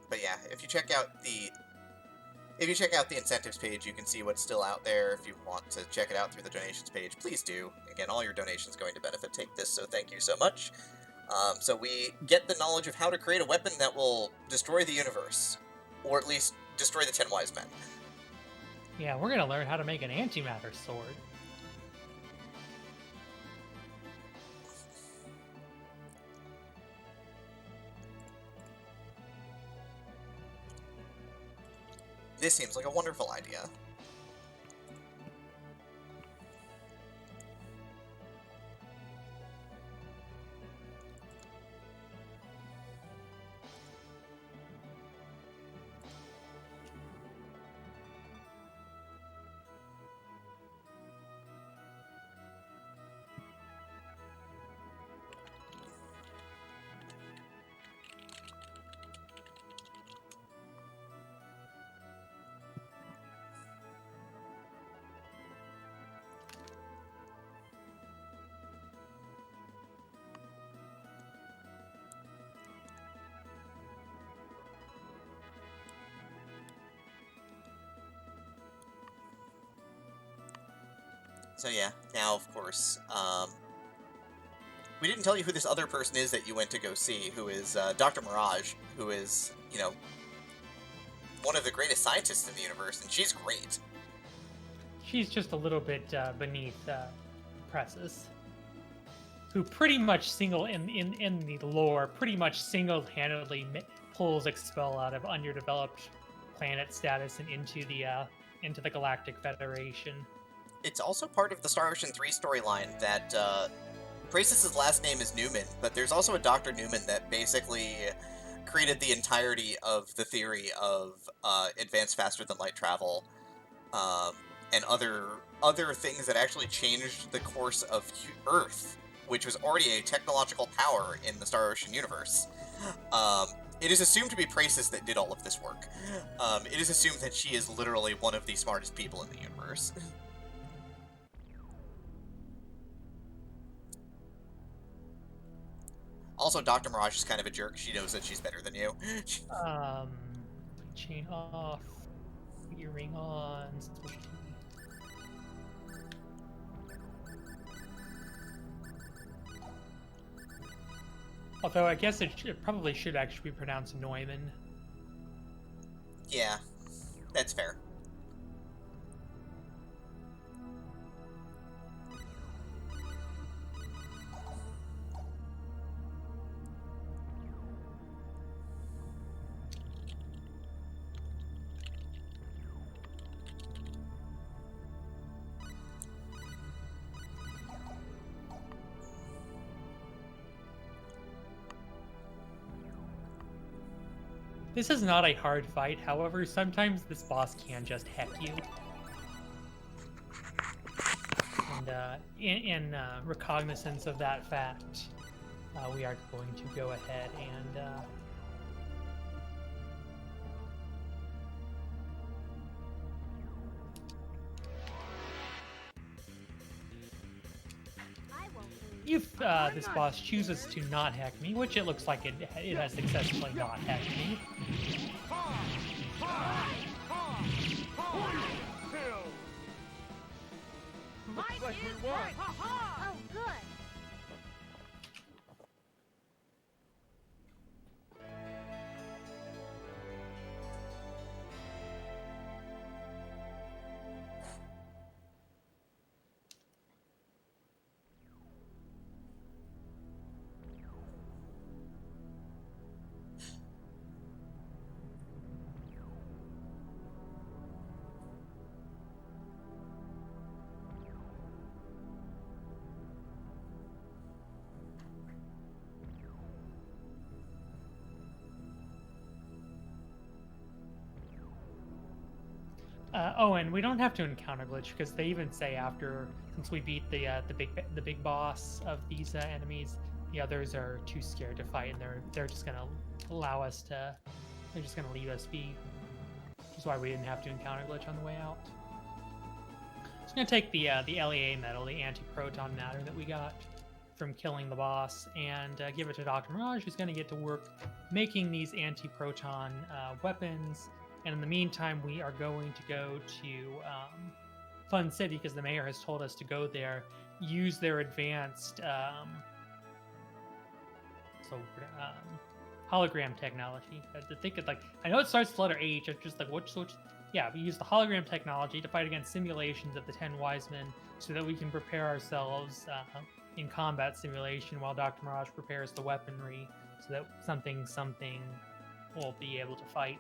But yeah, if you check out the incentives page, you can see what's still out there. If you want to check it out through the donations page, please do. Again, all your donations going to benefit Take This, so thank you so much. So we get the knowledge of how to create a weapon that will destroy the universe, or at least destroy the 10 Wise Men. Yeah, we're gonna learn how to make an antimatter sword. This seems like a wonderful idea. So yeah, now of course, we didn't tell you who this other person is that you went to go see, who is Dr. Mirage, who is, you know, one of the greatest scientists in the universe, and she's great. She's just a little bit beneath Presses, who pretty much in the lore pretty much single-handedly pulls Expel out of underdeveloped planet status and into the Galactic Federation. It's also part of the Star Ocean 3 storyline that Praesis' last name is Newman, but there's also a Dr. Newman that basically created the entirety of the theory of advanced faster-than-light travel, and other things that actually changed the course of Earth, which was already a technological power in the Star Ocean universe. It is assumed to be Praesis that did all of this work. It is assumed that she is literally one of the smartest people in the universe. Also, Dr. Mirage is kind of a jerk. She knows that she's better than you. Chain off, earring on. Although I guess it probably should actually be pronounced Neumann. Yeah, that's fair. This is not a hard fight, however, sometimes this boss can just heck you. And in recognizance of that fact, we are going to go ahead and if this boss chooses to not hack me, which it looks like it has successfully not hacked me. Looks like we won. Oh, good. Oh, and we don't have to encounter glitch because they even say after, since we beat the big boss of these enemies, the others are too scared to fight, and they're just gonna allow us to. They're just gonna leave us be. Which is why we didn't have to encounter glitch on the way out. So I'm gonna take the LEA medal, the anti-proton matter that we got from killing the boss, and give it to Dr. Mirage, who's gonna get to work making these anti-proton weapons. And in the meantime, we are going to go to Fun City because the mayor has told us to go there, use their advanced hologram technology. To think of, like, I know it starts with letter H. It's just like which. Yeah, we use the hologram technology to fight against simulations of the 10 Wise Men, so that we can prepare ourselves in combat simulation while Dr. Mirage prepares the weaponry, so that something will be able to fight.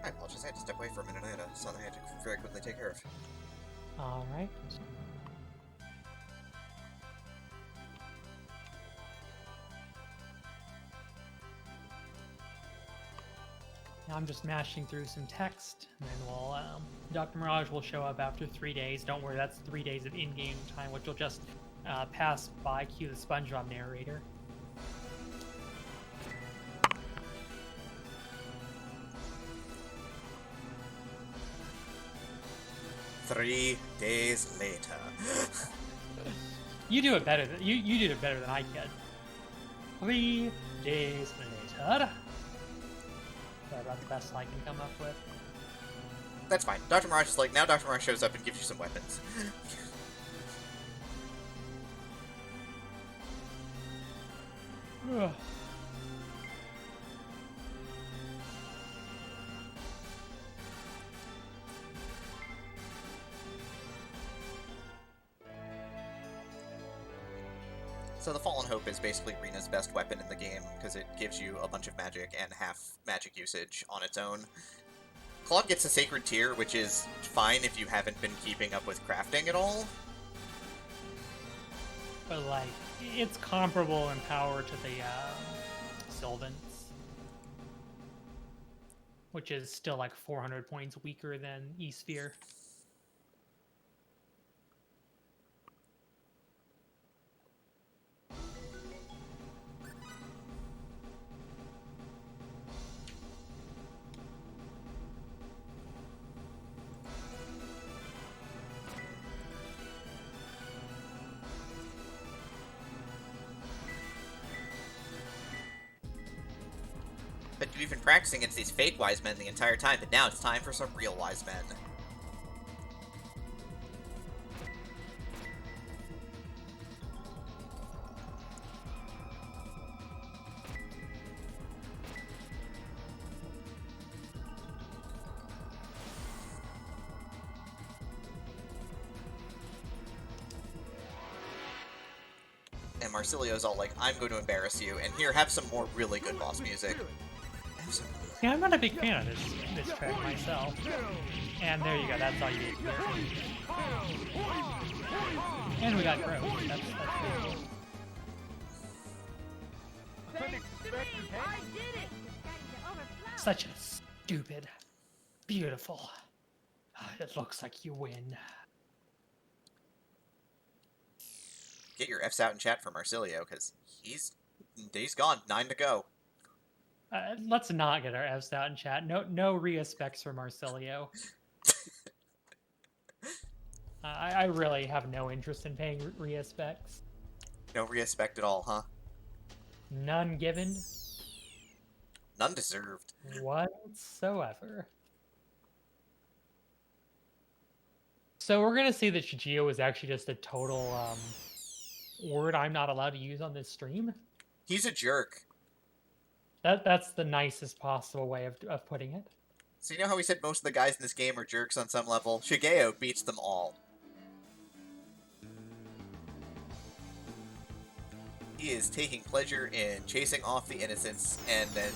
I apologize, I had to step away for a minute. I had something I had to very quickly take care of. All right. Now I'm just mashing through some text, and then we'll Dr. Mirage will show up after 3 days. Don't worry, that's 3 days of in-game time, which will just pass by. Cue the SpongeBob narrator. Three days later. You do it better. You did it better than I could. 3 days later. That's about the best I can come up with. That's fine. Dr. Mirage is like, now Dr. Mirage shows up and gives you some weapons. Ugh. So the Fallen Hope is basically Rina's best weapon in the game, because it gives you a bunch of magic and half magic usage on its own. Claude gets a Sacred Tear, which is fine if you haven't been keeping up with crafting at all. But, like, it's comparable in power to the Sylvans, which is still like 400 points weaker than E-Sphere. But you've been practicing against these fake Wise Men the entire time, but now it's time for some real Wise Men. And Marsilio's all like, I'm going to embarrass you, and here, have some more really good boss music. Have some... Yeah, I'm not a big fan of this track myself. And there you go, that's all you need to do. And we got Crow. That's pretty cool. I did it! Such a stupid, beautiful. It looks like you win. Get your Fs out in chat for Marsilio, because he's gone. 9 to go. Let's not get our Fs out in chat. No Rhea specs for Marsilio. I really have no interest in paying Rhea specs. No respect at all, huh? None given. None deserved. Whatsoever. So we're gonna see that Shigio is actually just a total word I'm not allowed to use on this stream. He's a jerk. That's the nicest possible way of putting it. So you know how we said most of the guys in this game are jerks on some level? Shigeo beats them all. He is taking pleasure in chasing off the innocents and then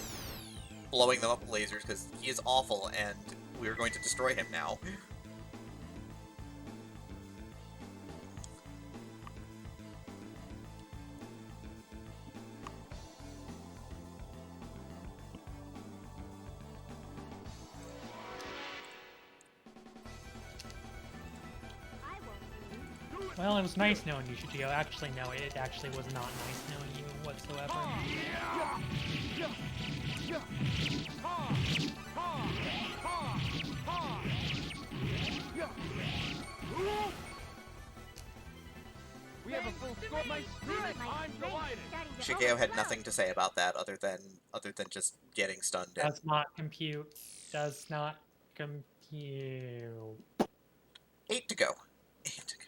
blowing them up with lasers because he is awful and we're going to destroy him now. Well, it was nice knowing you, Shigio. Actually, no, it actually was not nice knowing you whatsoever. We have a full score. My spirit. I'm delighted. Shigeo had nothing to say about that other than just getting stunned. Does not compute. Does not compute. 8 to go. 8 to go.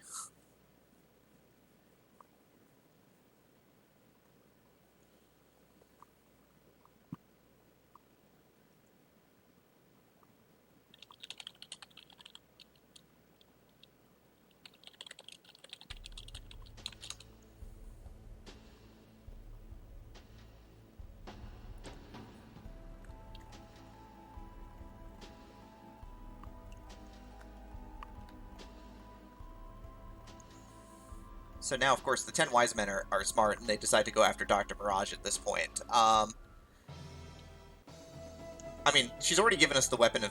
So now, of course, the 10 wise men are smart, and they decide to go after Dr. Mirage at this point. I mean, she's already given us the weapons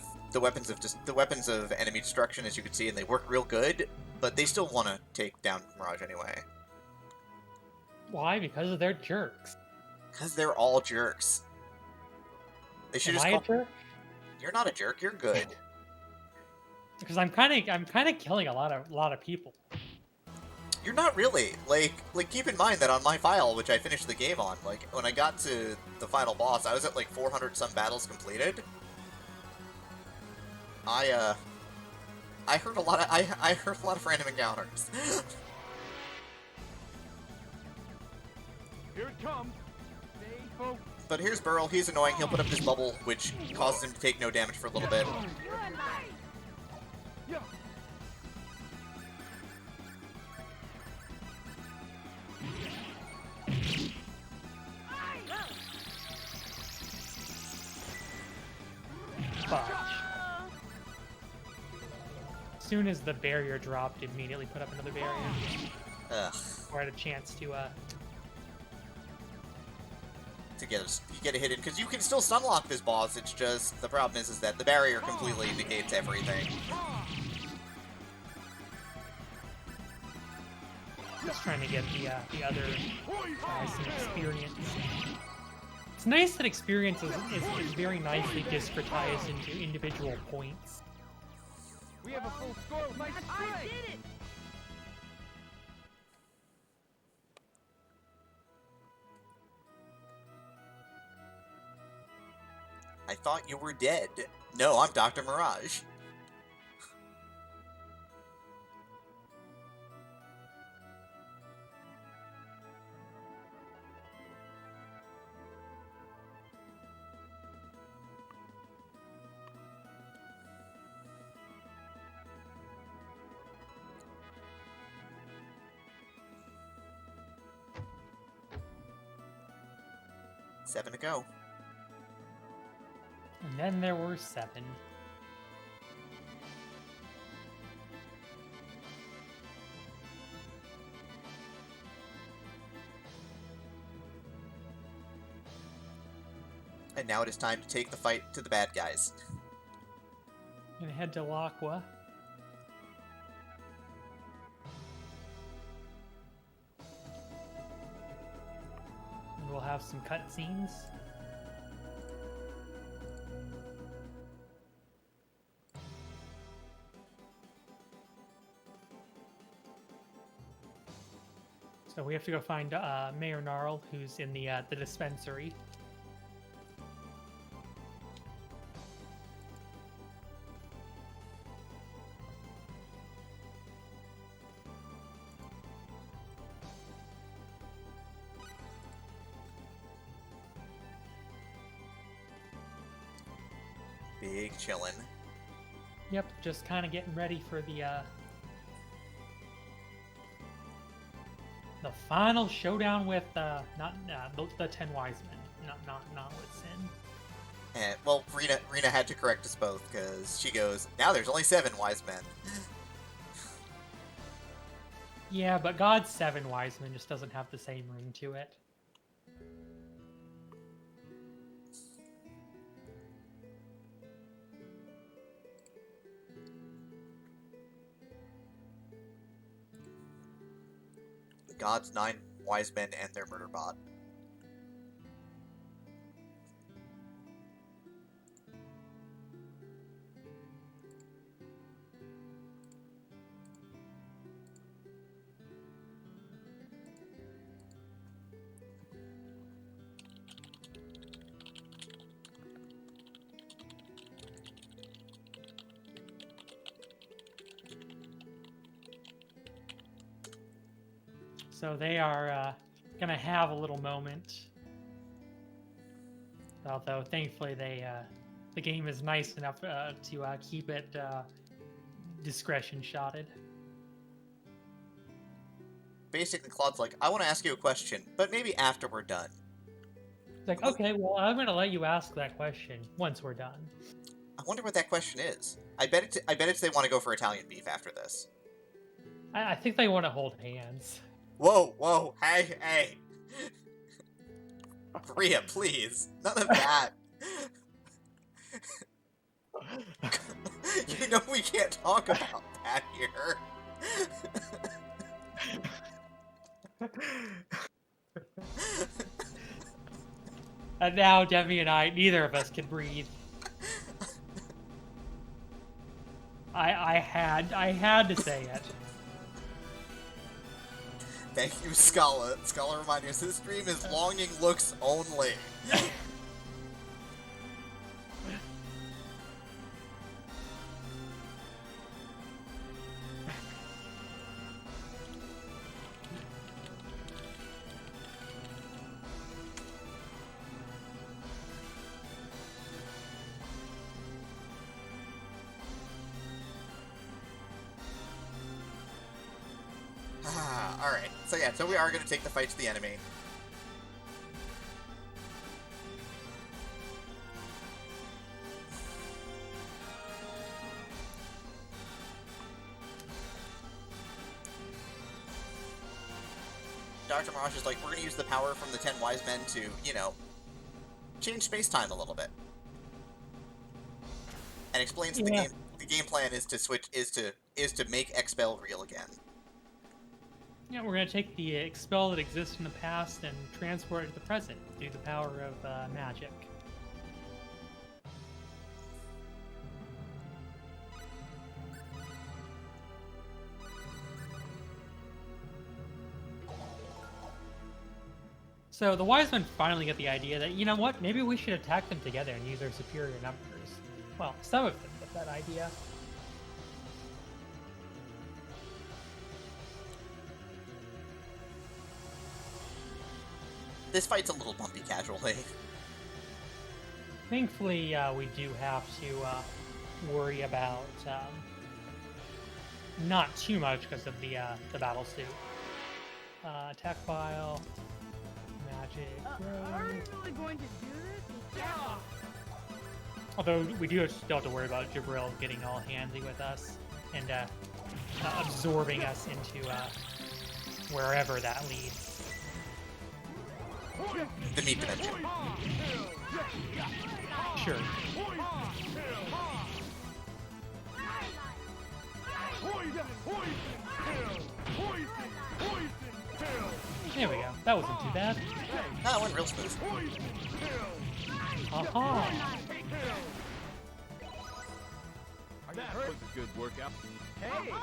of enemy destruction, as you can see, and they work real good. But they still want to take down Mirage anyway, Why? Because they're jerks. because they're all jerks. They should Am just I a call. jerk? You're not a jerk. You're good. Because I'm kind of killing a lot of people. You're not really. Like keep in mind that on my file, which I finished the game on, like when I got to the final boss, I was at like 400 some battles completed. I heard a lot of I heard a lot of random encounters. Here it comes. Stay focused. But here's Burl. He's annoying. He'll put up this bubble, which causes him to take no damage for a little bit. Yeah. Fudge. As soon as the barrier dropped, immediately put up another barrier. Ugh. Or had a chance to Get a hit in, because you can still stunlock this boss. It's just the problem is that the barrier completely negates everything. just trying to get the other guys some experience. It's nice that experience is very nicely discretized into individual points. We have a full score with my I strength. did it! I thought you were dead. No, I'm Dr. Mirage. Seven to go. And then there were 7. And now it is time to take the fight to the bad guys. Gonna head to Laqua. And we'll have some cutscenes. So we have to go find Mayor Gnarl, who's in the dispensary. Big chillin'. Yep, just kind of getting ready for the The final showdown with not the 10 wise men, not with Sin. And, well, Rena had to correct us both, because she goes, now there's only 7 wise men. Yeah, but God's 7 wise men just doesn't have the same ring to it. God's 9 wise men and their murder bot. So they are gonna have a little moment. Although thankfully the game is nice enough to keep it discretion shotted. Basically, Claude's like, I want to ask you a question, but maybe after we're done. It's like, okay, well, I'm gonna let you ask that question once we're done. I wonder what that question is. I bet it's they want to go for Italian beef after this. I think they want to hold hands. Whoa, hey. Rhea, please. None of that. You know we can't talk about that here. And now Demi and I, neither of us can breathe. I had to say it. Thank you, Scala. Scala reminding us this stream is longing looks only. Alright, so yeah, so we are going to take the fight to the enemy. Dr. Mirage is like, we're going to use the power from the 10 wise men to, you know, change space-time a little bit. And explains the game plan is to switch, is to make Expel real again. Yeah, we're going to take the expel that exists in the past and transport it to the present through the power of magic. So the wise men finally get the idea that, you know what, maybe we should attack them together and use our superior numbers. Well, some of them get that idea. This fight's a little bumpy casually. Thankfully, we do have to worry about not too much because of the battle suit. Attack file, magic. Are you really going to do this? Yeah. Although we do still have to worry about Jabril getting all handsy with us and absorbing us into wherever that leads. The meat dimension. Sure. There we go. That wasn't too bad. That went real smooth. Aha! That was a good workout. Hey!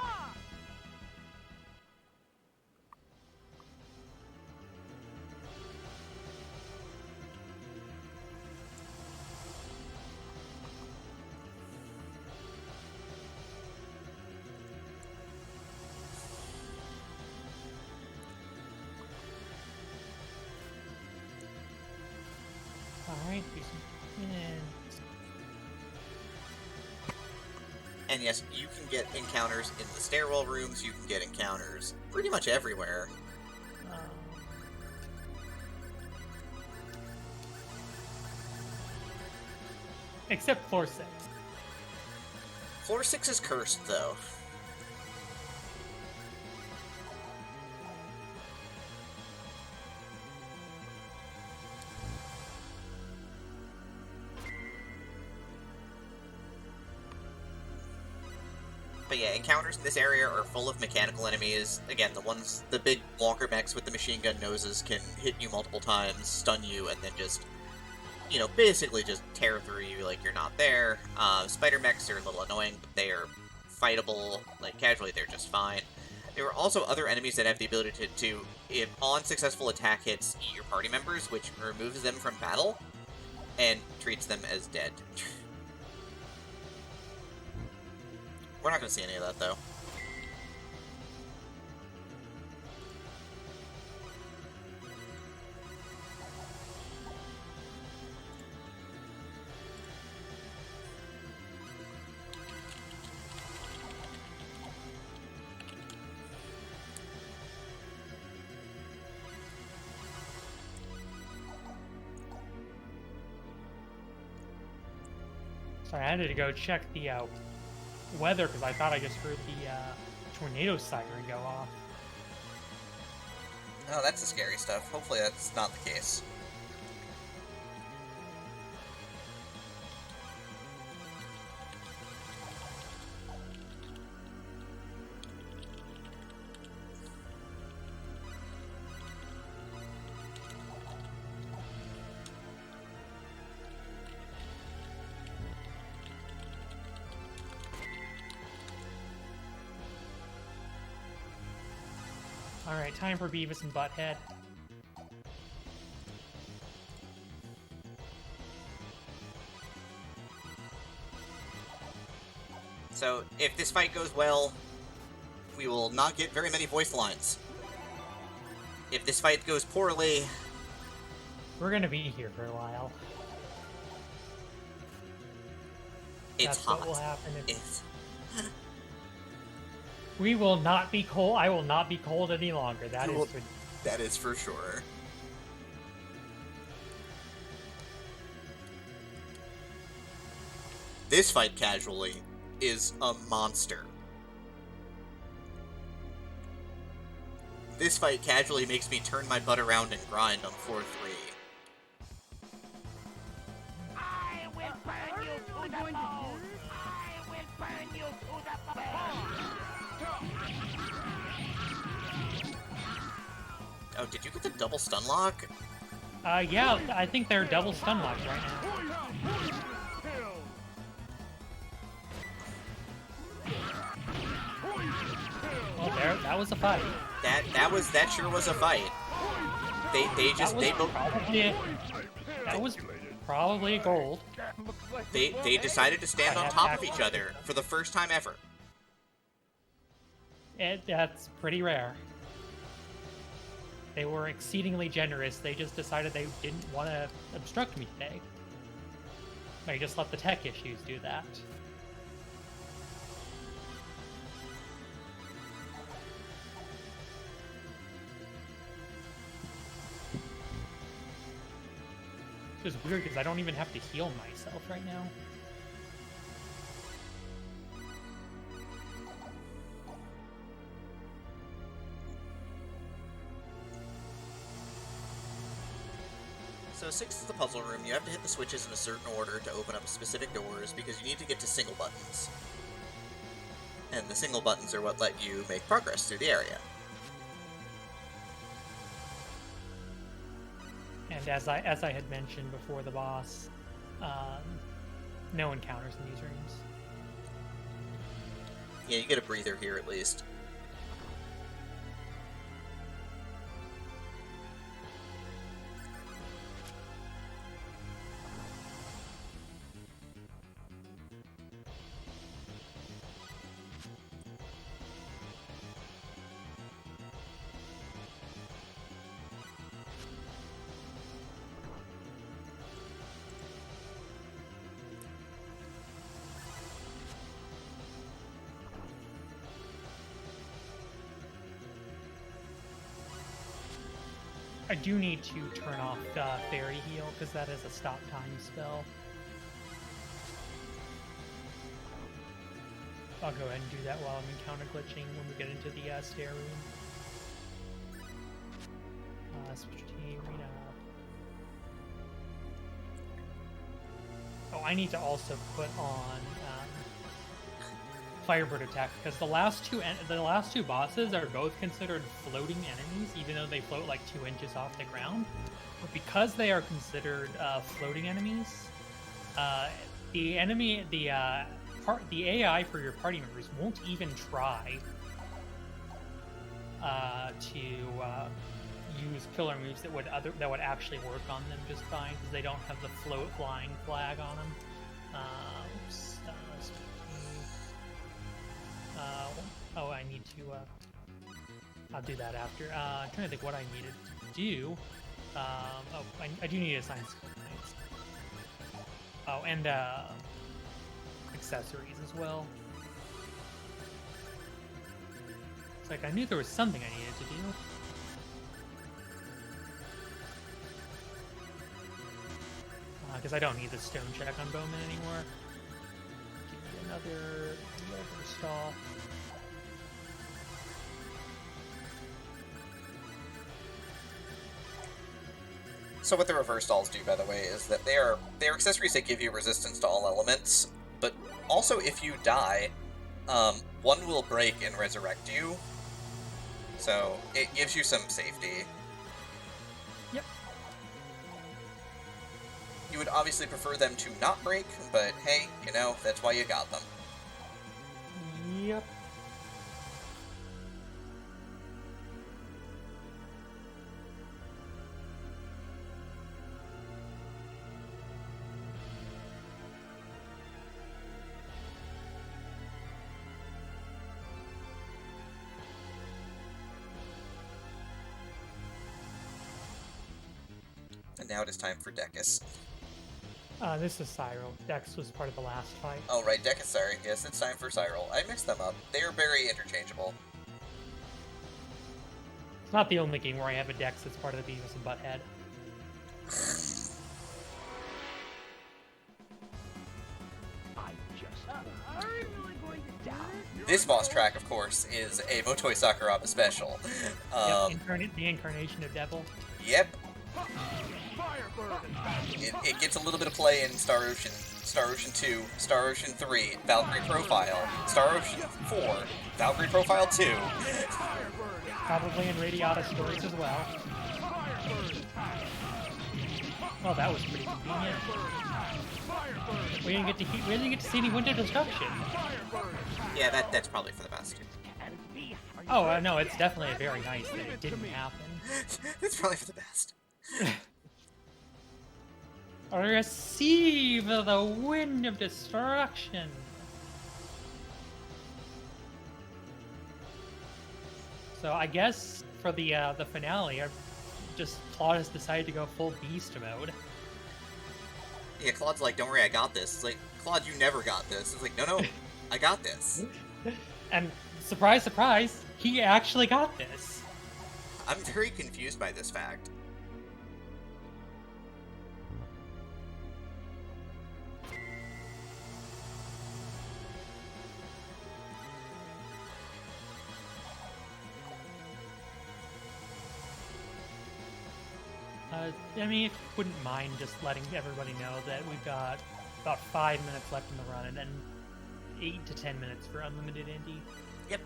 Alright, do some hints. And yes, you can get encounters in the stairwell rooms, you can get encounters pretty much everywhere. Except floor 6. Floor 6 is cursed, though. But yeah, encounters in this area are full of mechanical enemies. Again, the big walker mechs with the machine gun noses can hit you multiple times, stun you, and then just, basically just tear through you like you're not there. Spider mechs are a little annoying, but they are fightable. Like, casually, they're just fine. There are also other enemies that have the ability to if on successful attack hits, eat your party members, which removes them from battle and treats them as dead. We're not going to see any of that, though. Sorry, I had to go check the weather because I thought I just heard the tornado siren go off. Oh, that's the scary stuff. Hopefully that's not the case. Alright, time for Beavis and Butthead. So, if this fight goes well, we will not get very many voice lines. If this fight goes poorly... We're gonna be here for a while. It's That's hot. what will happen if... It's... We will not be cold. I will not be cold any longer. That is for sure. This fight, casually, is a monster. This fight casually makes me turn my butt around and grind on 4-3. I will burn you to the bone! I will burn you to the bone! Oh, did you get the double stun lock? Yeah, I think they're double stun locked right now. Oh, there, that was a fight. That sure was a fight. That was probably gold. They decided to stand on top of each other for the first time ever. That's pretty rare. They were exceedingly generous. They just decided they didn't want to obstruct me today. They just let the tech issues do that. Which is weird because I don't even have to heal myself right now. So 6 is the puzzle room. You have to hit the switches in a certain order to open up specific doors because you need to get to single buttons. And the single buttons are what let you make progress through the area. And as I had mentioned before the boss, no encounters in these rooms. Yeah, you get a breather here at least. I do need to turn off Fairy Heal, because that is a stop time spell. I'll go ahead and do that while I'm encounter glitching when we get into the stair room. Switch team, arena. Oh, I need to also put on Firebird attack, because the last two bosses are both considered floating enemies, even though they float like 2 inches off the ground. But because they are considered floating enemies, the AI for your party members won't even try to use killer moves that would actually work on them just fine, because they don't have the float flying flag on them. Oh, I need to. I'll do that after. I'm trying to think what I needed to do. I do need a science skill. Thanks. Oh, and accessories as well. It's like I knew there was something I needed to do. Because I don't need the stone check on Bowman anymore. Give me another stall. So what the reverse dolls do, by the way, is that they are accessories that give you resistance to all elements, but also if you die, one will break and resurrect you. So it gives you some safety. Yep. You would obviously prefer them to not break, but hey, you know, that's why you got them. Yep. And now it is time for Decus. This is Cyril. Dex was part of the last fight. Oh, right, Decus, sorry. Yes, it's time for Cyril. I mixed them up. They are very interchangeable. It's not the only game where I have a Dex that's part of the Beavis and Butthead. Are we really going to die? This boss track, of course, is a Motoi Sakuraba special. The incarnation of Devil. Yep. It gets a little bit of play in Star Ocean 2, Star Ocean 3, Valkyrie Profile, Star Ocean 4, Valkyrie Profile 2. Probably in Radiata stories as well. Well, that was pretty convenient. We didn't get to see any window destruction. Yeah, that's probably for the best. Oh, no, it's definitely very nice that it didn't happen. It's probably for the best. Receive the wind of destruction. So I guess for the finale, Claude has decided to go full beast mode. Yeah, Claude's like, don't worry, I got this. It's like, Claude, you never got this. It's like, no, I got this. And surprise, surprise, he actually got this. I'm very confused by this fact. I mean, if you wouldn't mind just letting everybody know that we've got about 5 minutes left in the run, and then 8 to 10 minutes for unlimited indie. Yep,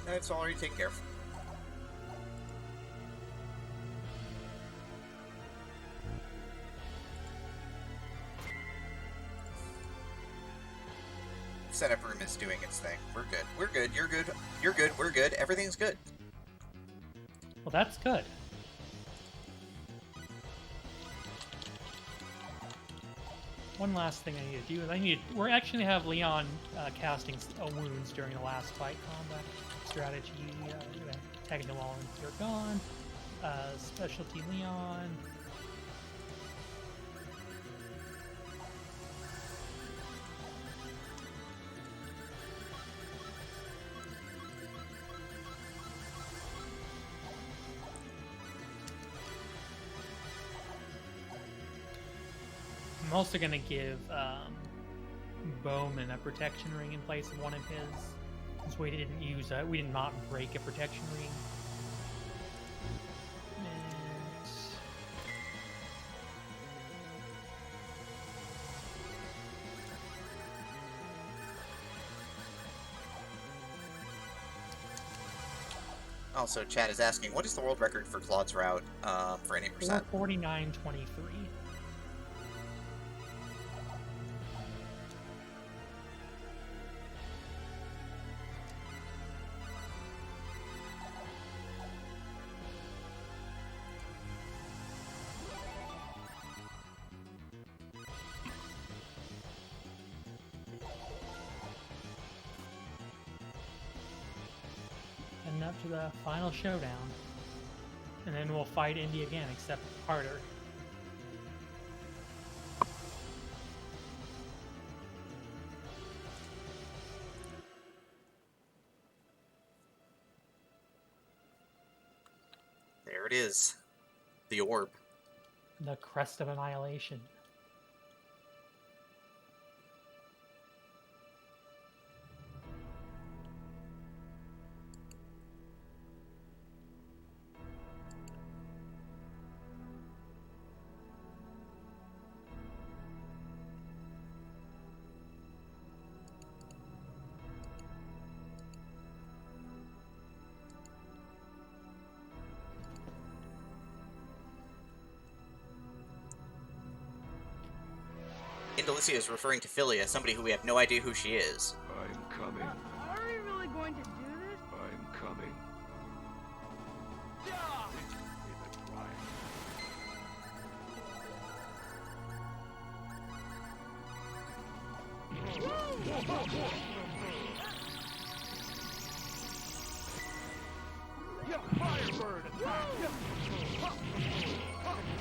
that's already taken care of. Setup room is doing its thing. We're good. We're good. You're good. You're good. We're good. Everything's good. Well, that's good. One last thing I need to do is we're actually have Leon casting wounds during the last fight combat strategy. Tagging them all into your gone. Specialty Leon. I'm also gonna give Bowman a protection ring in place of one of his, since we didn't use we did not break a protection ring. And Also, Chad is asking, what is the world record for Claude's route for any percent? 449.23. And up to the final showdown. And then we'll fight Indy again, except harder. There it is. The orb. The Crest of Annihilation. Indelicia is referring to Philly as somebody who we have no idea who she is. I'm coming. Are we really going to do this? I'm coming. Firebird attack!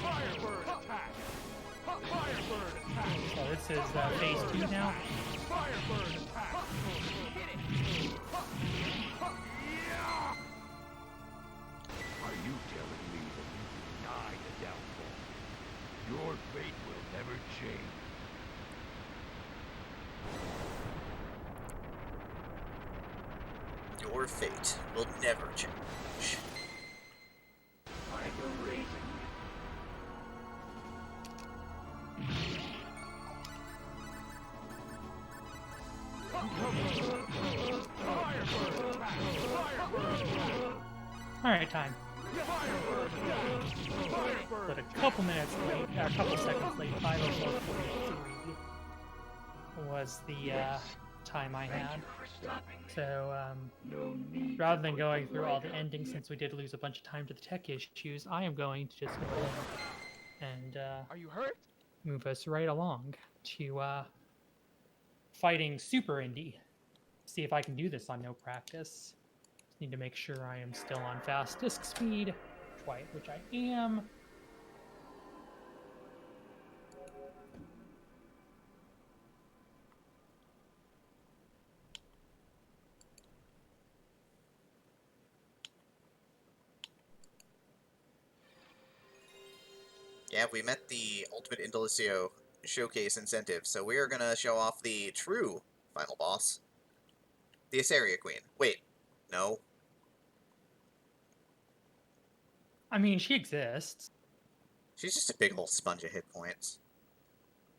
Firebird attack! Firebird attack! So this is phase 2 now. Firebird attack! Hit it! Yeah! Are you telling me that you deny the downfall? Your fate will never change. Your fate will never change. Like a raisin. Firebird attack! Firebird attack! Alright, time. Firebird attack! Firebird But a couple minutes late, a couple seconds late, 5:04:43 was the time I had. So, rather than going through all the endings, since we did lose a bunch of time to the tech issues, I am going to just go ahead and Are you hurt? move us right along to fighting Super Indy. See if I can do this on no practice. Just need to make sure I am still on fast disk speed, which I am. Yeah, we met the Ultimate Indelicio showcase incentive, so we are gonna show off the true final boss. The Asaria Queen. Wait, no. I mean, she exists. She's just a big old sponge of hit points.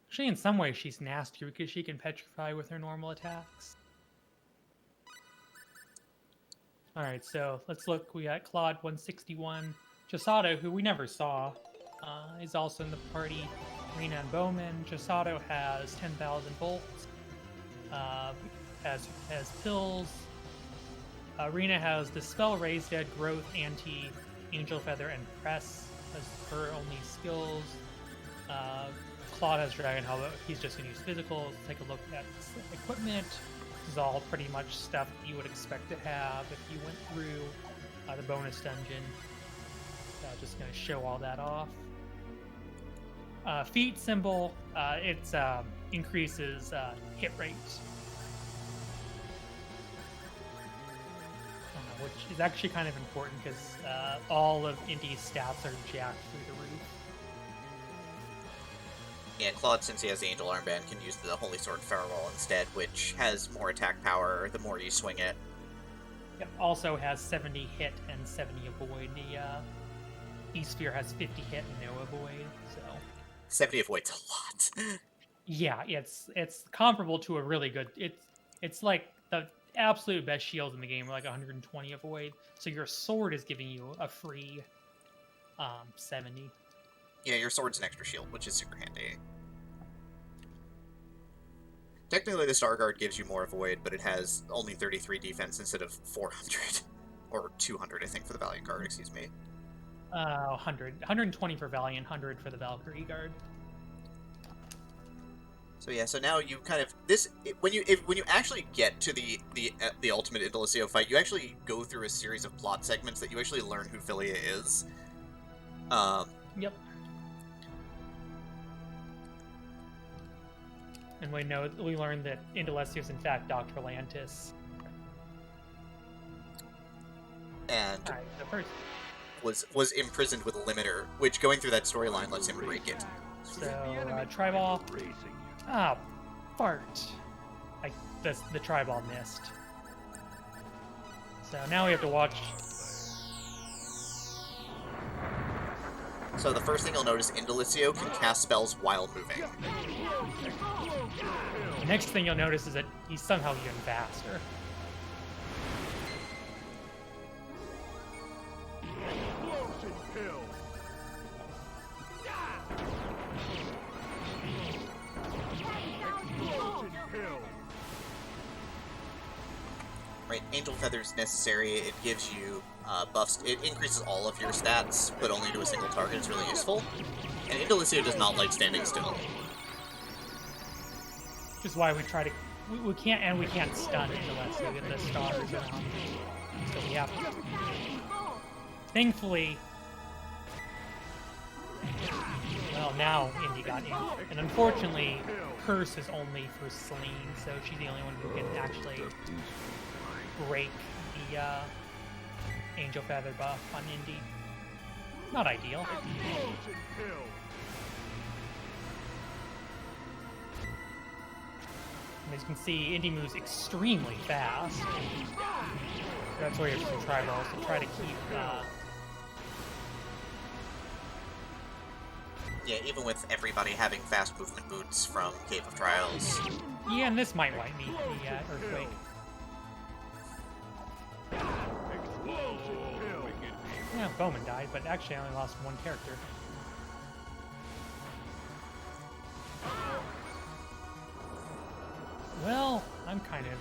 Actually, in some ways, she's nastier because she can petrify with her normal attacks. Alright, so let's look. We got Claude 161. Chisato, who we never saw, is also in the party. Rena and Bowman. Chisato has 10,000 volts. Has pills. Rena has Dispel, Raise Dead, Growth, Anti, Angel Feather, and Press as her only skills. Claude has Dragon Helmet. He's just going to use physicals. Take a look at equipment. This is all pretty much stuff that you would expect to have if you went through the bonus dungeon. Just going to show all that off. Feat symbol, it increases hit rate. Which is actually kind of important because all of Indy's stats are jacked through the roof. Yeah, Claude, since he has the Angel Armband, can use the Holy Sword Farewell instead, which has more attack power the more you swing it. Yep. Also has 70 hit and 70 avoid. The E-Sphere has 50 hit and no avoid. So 70 avoids a lot. yeah, it's comparable to a really good. It's like the absolute best shields in the game, like 120 avoid. So your sword is giving you a free 70. Yeah, your sword's an extra shield, which is super handy. Technically, the Star Guard gives you more avoid, but it has only 33 defense instead of 400. Or 200, I think, for the Valiant Guard, excuse me. 100. 120 for Valiant, 100 for the Valkyrie Guard. So yeah, so now you kind of when you actually get to the ultimate Indelicio fight, you actually go through a series of plot segments that you actually learn who Philia is. Yep. And we learned that Indelicio is in fact Dr. Lantis. And Alright, so first. was imprisoned with a limiter, which going through that storyline lets him break it. So, Tribal. Ah, fart. The Tribal missed. So now we have to watch. So the first thing you'll notice, Indelicio can cast spells while moving. The next thing you'll notice is that he's somehow even faster. Explosion kill. Explosion kill. Right, Angel Feather's necessary. It gives you buffs. It increases all of your stats, but only to a single target. It's really useful. And Indelicio does not like standing still. Which is why we try to. We can't stun unless we get the stars around. So we have to. Thankfully. Well, now Indy got in. And unfortunately, Curse is only for Celine, so she's the only one who can actually break the Angel Feather buff on Indy. Not ideal. Explosion kill. And as you can see, Indy moves extremely fast. So that's why you have some Triballs to try to keep. Yeah, even with everybody having fast movement boots from Cave of Trials. Yeah, and this might wipe me the Earthquake. Explosion kill. Yeah, Bowman died, but actually I only lost one character. Well, I'm kind of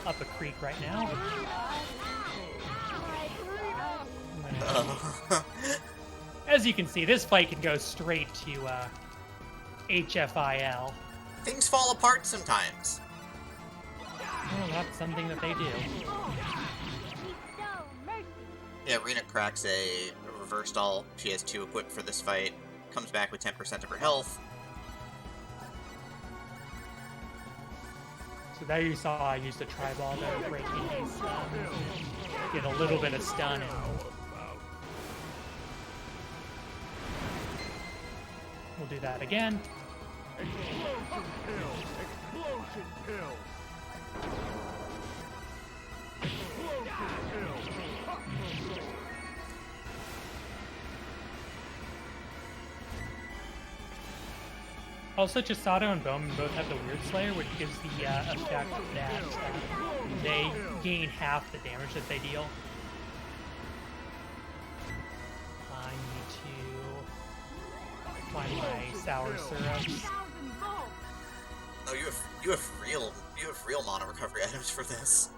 up a creek right now. As you can see, this fight can go straight to HFIL. Things fall apart sometimes. Well, that's something that they do. Yeah, Rena cracks a reverse doll. She has 2 equipped for this fight. Comes back with 10% of her health. So there you saw I used a Tribal to break Indy's get a little bit of stun and we'll do that again. Explosion kill. Explosion kill. Explosion kill. Also, Chisato and Bowman both have the Weird Slayer, which gives the effect that they gain half the damage that they deal. I need to find my sour syrups. Oh, you have real mana recovery items for this.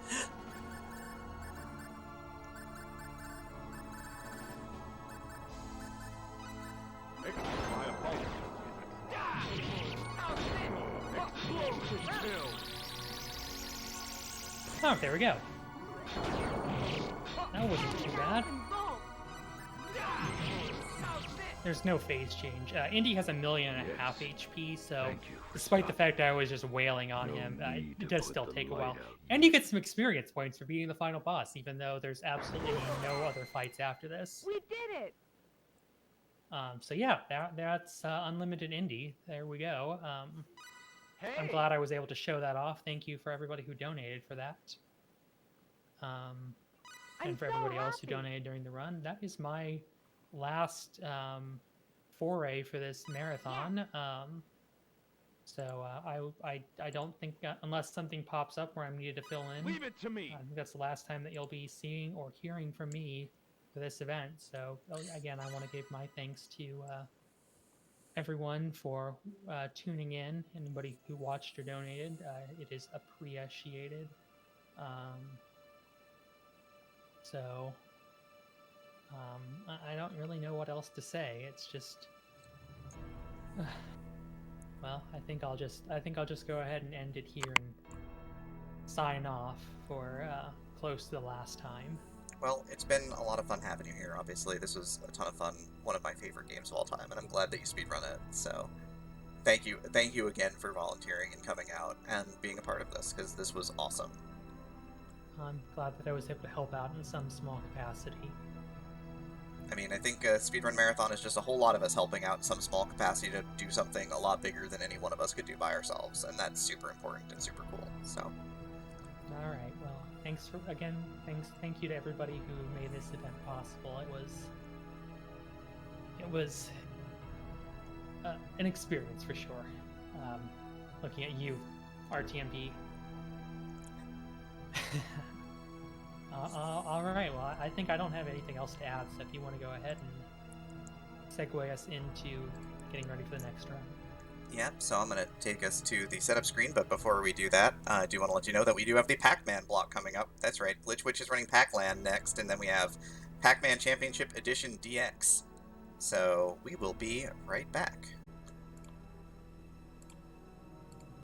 Oh, there we go. That wasn't too bad. There's no phase change. Indy has 1.5 million HP, so despite the fact I was just wailing on him, it does still take a while. And you get some experience points for beating the final boss, even though there's absolutely no other fights after this. We did it! So yeah, that's Unlimited Indie. There we go. I'm Hey! glad I was able to show that off. Thank you for everybody who donated for that. I'm And for so everybody else who happy. donated during the run. That is my last foray for this marathon. So I don't think, unless something pops up where I'm needed to fill in, Leave it to me! I think that's the last time that you'll be seeing or hearing from me for this event. So again, I want to give my thanks to everyone for tuning in. Anybody who watched or donated, it is appreciated. So I don't really know what else to say. It's just, well, I think I'll just go ahead and end it here and sign off for close to the last time. Well, it's been a lot of fun having you here, obviously. This was a ton of fun, one of my favorite games of all time, and I'm glad that you speedrun it, so thank you again for volunteering and coming out and being a part of this, because this was awesome. I'm glad that I was able to help out in some small capacity. I mean, I think Speedrun Marathon is just a whole lot of us helping out in some small capacity to do something a lot bigger than any one of us could do by ourselves, and that's super important and super cool, so. All right, well, thank you to everybody who made this event possible. It was an experience for sure. Looking at you, RTMP. All right, well, I think I don't have anything else to add, so if you want to go ahead and segue us into getting ready for the next round. Yeah, so I'm going to take us to the setup screen, but before we do that, I do want to let you know that we do have the Pac-Man block coming up. That's right, Glitch Witch is running Pac-Land next, and then we have Pac-Man Championship Edition DX. So we will be right back.